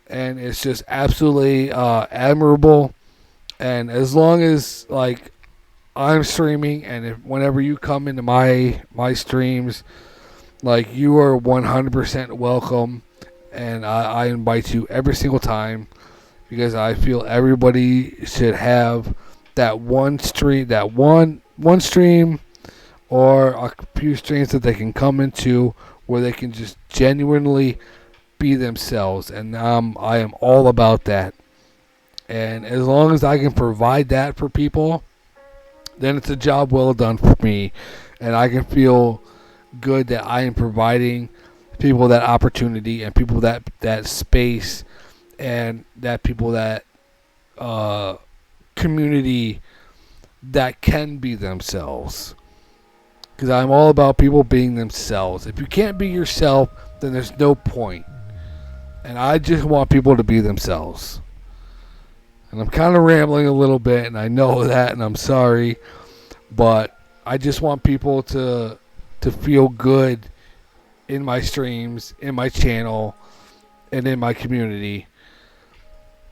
and it's just absolutely admirable. And as long as like I'm streaming, and whenever you come into my streams, like you are 100% welcome, and I invite you every single time because I feel everybody should have that one stream, one stream, or a few streams that they can come into where they can just genuinely be themselves, and I am all about that. And as long as I can provide that for people, then it's a job well done for me, and I can feel good that I am providing people that opportunity and people that space and that people that community that can be themselves. Because I'm all about people being themselves. If you can't be yourself, then there's no point. And I just want people to be themselves. And I'm kind of rambling a little bit, and I know that, and I'm sorry. But I just want people to feel good in my streams, in my channel, and in my community.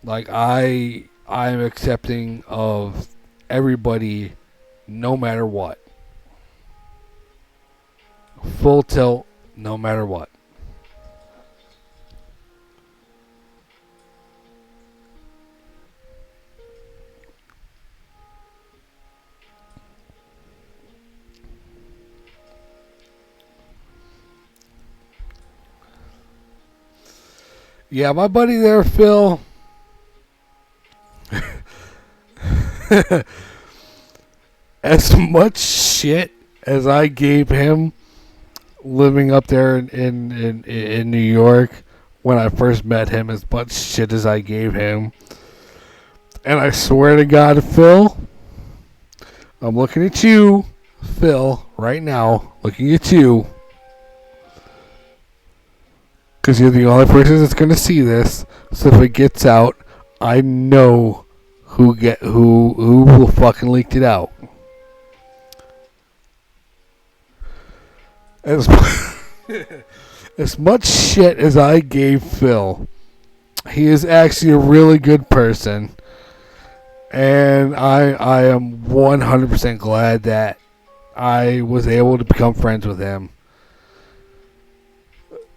Like, I am accepting of everybody no matter what. Full tilt, no matter what. Yeah, my buddy there, Phil. As much shit as I gave him living up there in New York when I first met him, as much shit as I gave him. And I swear to God, Phil, I'm looking at you, Phil, right now, looking at you. Because you're the only person that's going to see this. So if it gets out, I know who will fucking leaked it out. As much shit as I gave Phil, he is actually a really good person. And I am 100% glad that I was able to become friends with him.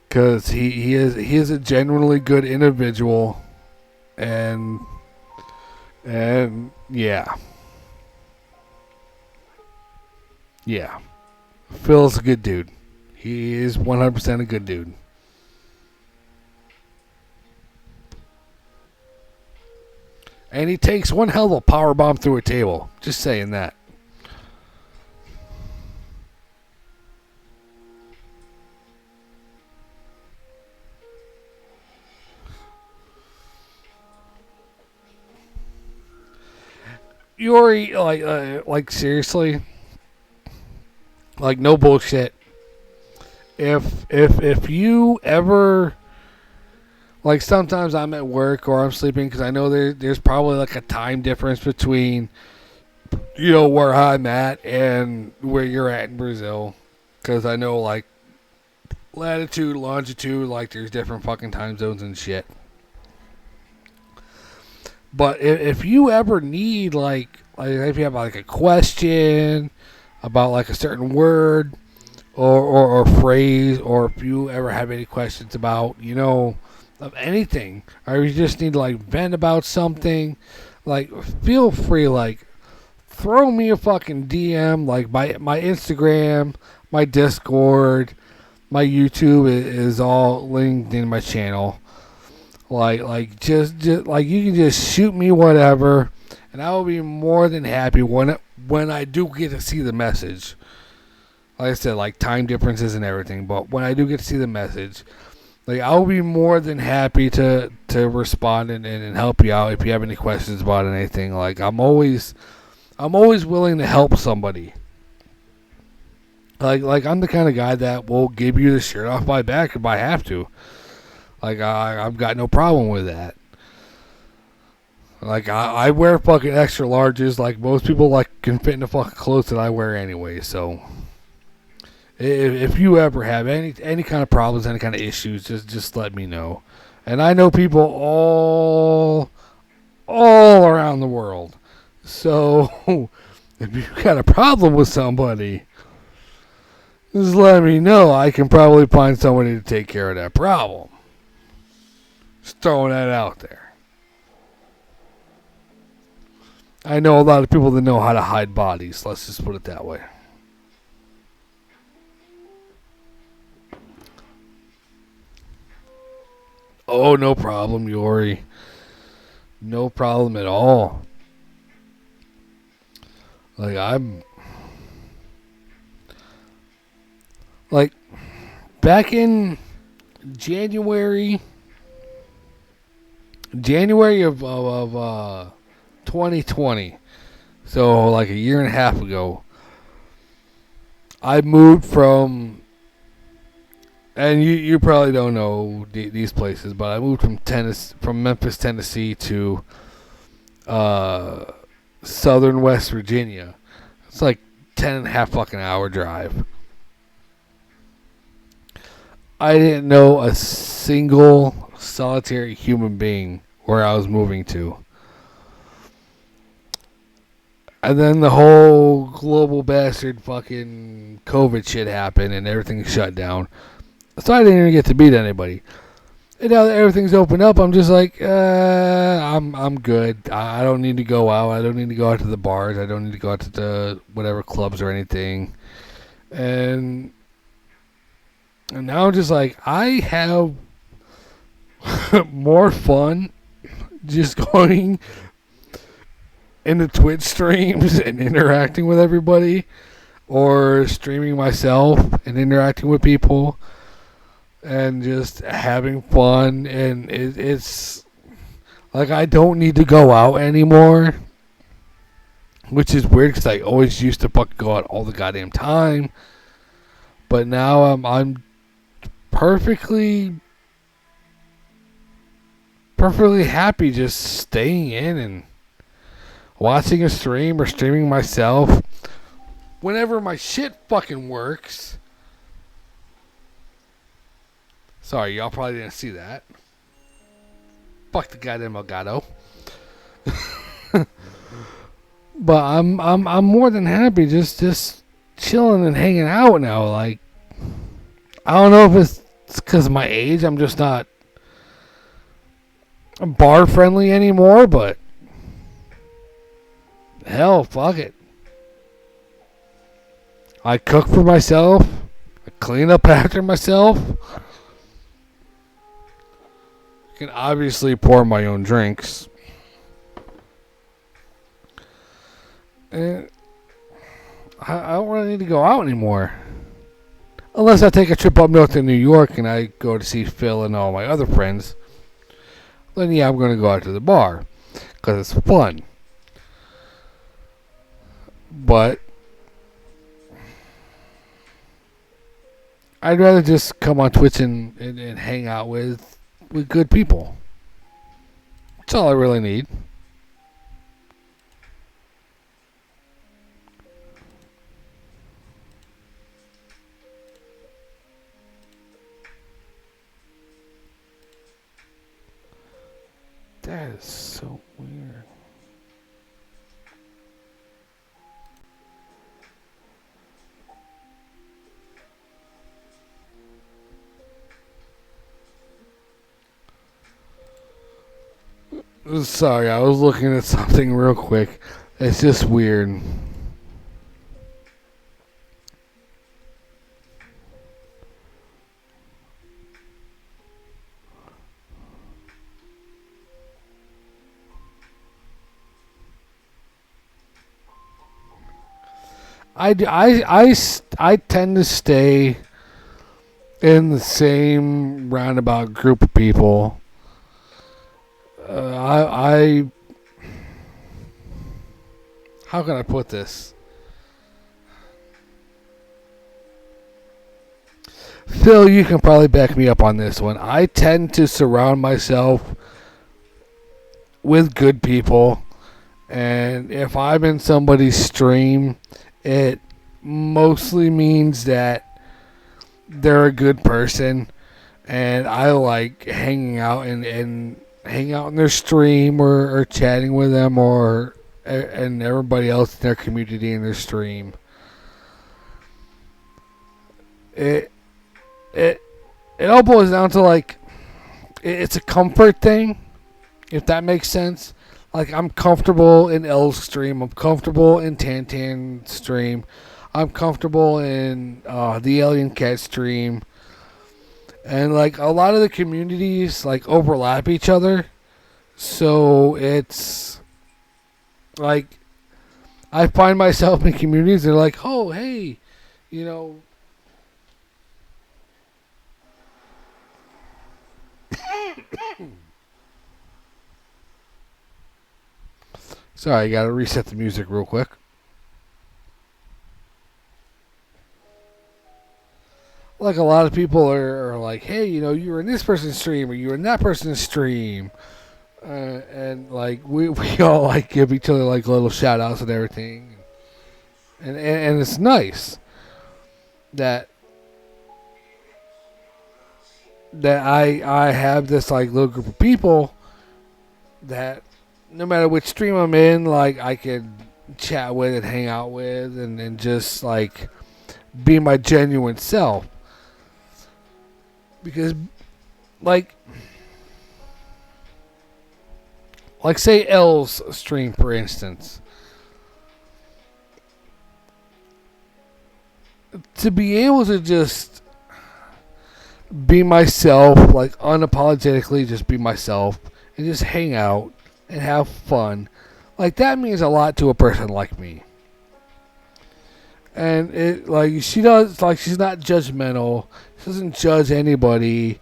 Because he is a genuinely good individual. And yeah. Yeah. Phil's a good dude. He is 100% a good dude. And he takes one hell of a power bomb through a table. Just saying that. Yuri, like seriously, like no bullshit. If you ever, like sometimes I'm at work or I'm sleeping because I know there's probably like a time difference between, you know, where I'm at and where you're at in Brazil, because I know like latitude, longitude, like there's different fucking time zones and shit. But if you ever need like if you have like a question about like a certain word or phrase, or if you ever have any questions about, you know, of anything, or you just need to like vent about something, like feel free, like throw me a fucking DM, like my Instagram, my Discord, my YouTube is all linked in my channel. Like just like you can just shoot me whatever, and I will be more than happy when I do get to see the message. Like I said, like time differences and everything, but when I do get to see the message, like I'll be more than happy to respond and help you out if you have any questions about anything. Like I'm always willing to help somebody. Like I'm the kind of guy that will give you the shirt off my back if I have to. Like, I've got no problem with that. Like, I wear fucking extra larges. Like, most people, like, can fit in the fucking clothes that I wear anyway, so. If you ever have any kind of problems, any kind of issues, just let me know. And I know people all around the world. So if you've got a problem with somebody, just let me know. I can probably find somebody to take care of that problem. Just throwing that out there. I know a lot of people that know how to hide bodies. Let's just put it that way. Oh, no problem, Yori. No problem at all. Like, like, back in January of 2020, so like a year and a half ago, I moved from, and you probably don't know these places, but I moved from Memphis, Tennessee to southern West Virginia. It's like 10.5 fucking hour drive. I didn't know a single solitary human being where I was moving to. And then the whole global bastard fucking COVID shit happened and everything shut down. So I didn't even get to meet anybody. And now that everything's opened up, I'm just like, I'm good. I don't need to go out. I don't need to go out to the bars. I don't need to go out to the whatever clubs or anything. And now I'm just like, I have more fun just going into Twitch streams and interacting with everybody, or streaming myself and interacting with people and just having fun. And it's like, I don't need to go out anymore, which is weird because I always used to fucking go out all the goddamn time. But now I'm perfectly happy just staying in and watching a stream or streaming myself whenever my shit fucking works. Sorry, y'all probably didn't see that. Fuck the goddamn Elgato. But I'm more than happy just chilling and hanging out now. Like, I don't know if it's because of my age. I'm just not bar friendly anymore, but hell, fuck it. I cook for myself. I clean up after myself. I can obviously pour my own drinks. And I don't really need to go out anymore. Unless I take a trip up north to New York and I go to see Phil and all my other friends. Then yeah, I'm going to go out to the bar. Because it's fun. But I'd rather just come on Twitch and hang out with good people. That's all I really need. That is so weird. Sorry, I was looking at something real quick. It's just weird. I tend to stay in the same roundabout group of people. How can I put this? Phil, you can probably back me up on this one. I tend to surround myself with good people, and if I'm in somebody's stream, it mostly means that they're a good person, and I like hanging out and hanging out in their stream or chatting with them or and everybody else in their community in their stream. It it it all boils down to like it's a comfort thing, if that makes sense. Like I'm comfortable in L's stream, I'm comfortable in Tantan stream, I'm comfortable in the Alien Cat stream, and like a lot of the communities like overlap each other, so it's like I find myself in communities that are like, oh hey, you know. Sorry, I gotta reset the music real quick. Like a lot of people are like, hey, you know, you were in this person's stream or you were in that person's stream. And like we all like give each other like little shout outs and everything. And it's nice that I have this like little group of people that no matter which stream I'm in, like I can chat with and hang out with and just like be my genuine self. Because like say L's stream for instance. To be able to just be myself, like unapologetically just be myself and just hang out and have fun, like that means a lot to a person like me. And it like she does, like she's not judgmental, she doesn't judge anybody,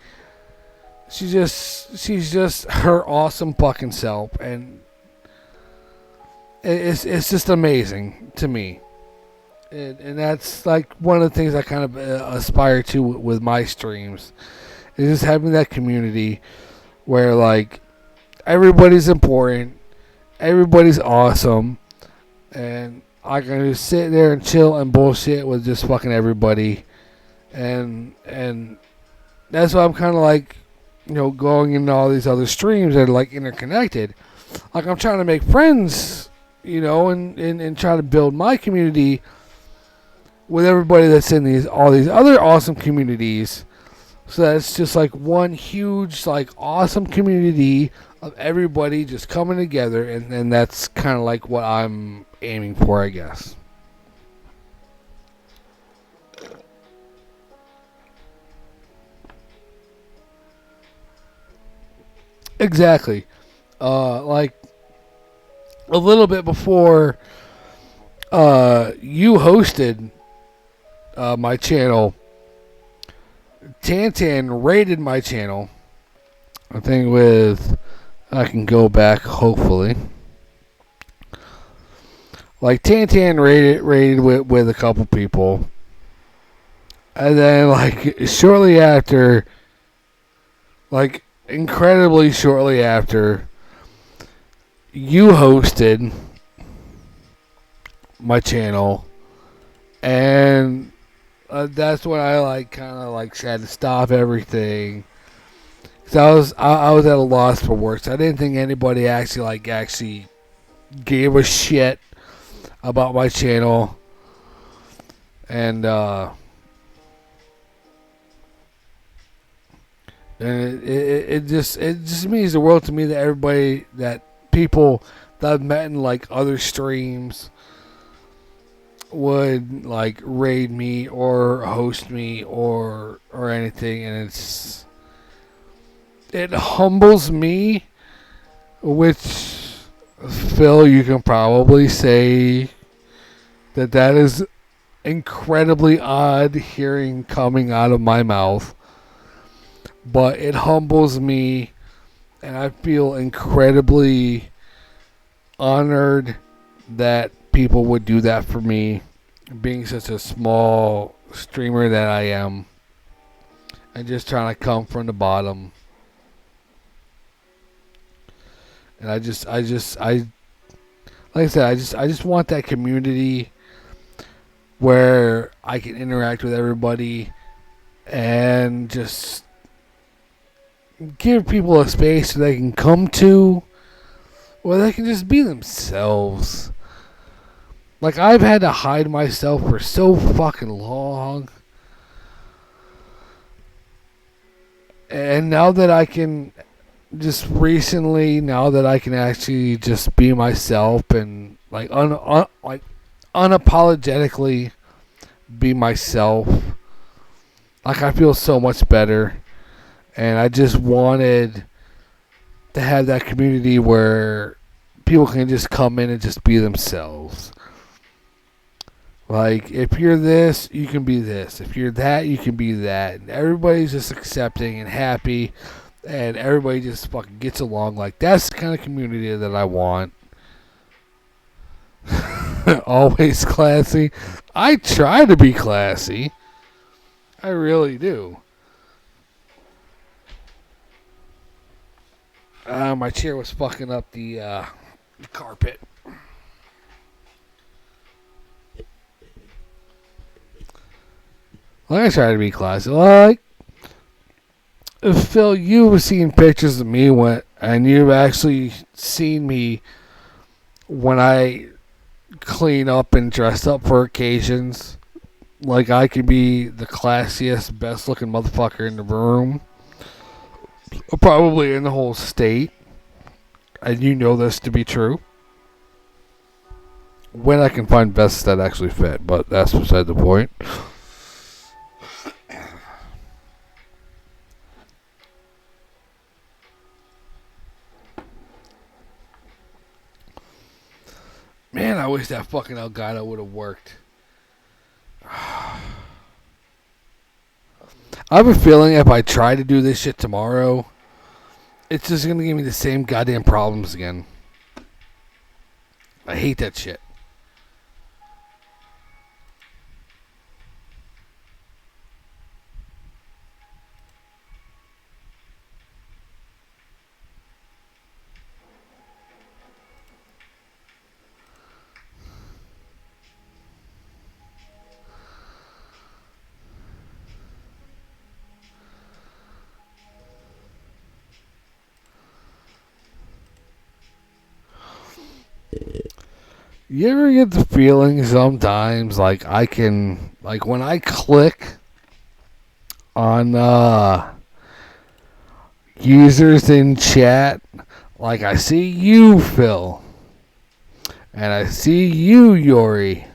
she's just her awesome fucking self, and it's just amazing to me. And that's like one of the things I kind of aspire to with my streams, is just having that community where like everybody's important, everybody's awesome, and I can just sit there and chill and bullshit with just fucking everybody, and that's why I'm kind of like, you know, going into all these other streams that are like interconnected. Like I'm trying to make friends, you know, and try to build my community with everybody that's in all these other awesome communities, so that it's just like one huge like awesome community of everybody just coming together, and that's kind of like what I'm aiming for, I guess. Exactly. Like a little bit before you hosted my channel, Tantan raided my channel. I think I can go back hopefully. Like Tantan raided with a couple people, and then like shortly after, like incredibly shortly after, you hosted my channel, and that's when I like kind of like had to stop everything. Cause I was at a loss for words. I didn't think anybody actually gave a shit about my channel, and it just means the world to me that people that I've met in like other streams would like raid me or host me or anything, and it humbles me, which Phil, you can probably say that is incredibly odd hearing coming out of my mouth, but it humbles me, and I feel incredibly honored that people would do that for me, being such a small streamer that I am, and just trying to come from the bottom. And I like I said, I just want that community where I can interact with everybody and just give people a space that they can come to where they can just be themselves. Like, I've had to hide myself for so fucking long. And now that I can just recently, now that I can actually just be myself and like like unapologetically be myself, like, I feel so much better. And I just wanted to have that community where people can just come in and just be themselves. Like, if you're this, you can be this. If you're that, you can be that. And everybody's just accepting and happy. And everybody just fucking gets along. Like, that's the kind of community that I want. Always classy. I try to be classy. I really do. My chair was fucking up the carpet. Like, I try to be classy. Like, Phil, you've seen pictures of me and you've actually seen me when I clean up and dress up for occasions. Like, I can be the classiest, best looking motherfucker in the room. Probably in the whole state. And you know this to be true. When I can find vests that actually fit, but that's beside the point. Man, I wish that fucking Elgato would have worked. I have a feeling if I try to do this shit tomorrow, it's just going to give me the same goddamn problems again. I hate that shit. You ever get the feeling sometimes like I can, like when I click on users in chat, like I see you, Phil, and I see you, Yori,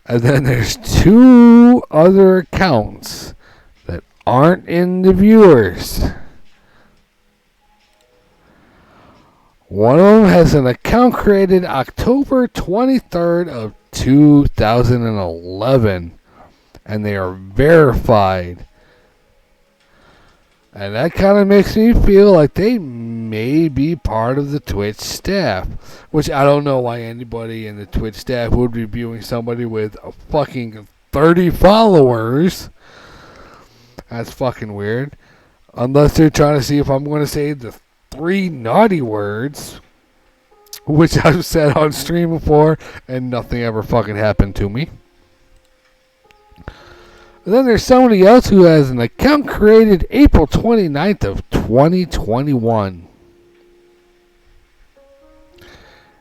and then there's two other accounts that aren't in the viewers. One of them has an account created October 23rd of 2011, and they are verified. And that kind of makes me feel like they may be part of the Twitch staff, which I don't know why anybody in the Twitch staff would be viewing somebody with a fucking 30 followers. That's fucking weird. Unless they're trying to see if I'm going to say the 3 naughty words, which I've said on stream before, and nothing ever fucking happened to me. And then there's somebody else who has an account created April 29th of 2021.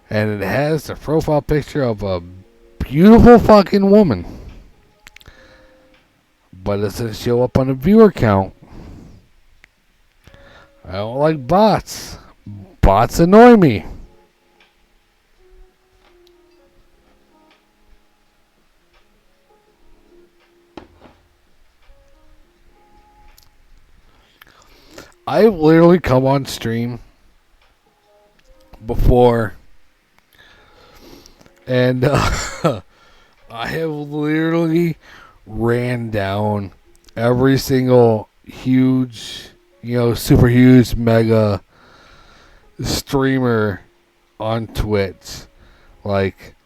And it has the profile picture of a beautiful fucking woman. But it doesn't show up on the viewer count. I don't like bots. Bots annoy me. I've literally come on stream before, and I have literally ran down every single huge, super huge, mega streamer on Twitch, like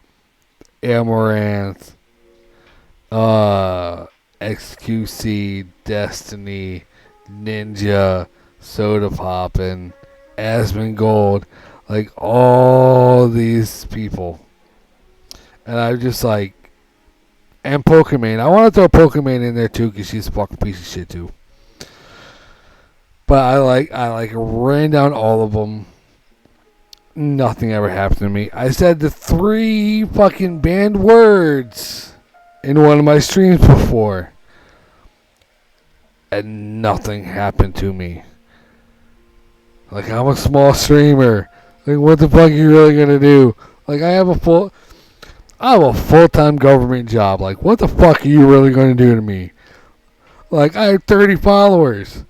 Amaranth, XQC, Destiny, Ninja, Soda Poppin', Asmongold, like all these people. And I'm just like, And Pokemon. I want to throw Pokemon in there too because she's a fucking piece of shit too. But I ran down all of them. Nothing ever happened to me. I said the 3 fucking banned words in one of my streams before. And nothing happened to me. Like, I'm a small streamer. Like, what the fuck are you really gonna do? Like, I have a full-time government job. Like, what the fuck are you really gonna do to me? Like, I have 30 followers.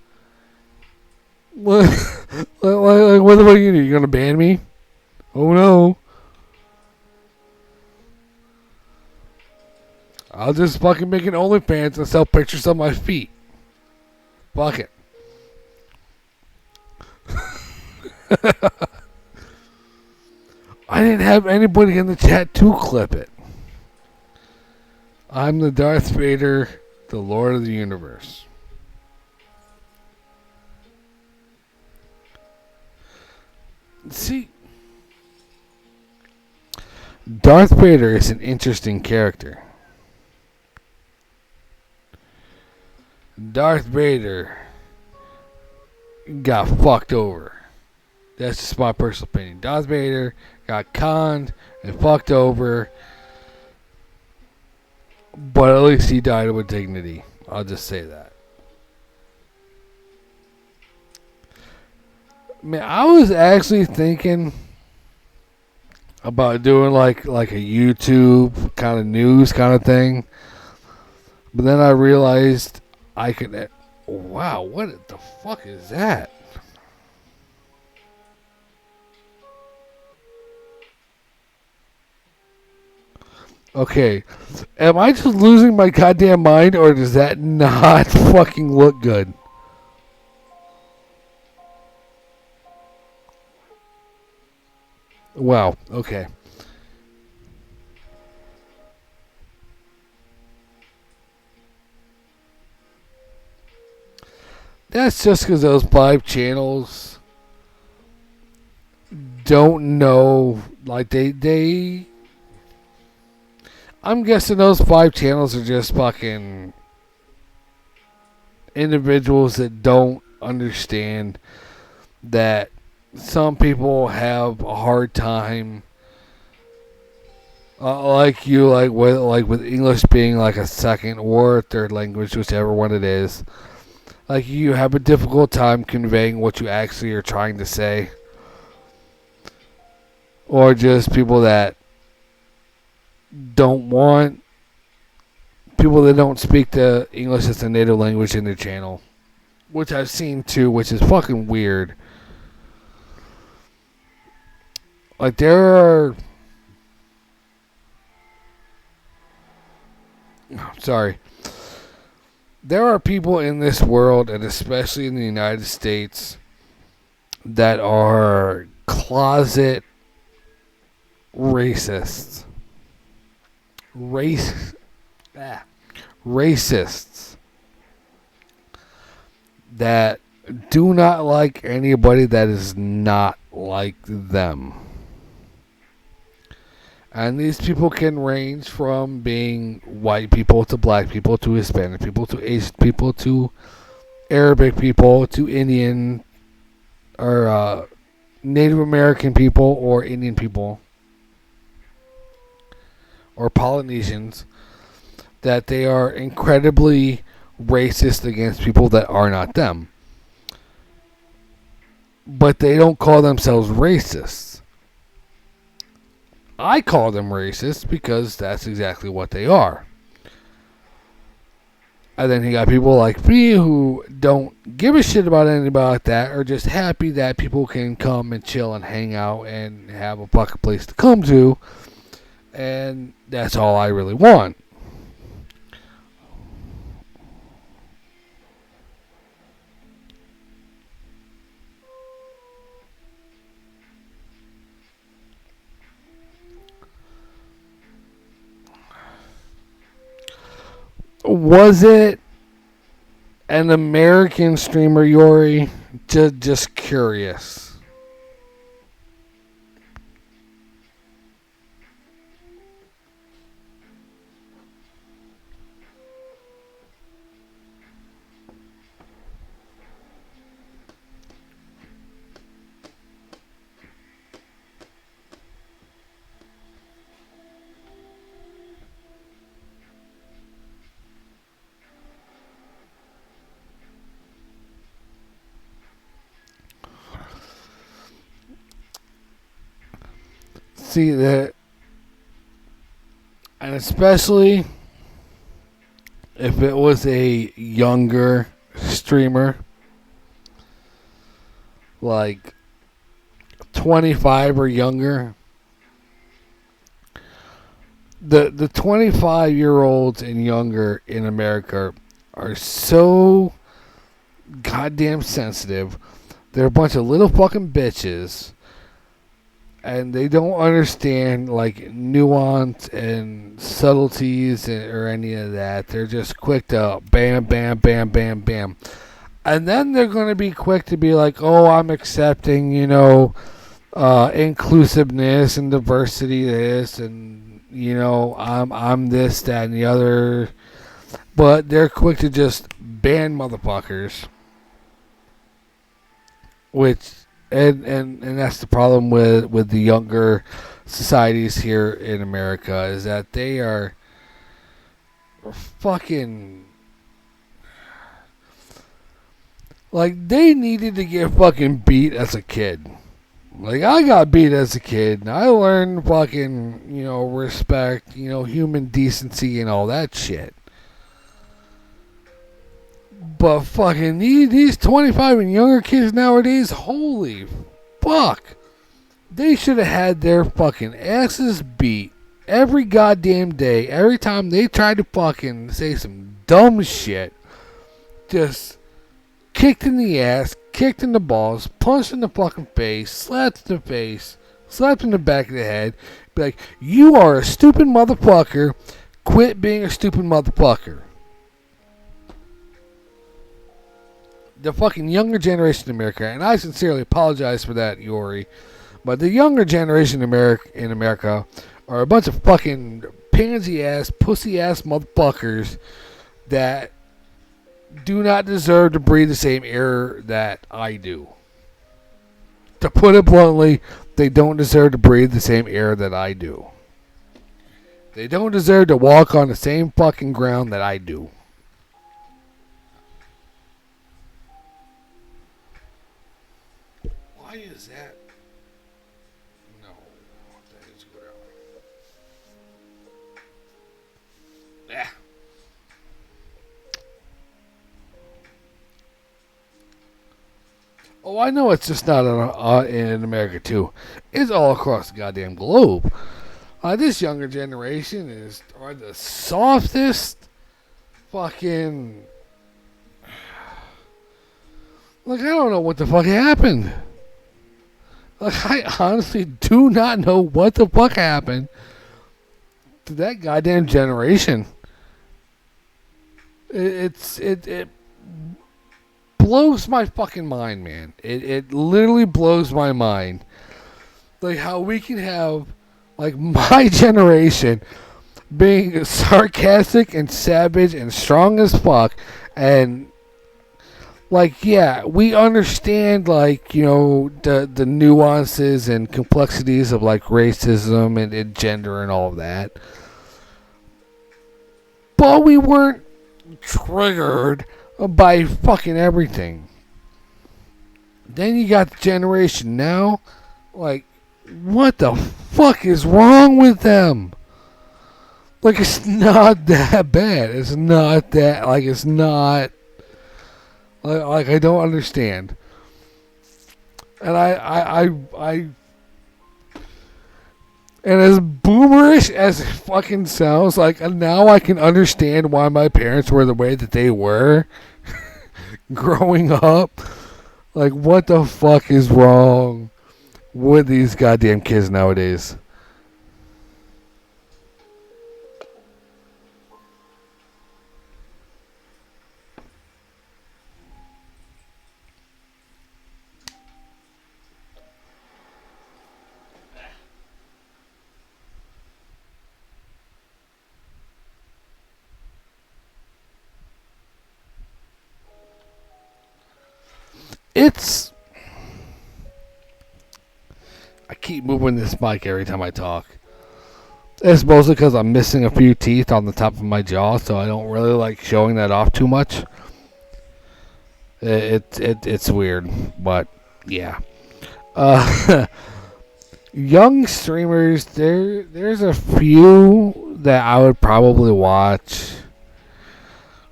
What? What the fuck are you gonna do? You gonna ban me? Oh no. I'll just fucking make an OnlyFans and sell pictures of my feet. Fuck it. I didn't have anybody in the chat to clip it. I'm the Darth Vader, the Lord of the Universe. See, Darth Vader is an interesting character. Darth Vader got fucked over. That's just my personal opinion. Darth Vader got conned and fucked over, but at least he died with dignity. I'll just say that. Man, I was actually thinking about doing like a YouTube kind of news kind of thing, but then I realized I could. Wow, what the fuck is that? Okay, am I just losing my goddamn mind, or does that not fucking look good? Wow, okay. That's just because those 5 channels don't know, like they I'm guessing those 5 channels are just fucking individuals that don't understand that some people have a hard time, like with English being like a second or third language, whichever one it is. Like, you have a difficult time conveying what you actually are trying to say, or just people that don't want people that don't speak the English as a native language in their channel, which I've seen too, which is fucking weird. Like, there are people in this world, and especially in the United States, that are closet racists. Racists that do not like anybody that is not like them. And these people can range from being white people to black people to Hispanic people to Asian people to Arabic people to Indian or Native American people or Indian people or Polynesians, that they are incredibly racist against people that are not them. But they don't call themselves racists. I call them racist because that's exactly what they are. And then you got people like me who don't give a shit about anybody like that, or just happy that people can come and chill and hang out and have a fucking place to come to. And that's all I really want. Was it an American streamer, Yori? Just curious. See that, and especially if it was a younger streamer, like 25 or younger, the 25-year-olds and younger in America are so goddamn sensitive. They're a bunch of little fucking bitches, and they don't understand like nuance and subtleties or any of that. They're just quick to bam, bam, bam, bam, bam. And then they're going to be quick to be like, oh, I'm accepting, inclusiveness and diversity, this, and, I'm this, that, and the other. But they're quick to just ban motherfuckers. Which, and that's the problem with the younger societies here in America, is that they are fucking, like, they needed to get fucking beat as a kid. Like, I got beat as a kid, and I learned fucking, respect, human decency and all that shit. But fucking these 25 and younger kids nowadays, holy fuck. They should have had their fucking asses beat every goddamn day. Every time they tried to fucking say some dumb shit. Just kicked in the ass, kicked in the balls, punched in the fucking face, slapped in the face, slapped in the back of the head. Be like, you are a stupid motherfucker. Quit being a stupid motherfucker. The fucking younger generation in America, and I sincerely apologize for that, Yori, but the younger generation in America are a bunch of fucking pansy-ass, pussy-ass motherfuckers that do not deserve to breathe the same air that I do. To put it bluntly, they don't deserve to breathe the same air that I do. They don't deserve to walk on the same fucking ground that I do. Why is that? No. That needs to go down. Yeah. Oh, I know it's just not in America, too. It's all across the goddamn globe. This younger generation are the softest fucking... Like, I don't know what the fuck happened. Like, I honestly do not know what the fuck happened to that goddamn generation. It blows my fucking mind, man. It literally blows my mind. Like, how we can have, like, my generation being sarcastic and savage and strong as fuck, and like, yeah, we understand, like, the nuances and complexities of, like, racism and gender and all of that. But we weren't triggered by fucking everything. Then you got the generation now, like, what the fuck is wrong with them? Like, it's not that bad. It's not that, like, it's not... Like, I don't understand. And and as boomerish as it fucking sounds, like, now I can understand why my parents were the way that they were growing up. Like, what the fuck is wrong with these goddamn kids nowadays? I keep moving this mic every time I talk. It's mostly because I'm missing a few teeth on the top of my jaw, so I don't really like showing that off too much. It's weird, but yeah. young streamers, there's a few that I would probably watch,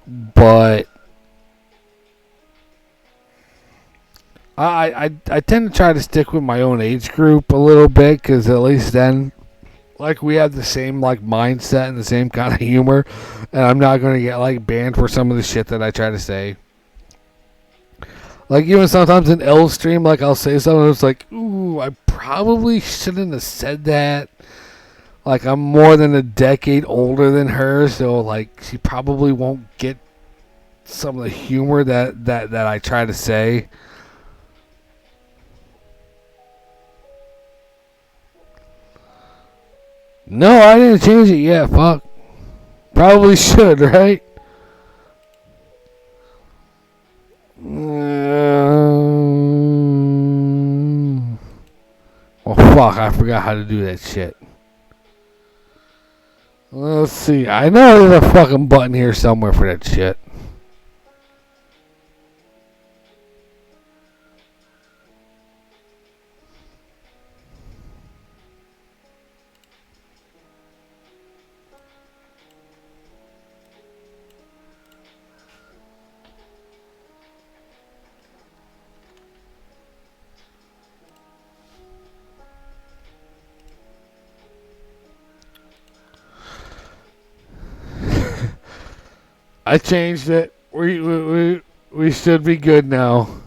but I tend to try to stick with my own age group a little bit, because at least then, like, we have the same like mindset and the same kind of humor, and I'm not going to get like banned for some of the shit that I try to say. Like, even sometimes in L stream, like, I'll say something that's like, ooh, I probably shouldn't have said that. Like, I'm more than a decade older than her, so, like, she probably won't get some of the humor that I try to say. No, I didn't change it yet, fuck. Probably should, right? Oh, fuck, I forgot how to do that shit. Let's see. I know there's a fucking button here somewhere for that shit. I changed it. We should be good now.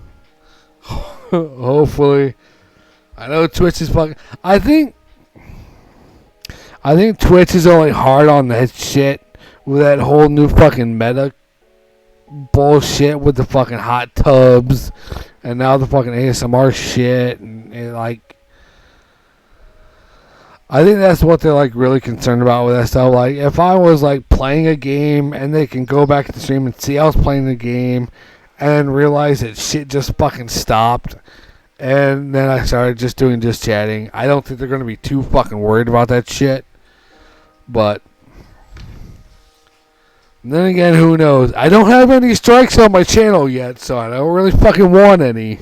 Hopefully. I know Twitch is fucking. I think Twitch is only hard on that shit with that whole new fucking meta bullshit with the fucking hot tubs and now the fucking ASMR shit and like. I think that's what they're like really concerned about with that stuff. Like, if I was like playing a game and they can go back to the stream and see I was playing the game and realize that shit just fucking stopped, and then I started just doing just chatting, I don't think they're going to be too fucking worried about that shit. But then again, who knows? I don't have any strikes on my channel yet, so I don't really fucking want any.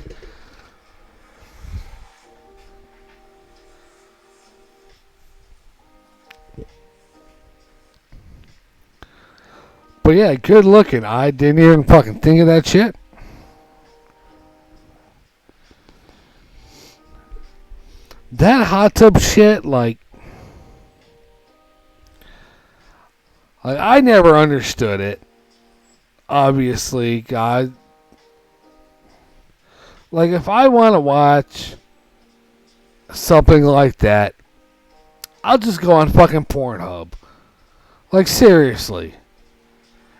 But yeah, good looking. I didn't even fucking think of that shit. That hot tub shit, like I never understood it. Obviously, God. Like, if I want to watch something like that, I'll just go on fucking Pornhub. Like, seriously.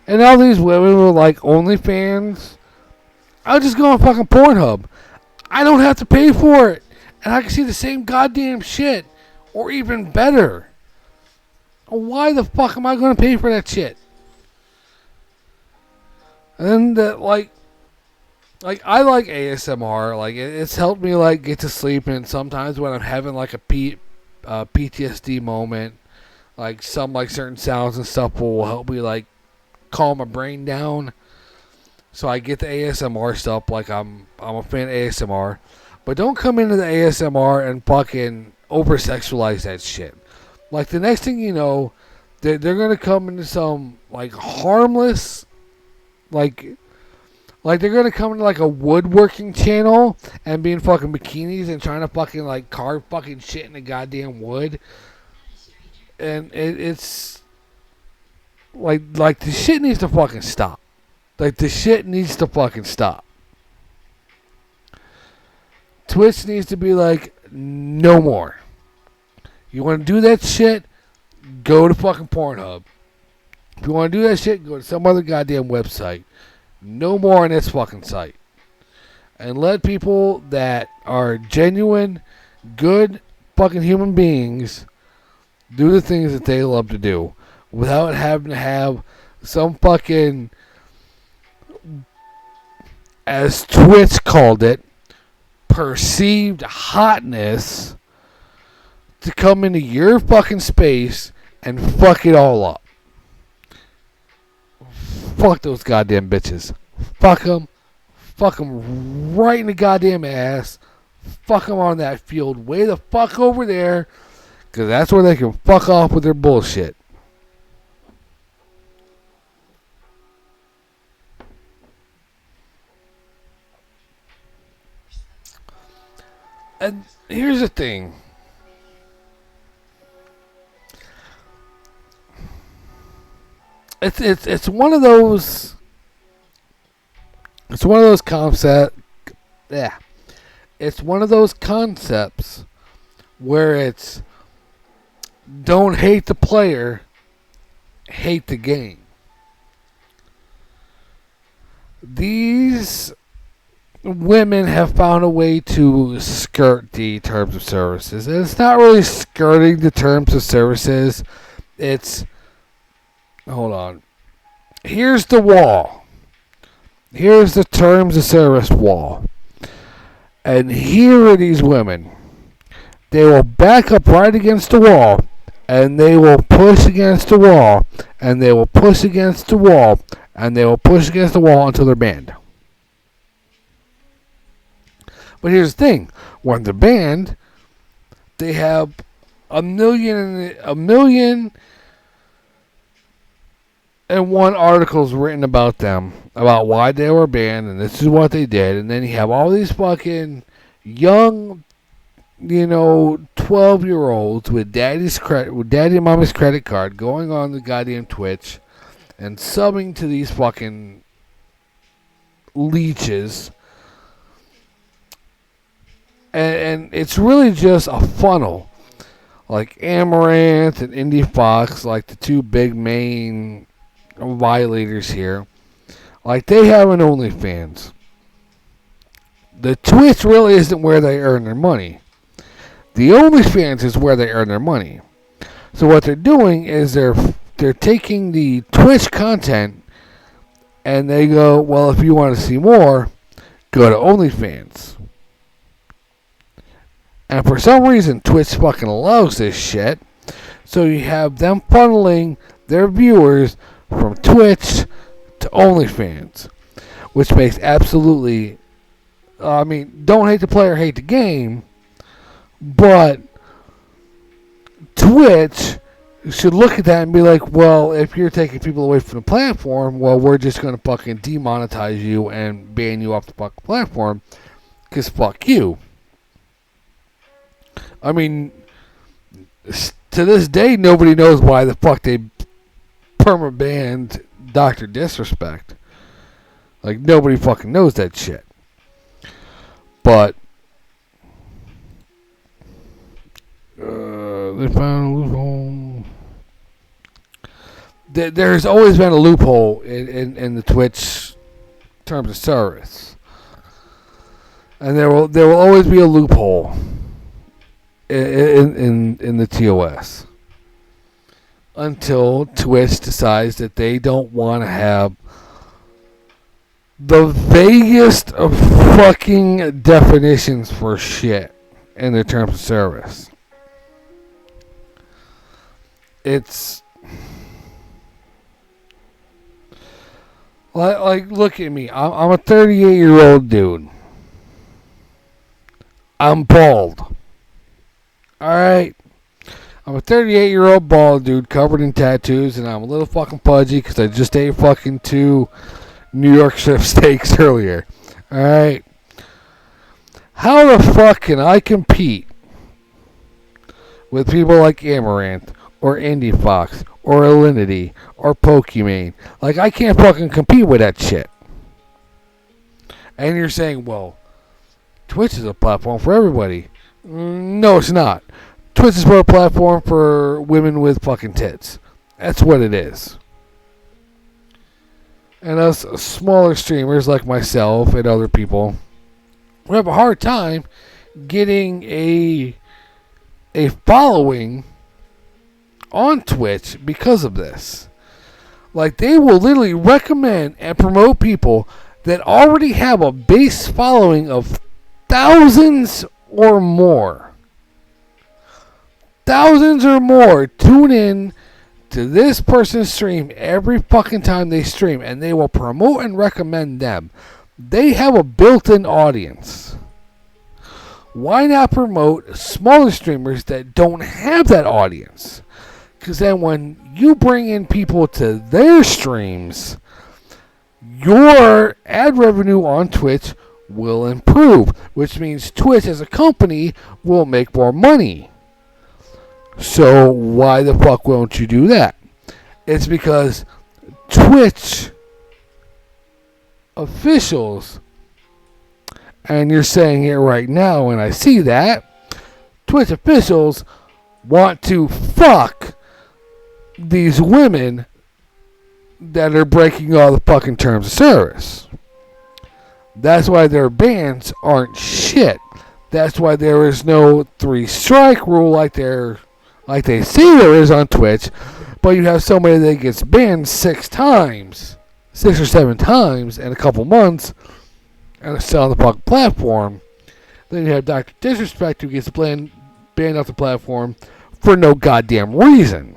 And all these women were like OnlyFans. I'll just go on fucking Pornhub. I don't have to pay for it. And I can see the same goddamn shit. Or even better. Why the fuck am I going to pay for that shit? And like I like ASMR. Like, it's helped me like get to sleep. And sometimes when I'm having like a PTSD moment, like some like certain sounds and stuff will help me like calm my brain down. So I get the ASMR stuff. Like, I'm a fan of ASMR. But don't come into the ASMR and fucking over sexualize that shit. Like, the next thing you know, they're gonna come into some like harmless, like they're gonna come into like a woodworking channel and be in fucking bikinis and trying to fucking like carve fucking shit in the goddamn wood. And it's like the shit needs to fucking stop. Like, the shit needs to fucking stop. Twitch needs to be like, no more. You want to do that shit? Go to fucking Pornhub. If you want to do that shit, go to some other goddamn website. No more on this fucking site. And let people that are genuine, good fucking human beings do the things that they love to do without having to have some fucking, as Twitch called it, perceived hotness to come into your fucking space and fuck it all up. Fuck those goddamn bitches. Fuck them. Fuck them right in the goddamn ass. fuck them on that field way the fuck over there, because that's where they can fuck off with their bullshit. And here's the thing. It's one of those. It's one of those concepts. Yeah. It's one of those concepts where it's don't hate the player, hate the game. These women have found a way to skirt the terms of services. And it's not really skirting the terms of services. It's, hold on. Here's the wall. Here's the terms of service wall. And here are these women. They will back up right against the wall. And they will push against the wall. And they will push against the wall. And they will push against the wall until they're banned. But here's the thing. When they're banned, they have a million and one articles written about them, about why they were banned, and this is what they did. And then you have all these fucking young, 12-year-olds with daddy and mommy's credit card going on the goddamn Twitch and subbing to these fucking leeches. And it's really just a funnel. Like Amaranth and Indie Fox, like the two big main violators here. Like, they have an OnlyFans. The Twitch really isn't where they earn their money. The OnlyFans is where they earn their money. So what they're doing is they're taking the Twitch content and they go, well, if you want to see more, go to OnlyFans. And for some reason, Twitch fucking allows this shit. So you have them funneling their viewers from Twitch to OnlyFans. Which makes absolutely... don't hate the player, hate the game. But Twitch should look at that and be like, well, if you're taking people away from the platform, well, we're just going to fucking demonetize you and ban you off the fucking platform. Because fuck you. To this day, nobody knows why the fuck they perma-banned Dr. Disrespect. Like, nobody fucking knows that shit. But, they found a loophole. There's always been a loophole in the Twitch terms of service. And there will always be a loophole in the TOS until Twitch decides that they don't want to have the vaguest of fucking definitions for shit in their terms of service. It's like look at me. I'm a 38-year-old dude. I'm bald. Alright. I'm a 38-year-old bald dude covered in tattoos, and I'm a little fucking pudgy because I just ate fucking 2 New York strip steaks earlier. Alright. How the fuck can I compete with people like Amaranth, or Indie Fox, or Alinity, or Pokimane? Like, I can't fucking compete with that shit. And you're saying, well, Twitch is a platform for everybody. No, it's not. Twitch is a platform for women with fucking tits. That's what it is. And us smaller streamers like myself and other people, we have a hard time getting a following on Twitch because of this. Like, they will literally recommend and promote people that already have a base following of thousands or more. Thousands or more tune in to this person's stream every fucking time they stream, and they will promote and recommend them. They have a built-in audience. why not promote smaller streamers that don't have that audience? Because then when you bring in people to their streams, your ad revenue on Twitch will improve, which means Twitch as a company will make more money. So why the fuck won't you do that? It's because Twitch officials, and you're saying it right now, and I see that, Twitch officials want to fuck these women that are breaking all the fucking terms of service. That's why their bans aren't shit. That's why there is no 3-strike rule like they say there is on Twitch, but you have somebody that gets banned 6 or 7 times in a couple months and is still on the fucking platform. Then you have Dr. Disrespect who gets banned off the platform for no goddamn reason.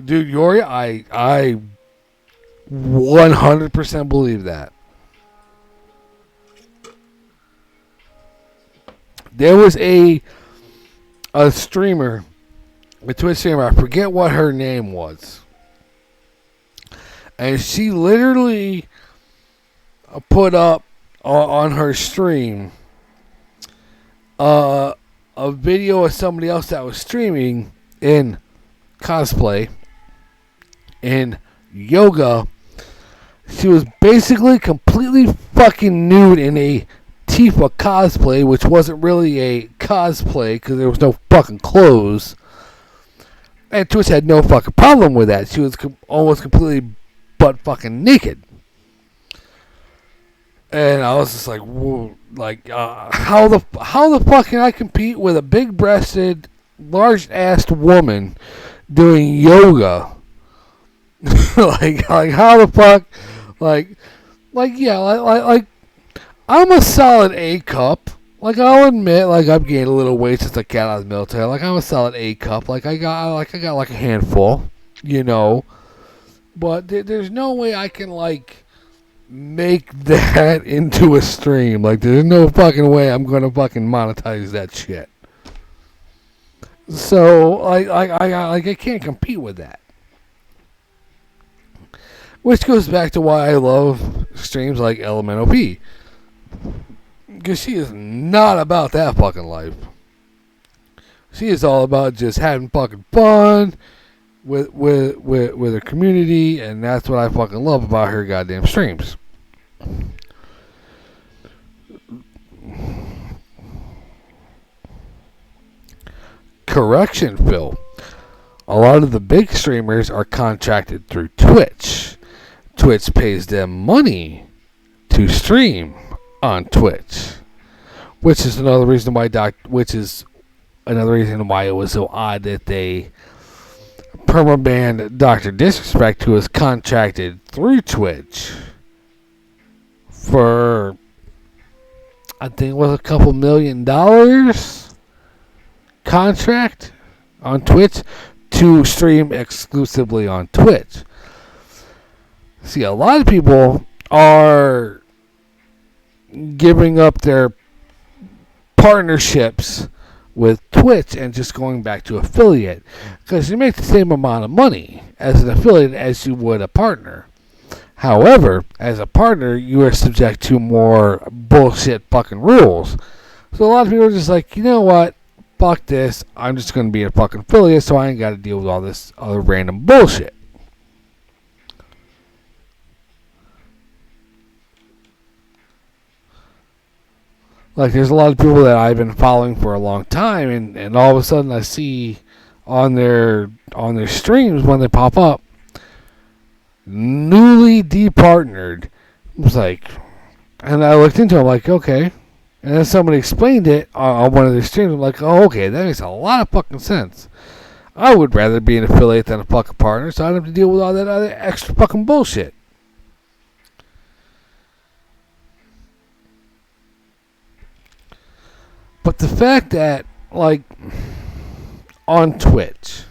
Dude, Yori, I 100% believe that. There was a streamer, a Twitch streamer, I forget what her name was. And she literally put up on her stream a video of somebody else that was streaming in cosplay, in yoga. She was basically completely fucking nude in a Tifa cosplay, which wasn't really a cosplay because there was no fucking clothes. And Twitch had no fucking problem with that. She was almost completely butt fucking naked. And I was just like, whoa, like, how the fuck can I compete with a big-breasted, large-assed woman doing yoga? like how the fuck, like I'm a solid A cup. Like, I'll admit, like, I've gained a little weight since I got out of the military. Like, I'm a solid A cup. Like, I got a handful, you know. But there's no way I can, like, make that into a stream. Like, there's no fucking way I'm gonna fucking monetize that shit. So, I can't compete with that. Which goes back to why I love streams like LMNOP. Because she is not about that fucking life. She is all about just having fucking fun with her community, and that's what I fucking love about her goddamn streams. Correction, Phil. A lot of the big streamers are contracted through Twitch. Twitch pays them money to stream on Twitch, which is another reason why it was so odd that they permabanned Dr. Disrespect, who was contracted through Twitch for, I think it was a couple $1 million contract on Twitch to stream exclusively on Twitch. See, a lot of people are giving up their partnerships with Twitch and just going back to affiliate, because you make the same amount of money as an affiliate as you would a partner. However, as a partner, you are subject to more bullshit fucking rules. So a lot of people are just like, you know what? Fuck this. I'm just going to be a fucking affiliate, so I ain't got to deal with all this other random bullshit. Like, there's a lot of people that I've been following for a long time, and all of a sudden I see on their streams when they pop up, newly departnered. I was like, and I looked into it, I'm like, okay. And then somebody explained it on one of their streams. I'm like, oh, okay, that makes a lot of fucking sense. I would rather be an affiliate than a fucking partner, so I don't have to deal with all that other extra fucking bullshit. But the fact that like on Twitch.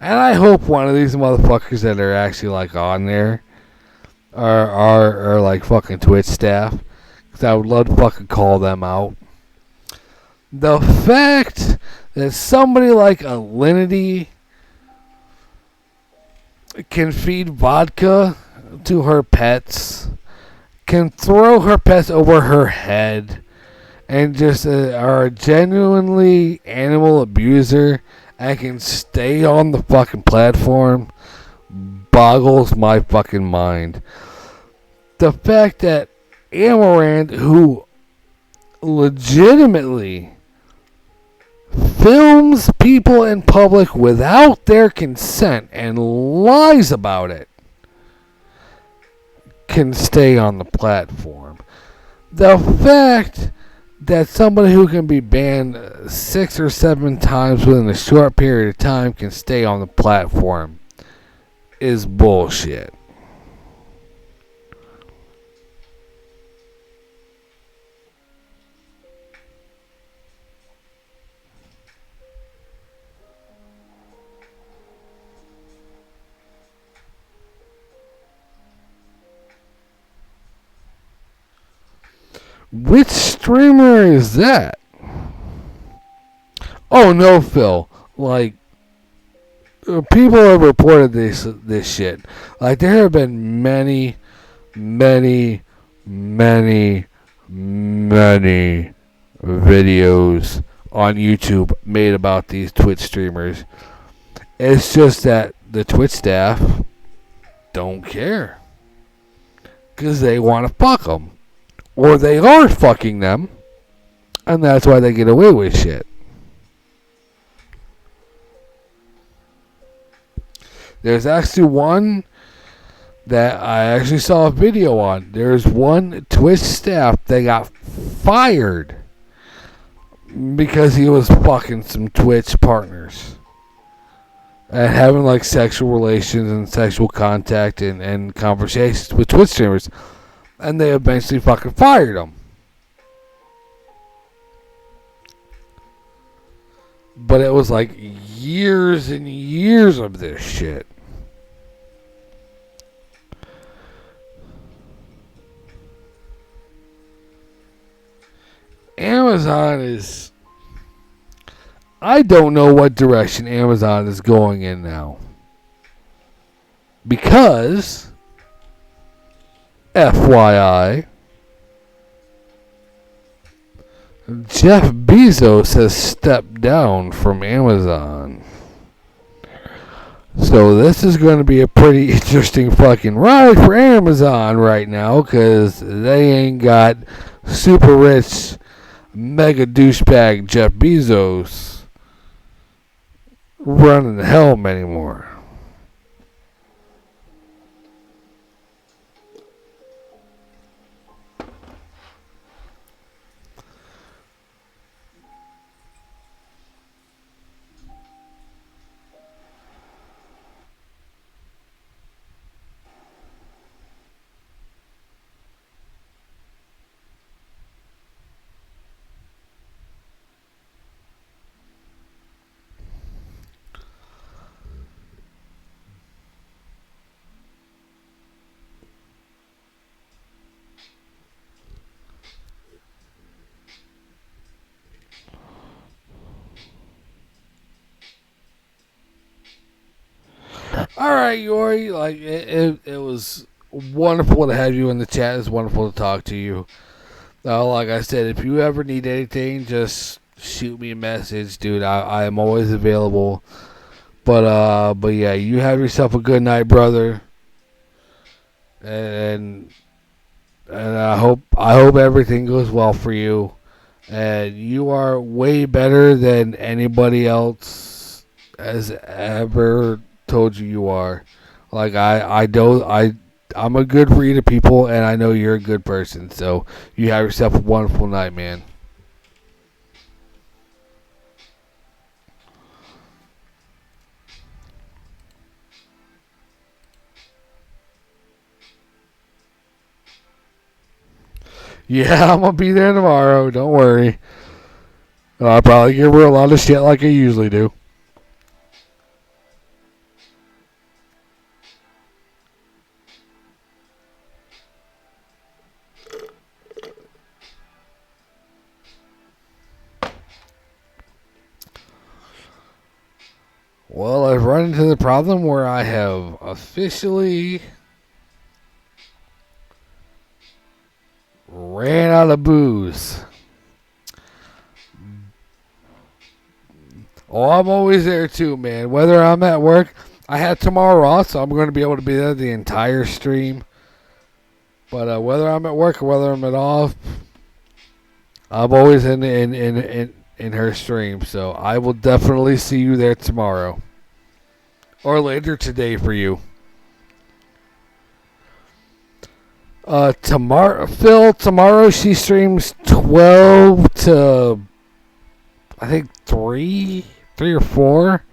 And I hope one of these motherfuckers that are actually like on there are like fucking Twitch staff. Because I would love to fucking call them out. The fact that somebody like Alinity can feed vodka to her pets, can throw her pets over her head, and just are a genuinely animal abuser and can stay on the fucking platform boggles my fucking mind. The fact that Amarant, who legitimately films people in public without their consent and lies about it, can stay on the platform. The fact that somebody who can be banned 6 or 7 times within a short period of time can stay on the platform is bullshit. Which streamer is that? Oh no, Phil. Like, people have reported this shit. Like, there have been many videos on YouTube made about these Twitch streamers. It's just that the Twitch staff don't care. Because they want to fuck them. Or they are fucking them. And that's why they get away with shit. There's actually one that I actually saw a video on. There's one Twitch staff that got fired because he was fucking some Twitch partners. And having like sexual relations and sexual contact and conversations with Twitch streamers. And they eventually fucking fired him. But it was like years and years of this shit. Amazon is... I don't know what direction Amazon is going in now. Because... FYI, Jeff Bezos has stepped down from Amazon. So this is going to be a pretty interesting fucking ride for Amazon right now, because they ain't got super rich mega douchebag Jeff Bezos running the helm anymore. Alright, Yori, like, it was wonderful to have you in the chat. It was wonderful to talk to you. Like I said, if you ever need anything, just shoot me a message, dude. I am always available. But yeah, you have yourself a good night, brother. And I hope everything goes well for you. And you are way better than anybody else has ever told you are. Like, I'm a good read of people, and I know you're a good person. So you have yourself a wonderful night, man. Yeah, I'm gonna be there tomorrow. Don't worry. I probably give her a lot of shit like I usually do. Well, I've run into the problem where I have officially ran out of booze. Oh, I'm always there too, man. Whether I'm at work, I had tomorrow off, so I'm going to be able to be there the entire stream. But whether I'm at work or whether I'm at off, I'm always in her stream. So I will definitely see you there tomorrow. Or later today for you. Tomorrow she streams 12 to, I think, 3 or 4.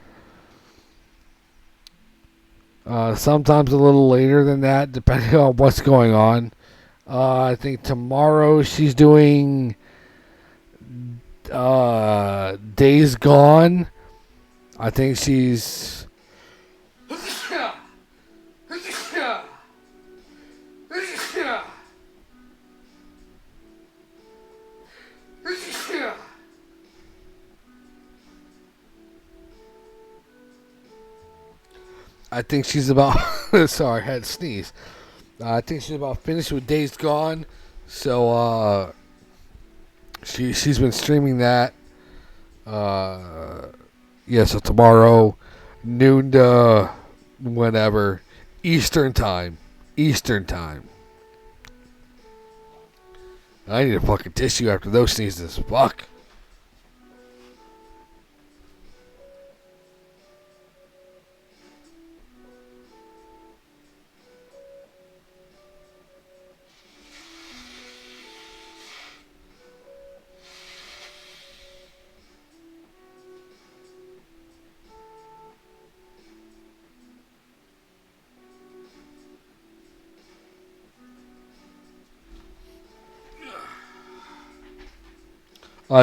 Sometimes a little later than that, depending on what's going on. I think tomorrow she's doing Days Gone. I think she's... I think she's about... Sorry, I had to sneeze. I think she's about finished with Days Gone. So, she's been streaming that. So tomorrow, noon to whenever. Eastern time. I need a fucking tissue after those sneezes. Fuck.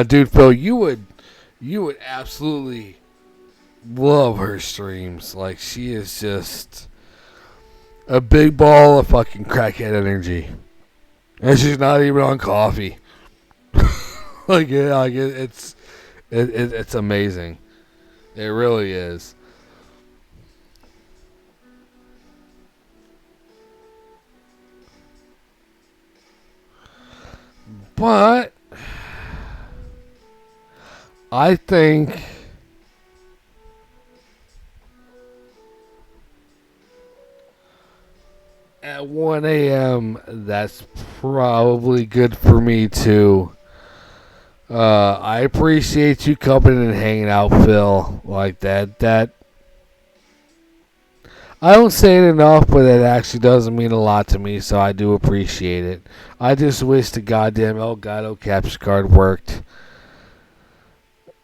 Dude, Phil, you would absolutely love her streams. Like, she is just a big ball of fucking crackhead energy, and she's not even on coffee. It's amazing. It really is. But I think at 1 a.m. that's probably good for me too. I appreciate you coming and hanging out, Phil, like that. I don't say it enough, but it actually doesn't mean a lot to me, so I do appreciate it. I just wish the goddamn Elgato capture card worked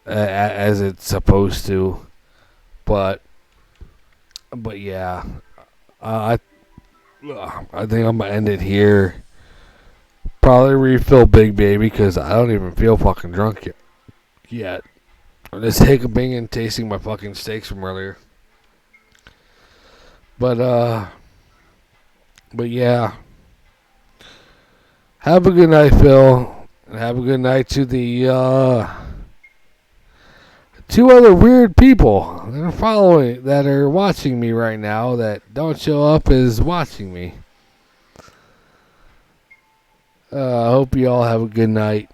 as it's supposed to, but yeah, I think I'm gonna end it here. Probably refill Big Baby because I don't even feel fucking drunk yet. I'm just hiccuping and tasting my fucking steaks from earlier. But yeah. Have a good night, Phil, and have a good night to the 2 other weird people that are watching me right now that don't show up as watching me. I hope you all have a good night.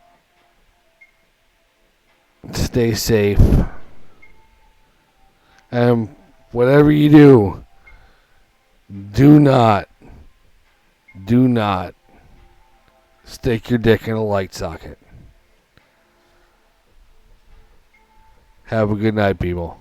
Stay safe. And whatever you do not stick your dick in a light socket. Have a good night, people.